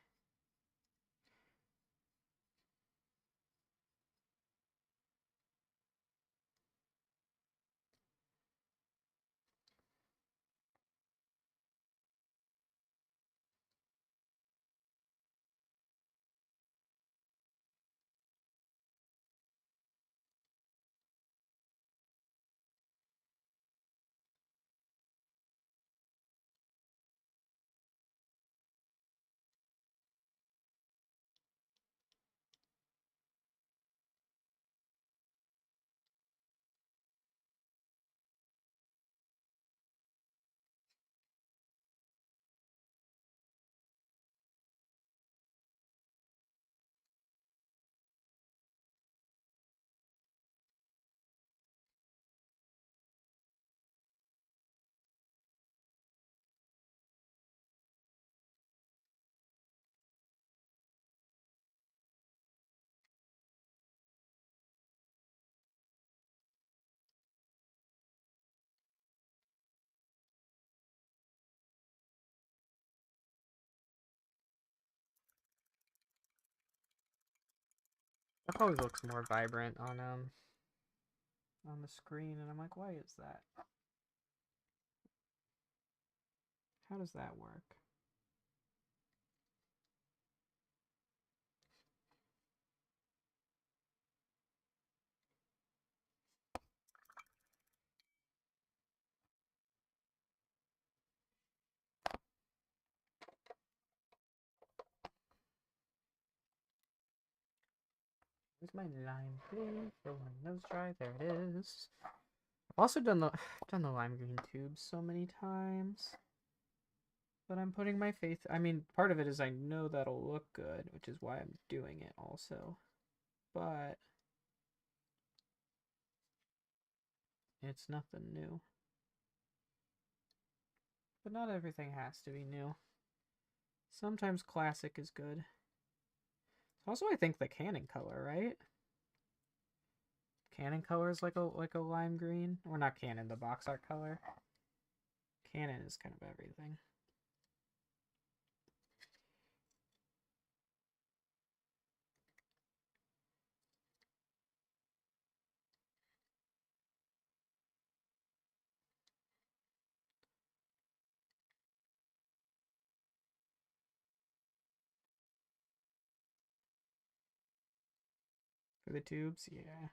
That always looks more vibrant on the screen, and I'm like, why is that? How does that work? Where's my lime green for when those dry? There it is. I've also done the lime green tubes so many times. But I'm putting my faith. I mean, part of it is I know that'll look good, which is why I'm doing it also. But it's nothing new. But not everything has to be new. Sometimes classic is good. Also, I think the canon color, right? Canon color is like a lime green, or not canon, the box art color. Canon is kind of everything. For the tubes, yeah.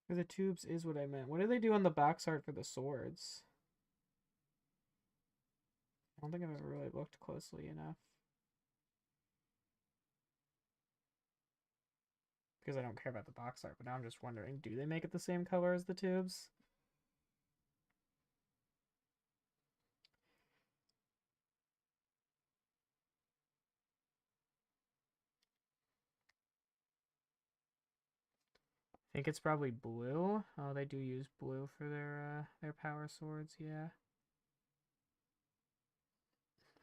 For the tubes is what I meant. What do they do on the box art for the swords? I don't think I've ever really looked closely enough. Because I don't care about the box art, but now I'm just wondering, do they make it the same color as the tubes? think it's probably blue. Oh, they do use blue for their power swords, yeah.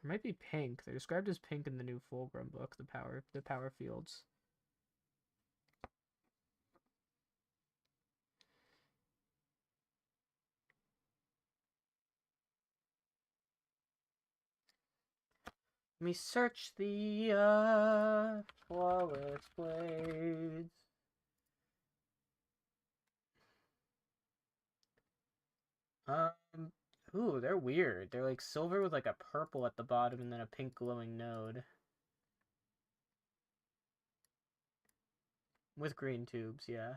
It might be pink. They're described as pink in the new Fulgrim book, the power fields. Let me search the flawless blades. Ooh, they're weird. They're like silver with like a purple at the bottom and then a pink glowing node. With green tubes, yeah.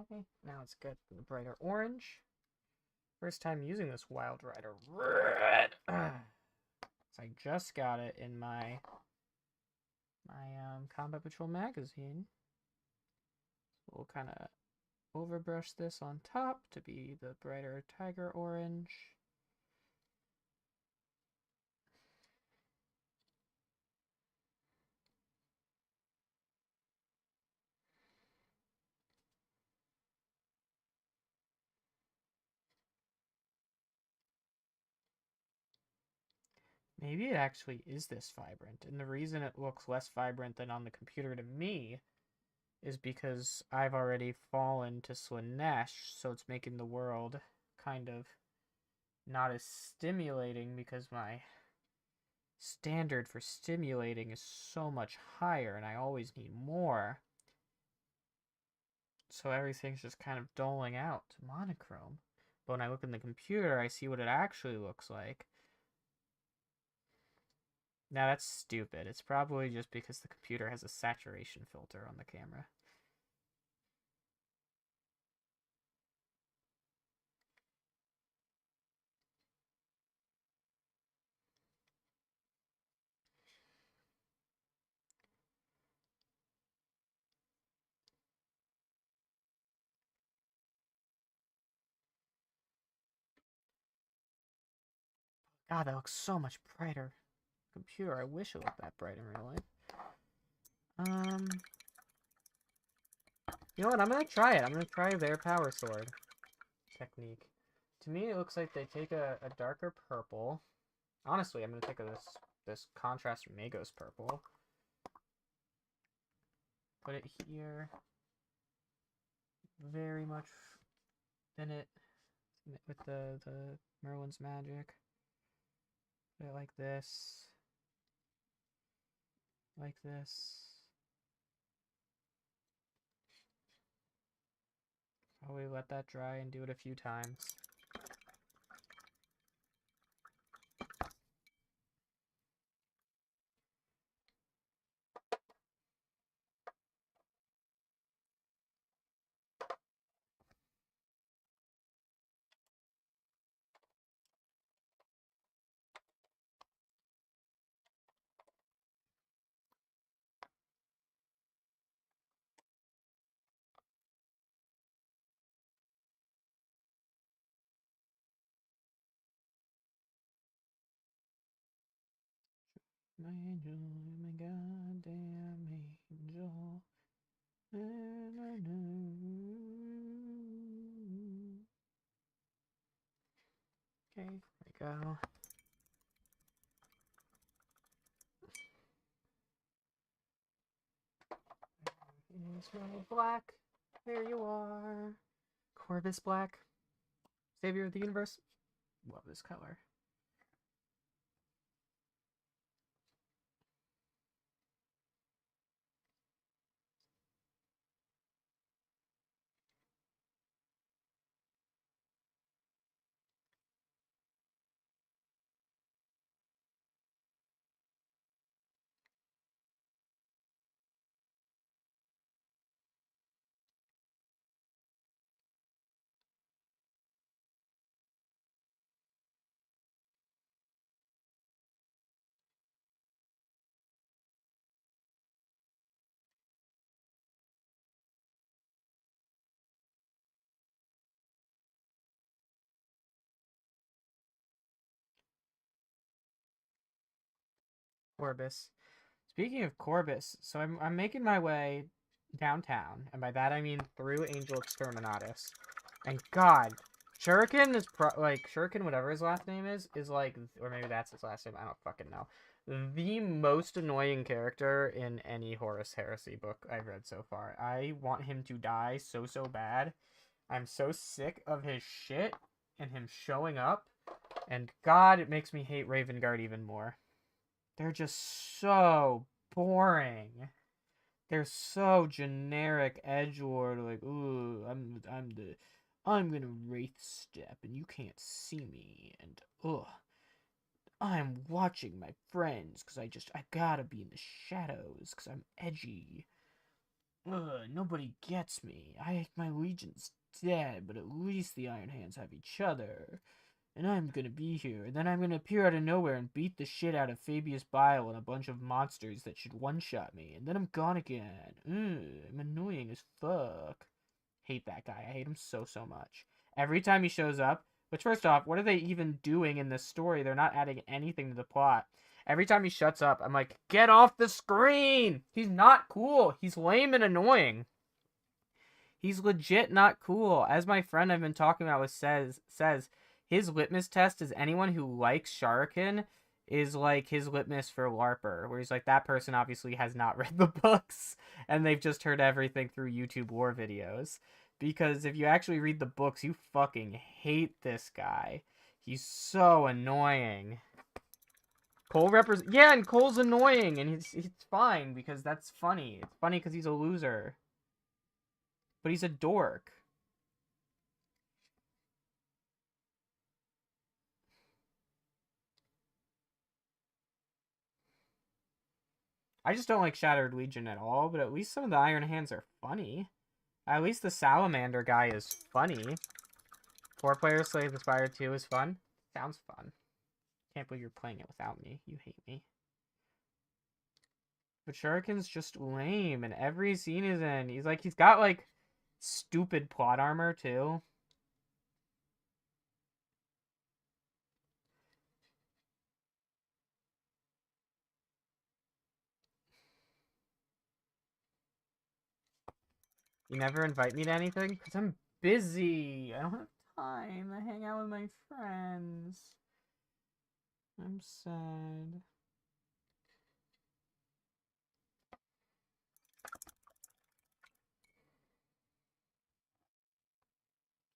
Okay, now it's good. The brighter orange. First time using this Wild Rider red. So I just got it in my Combat Patrol magazine. So we'll kind of overbrush this on top to be the brighter tiger orange. Maybe it actually is this vibrant, and the reason it looks less vibrant than on the computer to me is because I've already fallen to Slaanesh, so it's making the world kind of not as stimulating because my standard for stimulating is so much higher and I always need more. So everything's just kind of doling out to monochrome. But when I look in the computer, I see what it actually looks like. Now that's stupid. It's probably just because the computer has a saturation filter on the camera. God, that looks so much brighter. Computer, I wish it looked that bright in real life. You know what? I'm gonna try it. I'm gonna try their power sword technique. To me, it looks like they take a darker purple. Honestly, I'm gonna take this contrast from Magos purple. Put it here. Very much thin it with the Merlin's magic. Put it like this. Like this. Probably let that dry and do it a few times. My angel, my goddamn angel. Okay, there we go. Here's my black. There you are. Corvus Black. Savior of the universe. Love this color. Corbus. Speaking of Corbus, so I'm making my way downtown, and by that I mean through Angel Exterminatus. And God, Shuriken is like Shuriken, whatever his last name is like, or maybe that's his last name. I don't fucking know. The most annoying character in any Horus Heresy book I've read so far. I want him to die so bad. I'm so sick of his shit and him showing up. And God, it makes me hate Ravengard even more. They're just so boring. They're so generic edgelord, like, ooh, I'm gonna wraith step and you can't see me, and I'm watching my friends because I gotta be in the shadows because I'm edgy. Nobody gets me. My legion's dead, but at least the Iron Hands have each other. And I'm gonna be here, and then I'm gonna appear out of nowhere and beat the shit out of Fabius Bile and a bunch of monsters that should one-shot me, and then I'm gone again. I'm annoying as fuck. Hate that guy. I hate him so much. Every time he shows up, which first off, what are they even doing in this story? They're not adding anything to the plot. Every time he shuts up, I'm like, get off the screen! He's not cool. He's lame and annoying. He's legit not cool. As my friend I've been talking about with says his litmus test is anyone who likes Shuriken is like his litmus for LARPer, where he's like, that person obviously has not read the books and they've just heard everything through YouTube lore videos. Because if you actually read the books, you fucking hate this guy. He's so annoying. Cole yeah, and Cole's annoying, and he's fine because that's funny. It's funny because he's a loser. But he's a dork. I just don't like Shattered Legion at all, but at least some of the Iron Hands are funny. At least the Salamander guy is funny. 4-player Slay the Spire 2 is fun. Sounds fun. Can't believe you're playing it without me. You hate me. But Shuriken's just lame in every scene he's in. He's got like stupid plot armor too. You never invite me to anything? Because I'm busy. I don't have time to hang out with my friends. I'm sad.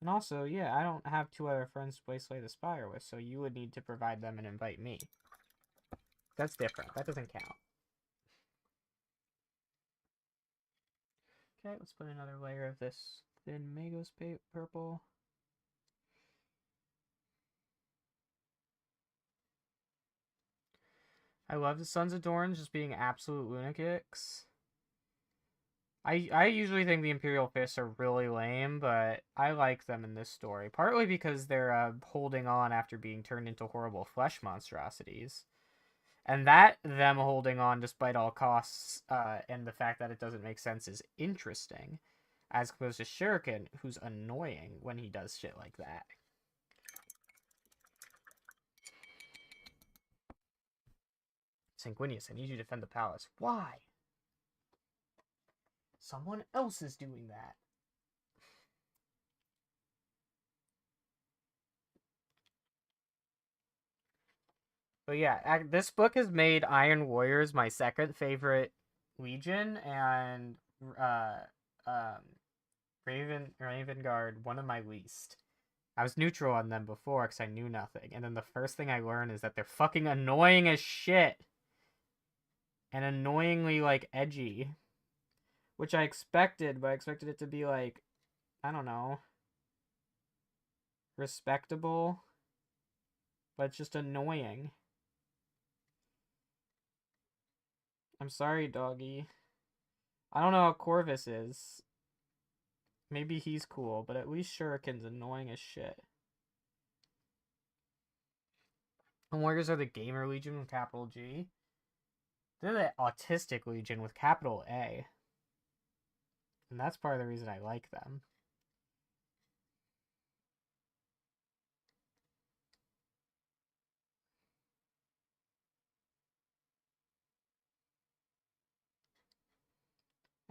And also, yeah, I don't have 2 other friends to play Slay the Spire with, so you would need to provide them and invite me. That's different. That doesn't count. Okay, let's put another layer of this thin Magos purple. I love the Sons of Dorn just being absolute lunatics. I usually think the Imperial Fists are really lame, but I like them in this story. Partly because they're holding on after being turned into horrible flesh monstrosities. And that them holding on despite all costs and the fact that it doesn't make sense is interesting. As opposed to Shuriken, who's annoying when he does shit like that. Sanguinius, I need you to defend the palace. Why? Someone else is doing that. But yeah, this book has made Iron Warriors my second favorite Legion, and Ravengard one of my least. I was neutral on them before because I knew nothing, and then the first thing I learned is that they're fucking annoying as shit. And annoyingly, like, edgy. Which I expected, but I expected it to be, like, I don't know, respectable. But it's just annoying. I'm sorry, doggy. I don't know how Corvus is. Maybe he's cool, but at least Shuriken's annoying as shit. And Warriors are the Gamer Legion with capital G. They're the Autistic Legion with capital A. And that's part of the reason I like them.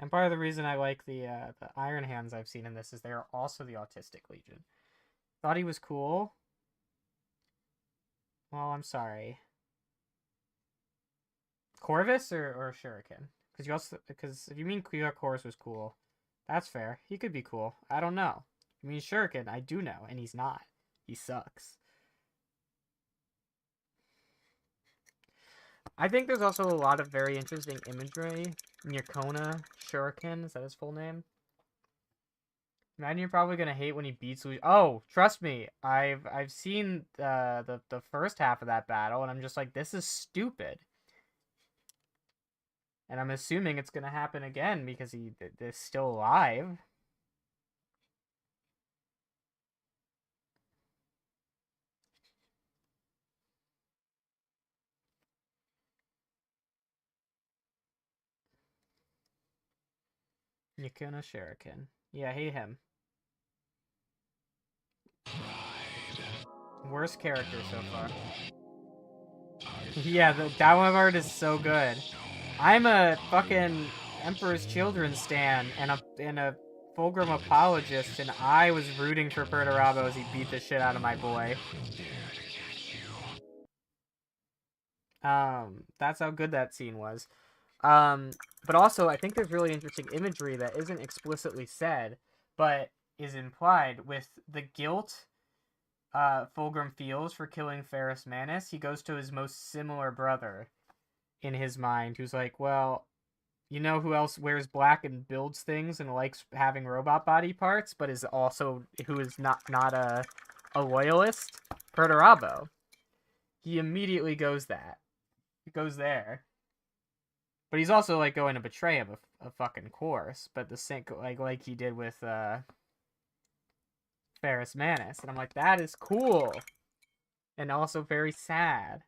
And part of the reason I like the Iron Hands I've seen in this is they are also the Autistic Legion. Thought he was cool. Well, I'm sorry. Corvus or Shuriken? Because if you mean Corvus was cool, that's fair. He could be cool. I don't know. You mean Shuriken? I do know, and he's not. He sucks. I think there's also a lot of very interesting imagery. Nyakona Shuriken, is that his full name? Imagine you're probably gonna hate when he beats Luigi. Oh, trust me, I've seen the first half of that battle, and I'm just like, this is stupid. And I'm assuming it's gonna happen again because he is still alive. Nyakona Shuriken. Yeah, I hate him. Worst character so far. Yeah, that one art is so good. I'm a fucking Emperor's Children stan and a Fulgrim apologist, and I was rooting for Perturabo as he beat the shit out of my boy. That's how good that scene was. But also I think there's really interesting imagery that isn't explicitly said, but is implied with the guilt Fulgrim feels for killing Ferrus Manus. He goes to his most similar brother in his mind, who's like, well, you know who else wears black and builds things and likes having robot body parts, but is also who is not a loyalist? Perturabo. He immediately goes there. But he's also like going to betray him, a fucking course. But the same like he did with Ferrus Manus, and I'm like, that is cool, and also very sad.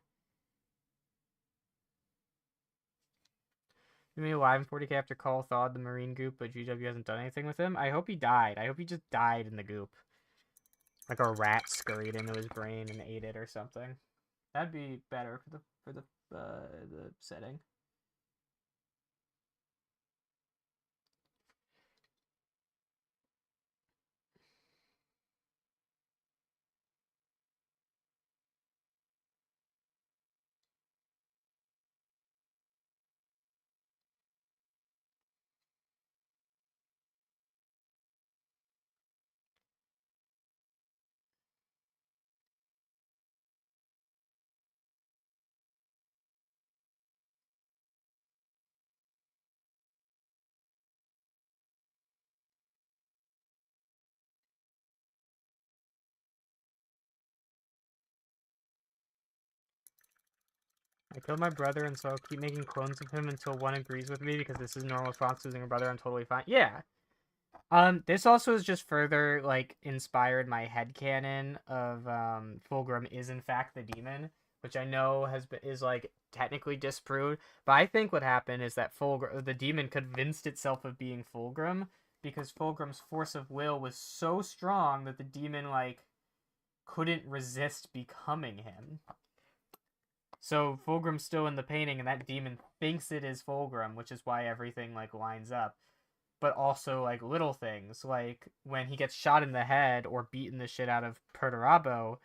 You mean alive in 40k after Call thawed the marine goop, but GW hasn't done anything with him? I hope he died. I hope he just died in the goop. Like a rat scurried into his brain and ate it or something. That'd be better for the setting. I killed my brother, and so I'll keep making clones of him until one agrees with me, because this is normal response to losing a brother. I'm totally fine. Yeah. This also has just further, like, inspired my headcanon of, Fulgrim is in fact the demon, which I know is, like, technically disproved, but I think what happened is that the demon convinced itself of being Fulgrim, because Fulgrim's force of will was so strong that the demon, like, couldn't resist becoming him. So Fulgrim's still in the painting, and that demon thinks it is Fulgrim, which is why everything, like, lines up. But also, like, little things, like when he gets shot in the head or beaten the shit out of Perturabo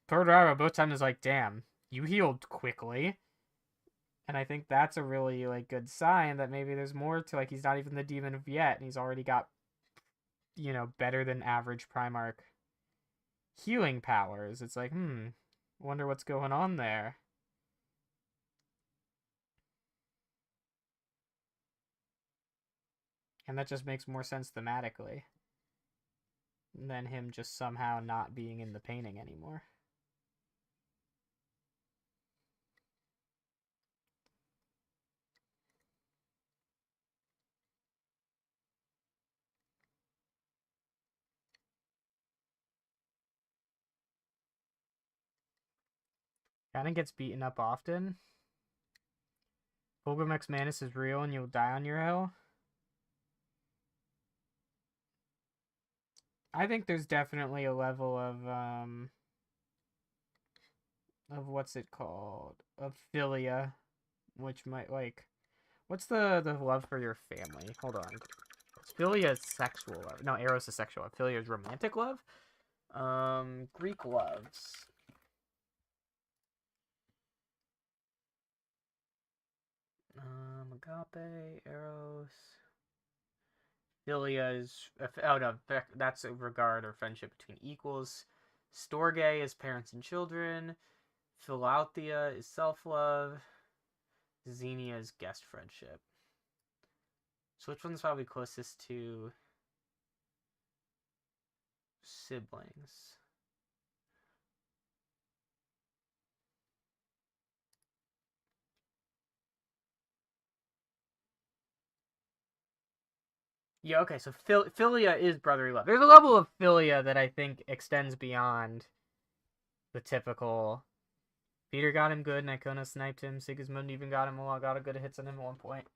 both times is like, damn, you healed quickly. And I think that's a really, like, good sign that maybe there's more to, like, he's not even the demon of yet, and he's already got, you know, better than average Primarch healing powers. It's like, wonder what's going on there. And that just makes more sense thematically than him just somehow not being in the painting anymore. Kind of gets beaten up often. Fulgrim X Manus is real and you'll die on your hill. I think there's definitely a level of what's it called? Of philia, which might, like, What's the love for your family? Hold on. Philia is sexual love. No, Eros is sexual love. Philia is romantic love. Greek loves. Agape, Eros. Philia is... Oh, no. That's a regard or friendship between equals. Storge is parents and children. Philauthea is self-love. Xenia is guest friendship. So which one's probably closest to siblings? Yeah, okay, so philia is brotherly love. There's a level of philia that I think extends beyond the typical. Peter got him good, Nicona sniped him, Sigismund even got a good hits on him at one point.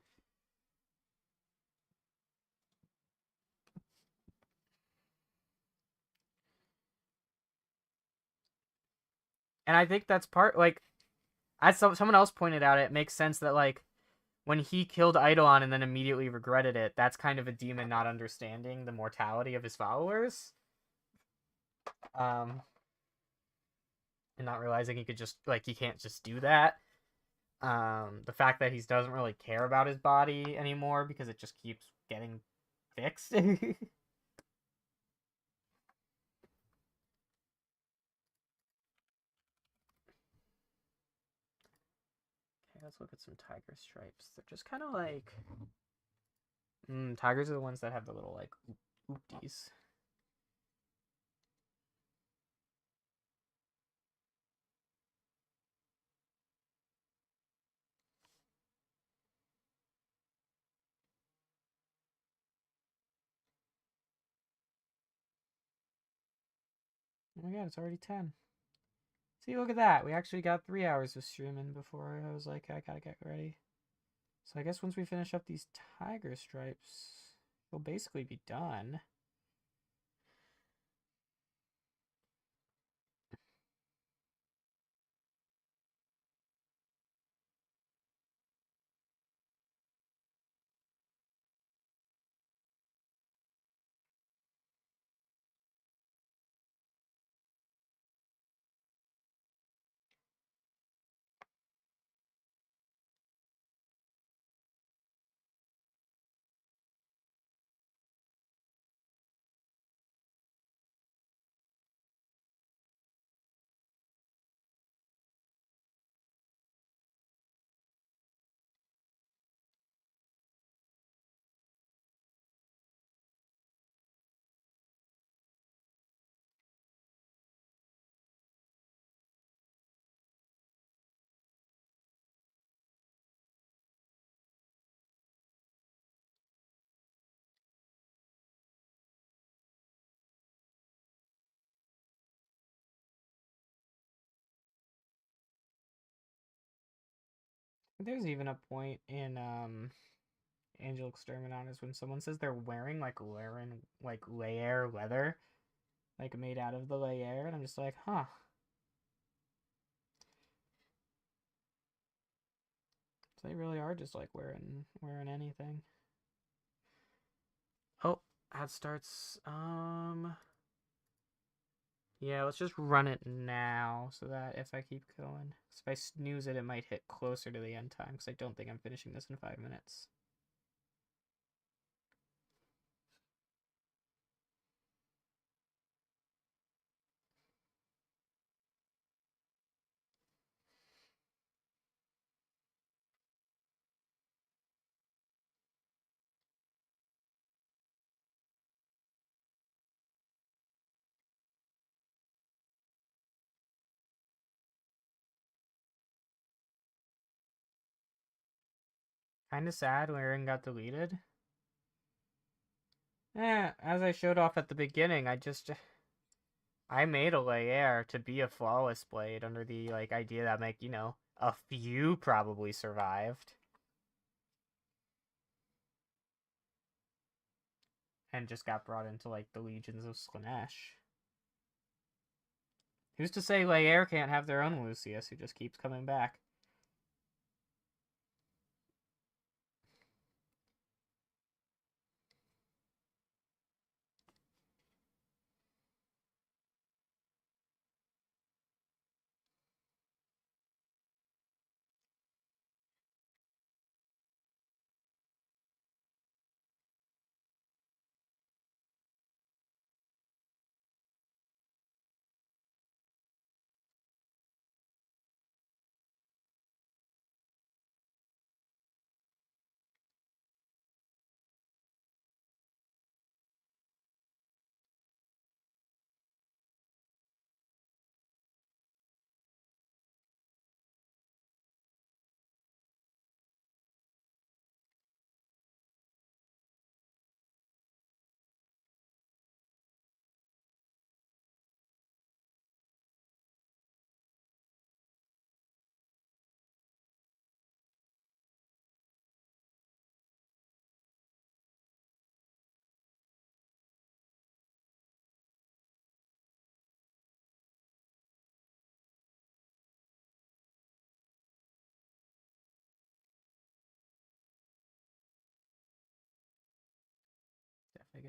And I think that's part, like, as someone else pointed out, it makes sense that, like, when he killed Eidolon and then immediately regretted it, that's kind of a demon not understanding the mortality of his followers. And not realizing he could just, like, he can't just do that. The fact that he doesn't really care about his body anymore because it just keeps getting fixed. Okay, let's look at some tiger stripes. They're just kind of like... tigers are the ones that have the little, like, oopties. Oh my god, it's already 10. See, look at that. We actually got 3 hours of streaming before I was like, I gotta get ready. So I guess once we finish up these tiger stripes, we'll basically be done. There's even a point in Angel Exterminatus when someone says they're wearing like layer leather, like made out of the layer, and I'm just like, huh. So they really are just like wearing anything. Oh, ad starts. Yeah, let's just run it now so that if I keep going, if I snooze it, it might hit closer to the end time because I don't think I'm finishing this in 5 minutes. Kinda sad Laren got deleted. As I showed off at the beginning, I made a layer to be a flawless blade under the like idea that like, you know, a few probably survived. And just got brought into like the legions of Slanesh. Who's to say Lair can't have their own Lucius who just keeps coming back?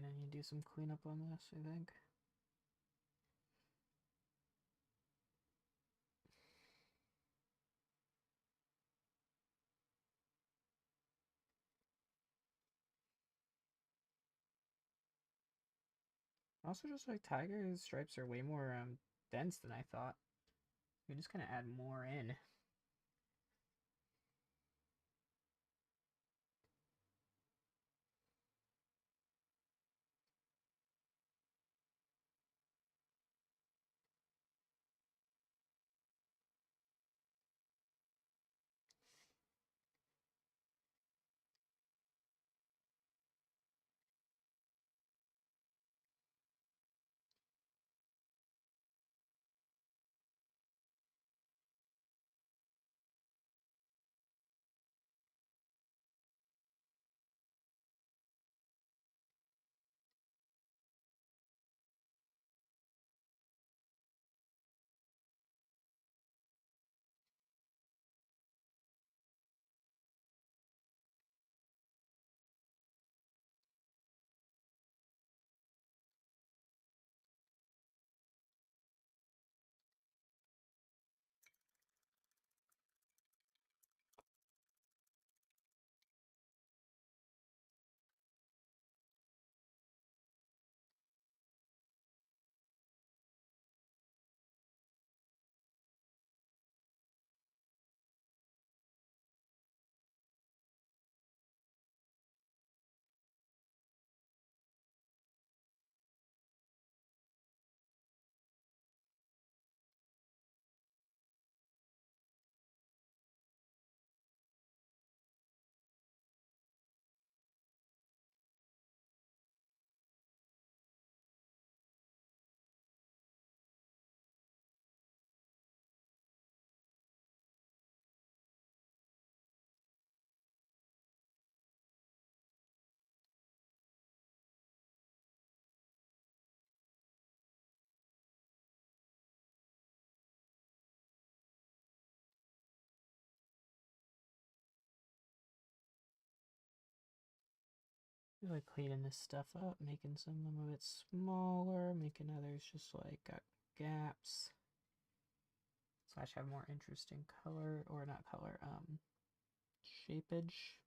gonna need to do some cleanup on this, I think. Also, just like Tiger's stripes are way more dense than I thought. You're just gonna add more in. Really cleaning this stuff up, making some of them a bit smaller, making others just like got gaps. Slash have more interesting color, or not color, shapeage.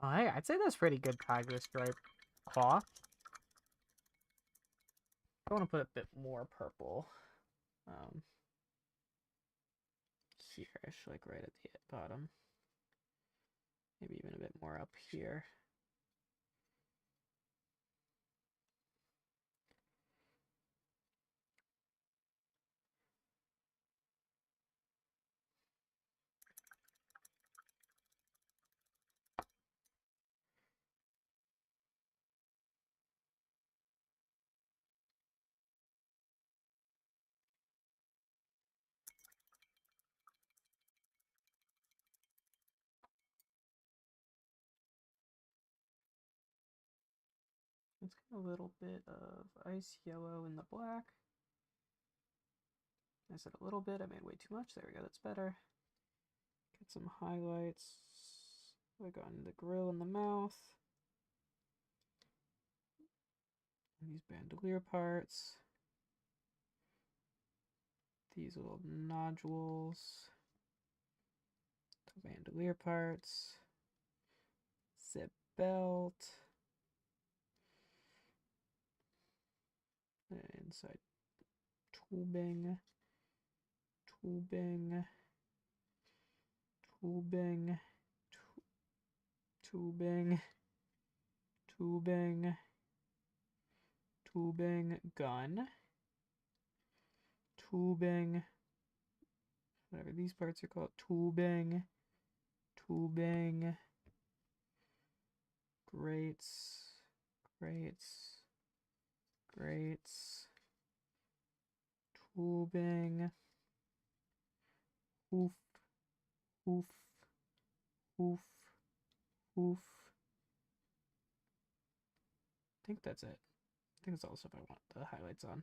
I'd say that's pretty good tiger stripe cloth. I want to put a bit more purple here-ish, like right at the bottom. Maybe even a bit more up here. Let's get a little bit of ice yellow in the black. I said a little bit, I made way too much. There we go, that's better. Get some highlights. Like on the grill and the mouth. These bandolier parts. These little nodules. The bandolier parts. Zip belt. Inside tubing. Tubing. Tubing. Tubing. Tubing. Tubing. Gun. Tubing. Whatever these parts are called. Tubing. Tubing. Grates. Grates. Grates. Tubing. Hoof. Hoof. Hoof. Hoof. I think that's it. I think that's all the stuff I want the highlights on.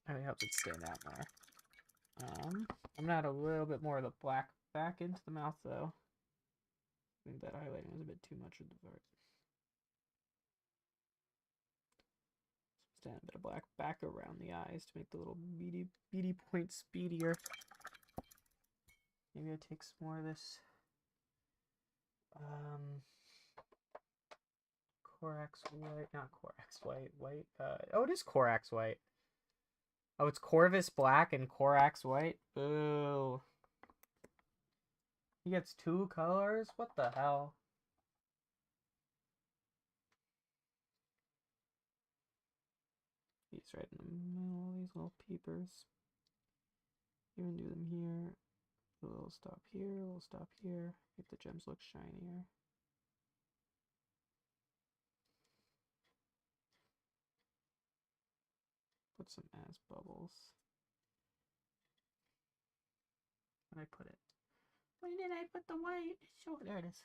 I really helps it stand out more. I'm gonna add a little bit more of the black back into the mouth though. I think that highlighting was a bit too much of the part. Stand a bit of black back around the eyes to make the little beady points speedier. Maybe I take some more of this Corax white, not Corax white, oh, it is Corax white. Oh, it's Corvus black and Corax white. Boo. He gets 2 colors? What the hell? He's right in the middle, these little peepers. Even do them here. A little stop here, a little stop here. Make the gems look shinier. Put some ass bubbles. Where'd I put it? Where did I put the white? Show, there it is.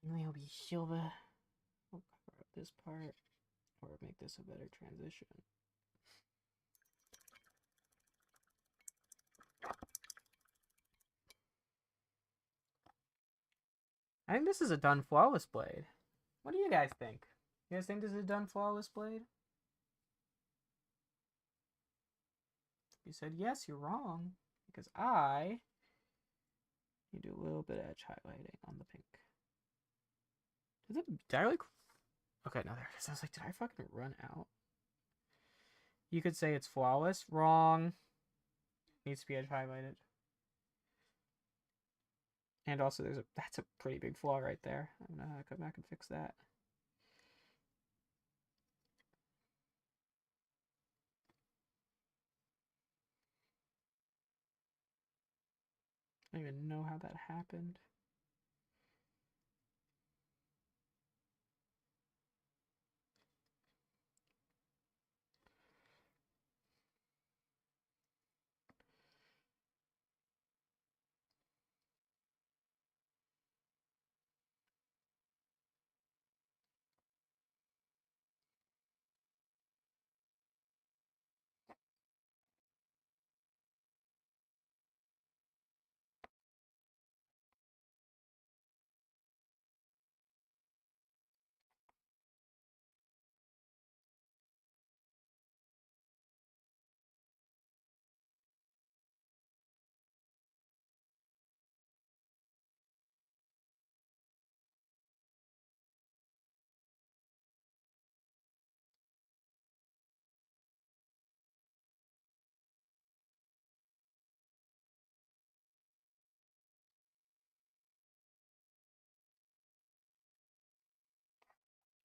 And then it'll be silver. We'll cover up this part, or make this a better transition. I think this is a done flawless blade. What do you guys think? You guys think this is a done flawless blade? If you said yes, you're wrong. Because I need to do a little bit of edge highlighting on the pink. Did I like... Okay, no, there it is. I was like, did I fucking run out? You could say it's flawless. Wrong. Needs to be edge highlighted. And also, that's a pretty big flaw right there. I'm gonna come back and fix that. I don't even know how that happened.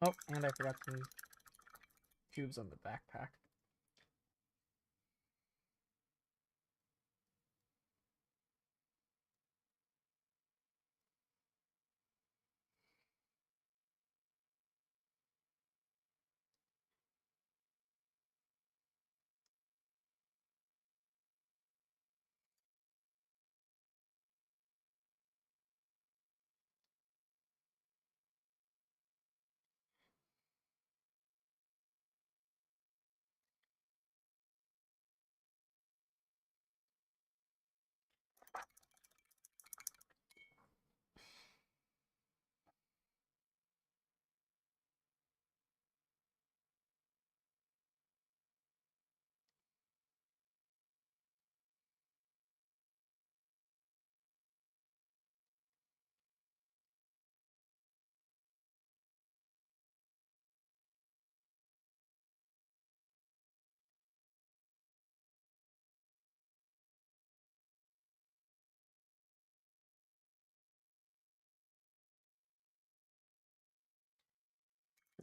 Oh, and I forgot some cubes on the backpack.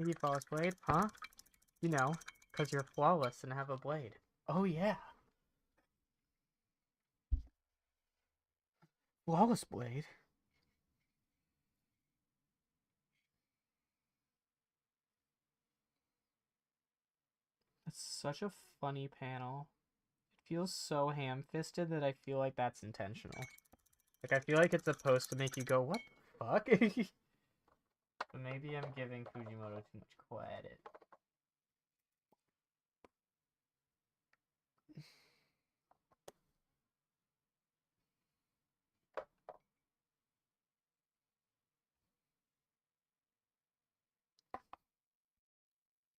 Think you flawless blade? Huh? You know, 'cause you're flawless and have a blade. Oh, yeah. Flawless blade? That's such a funny panel. It feels so ham-fisted that I feel like that's intentional. Like, I feel like it's supposed to make you go, what the fuck? But maybe I'm giving Fujimoto too much credit.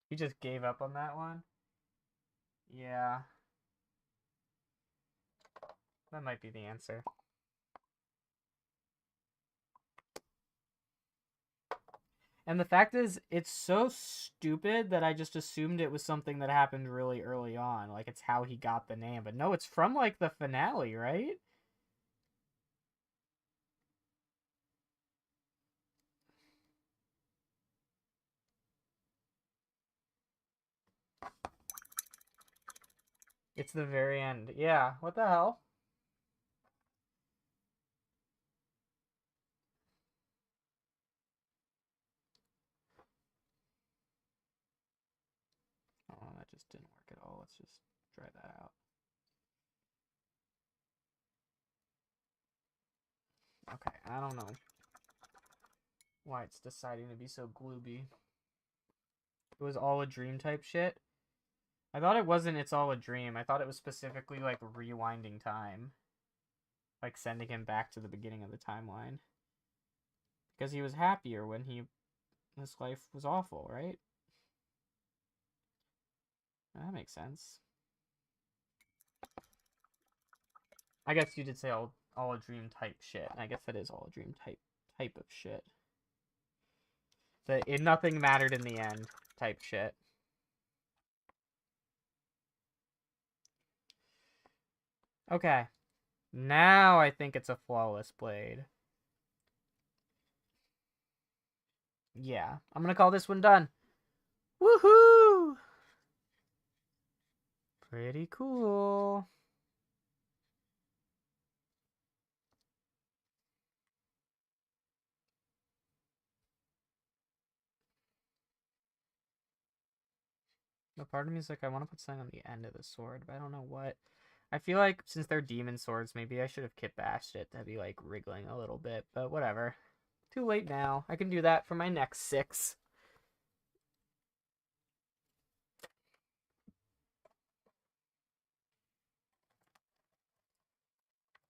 He just gave up on that one? Yeah. That might be the answer. And the fact is, it's so stupid that I just assumed it was something that happened really early on. Like, it's how he got the name. But no, it's from, like, the finale, right? It's the very end. Yeah, what the hell? Oh, that just didn't work at all. Let's just try that out. Okay, I don't know why it's deciding to be so glooby. It was all a dream type shit. I thought it wasn't It's All a Dream. I thought it was specifically, like, rewinding time. Like, sending him back to the beginning of the timeline. Because he was happier when his life was awful, right? That makes sense. I guess you did say all a dream type shit. I guess that is all a dream type of shit. Nothing mattered in the end type shit. Okay. Now I think it's a flawless blade. Yeah. I'm gonna call this one done. Woohoo! Pretty cool. No, part of me is like, I want to put something on the end of the sword, but I don't know what. I feel like since they're demon swords, maybe I should have kit bashed it to be like wriggling a little bit, but whatever. Too late now. I can do that for my next 6.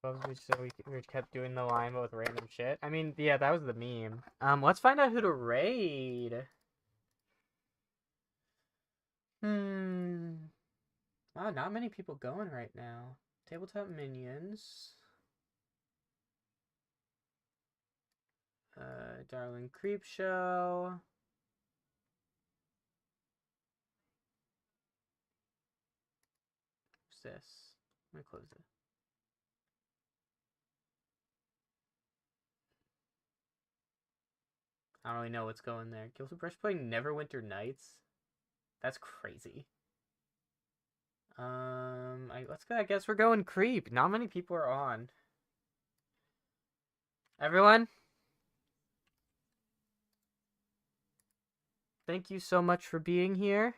So we kept doing the line with random shit. I mean, yeah, that was the meme. Let's find out who to raid. Wow, not many people going right now. Tabletop minions. Darling Creepshow. What's this? Let me close it. I don't really know what's going there. Guilty Brush playing Neverwinter Nights? That's crazy. Let's go. I guess we're going Creep. Not many people are on. Everyone, thank you so much for being here.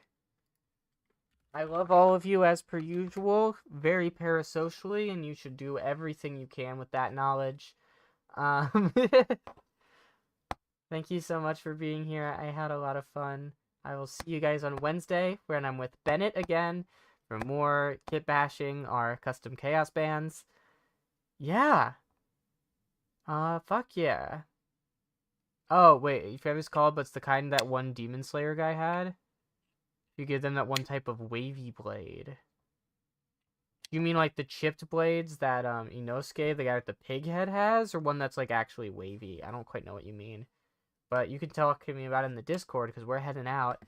I love all of you as per usual, very parasocially, and you should do everything you can with that knowledge. Thank you so much for being here. I had a lot of fun. I will see you guys on Wednesday, when I'm with Bennett again for more kit bashing our custom chaos bands. Yeah. Fuck yeah. Oh, wait, you forget what it's called, but it's the kind that one Demon Slayer guy had. You give them that one type of wavy blade. You mean like the chipped blades that Inosuke, the guy with the pig head, has, or one that's like actually wavy? I don't quite know what you mean. But you can talk to me about it in the Discord because we're heading out.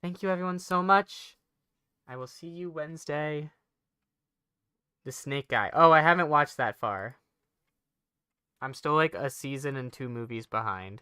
Thank you everyone so much. I will see you Wednesday. The snake guy. Oh, I haven't watched that far. I'm still like a season and 2 movies behind.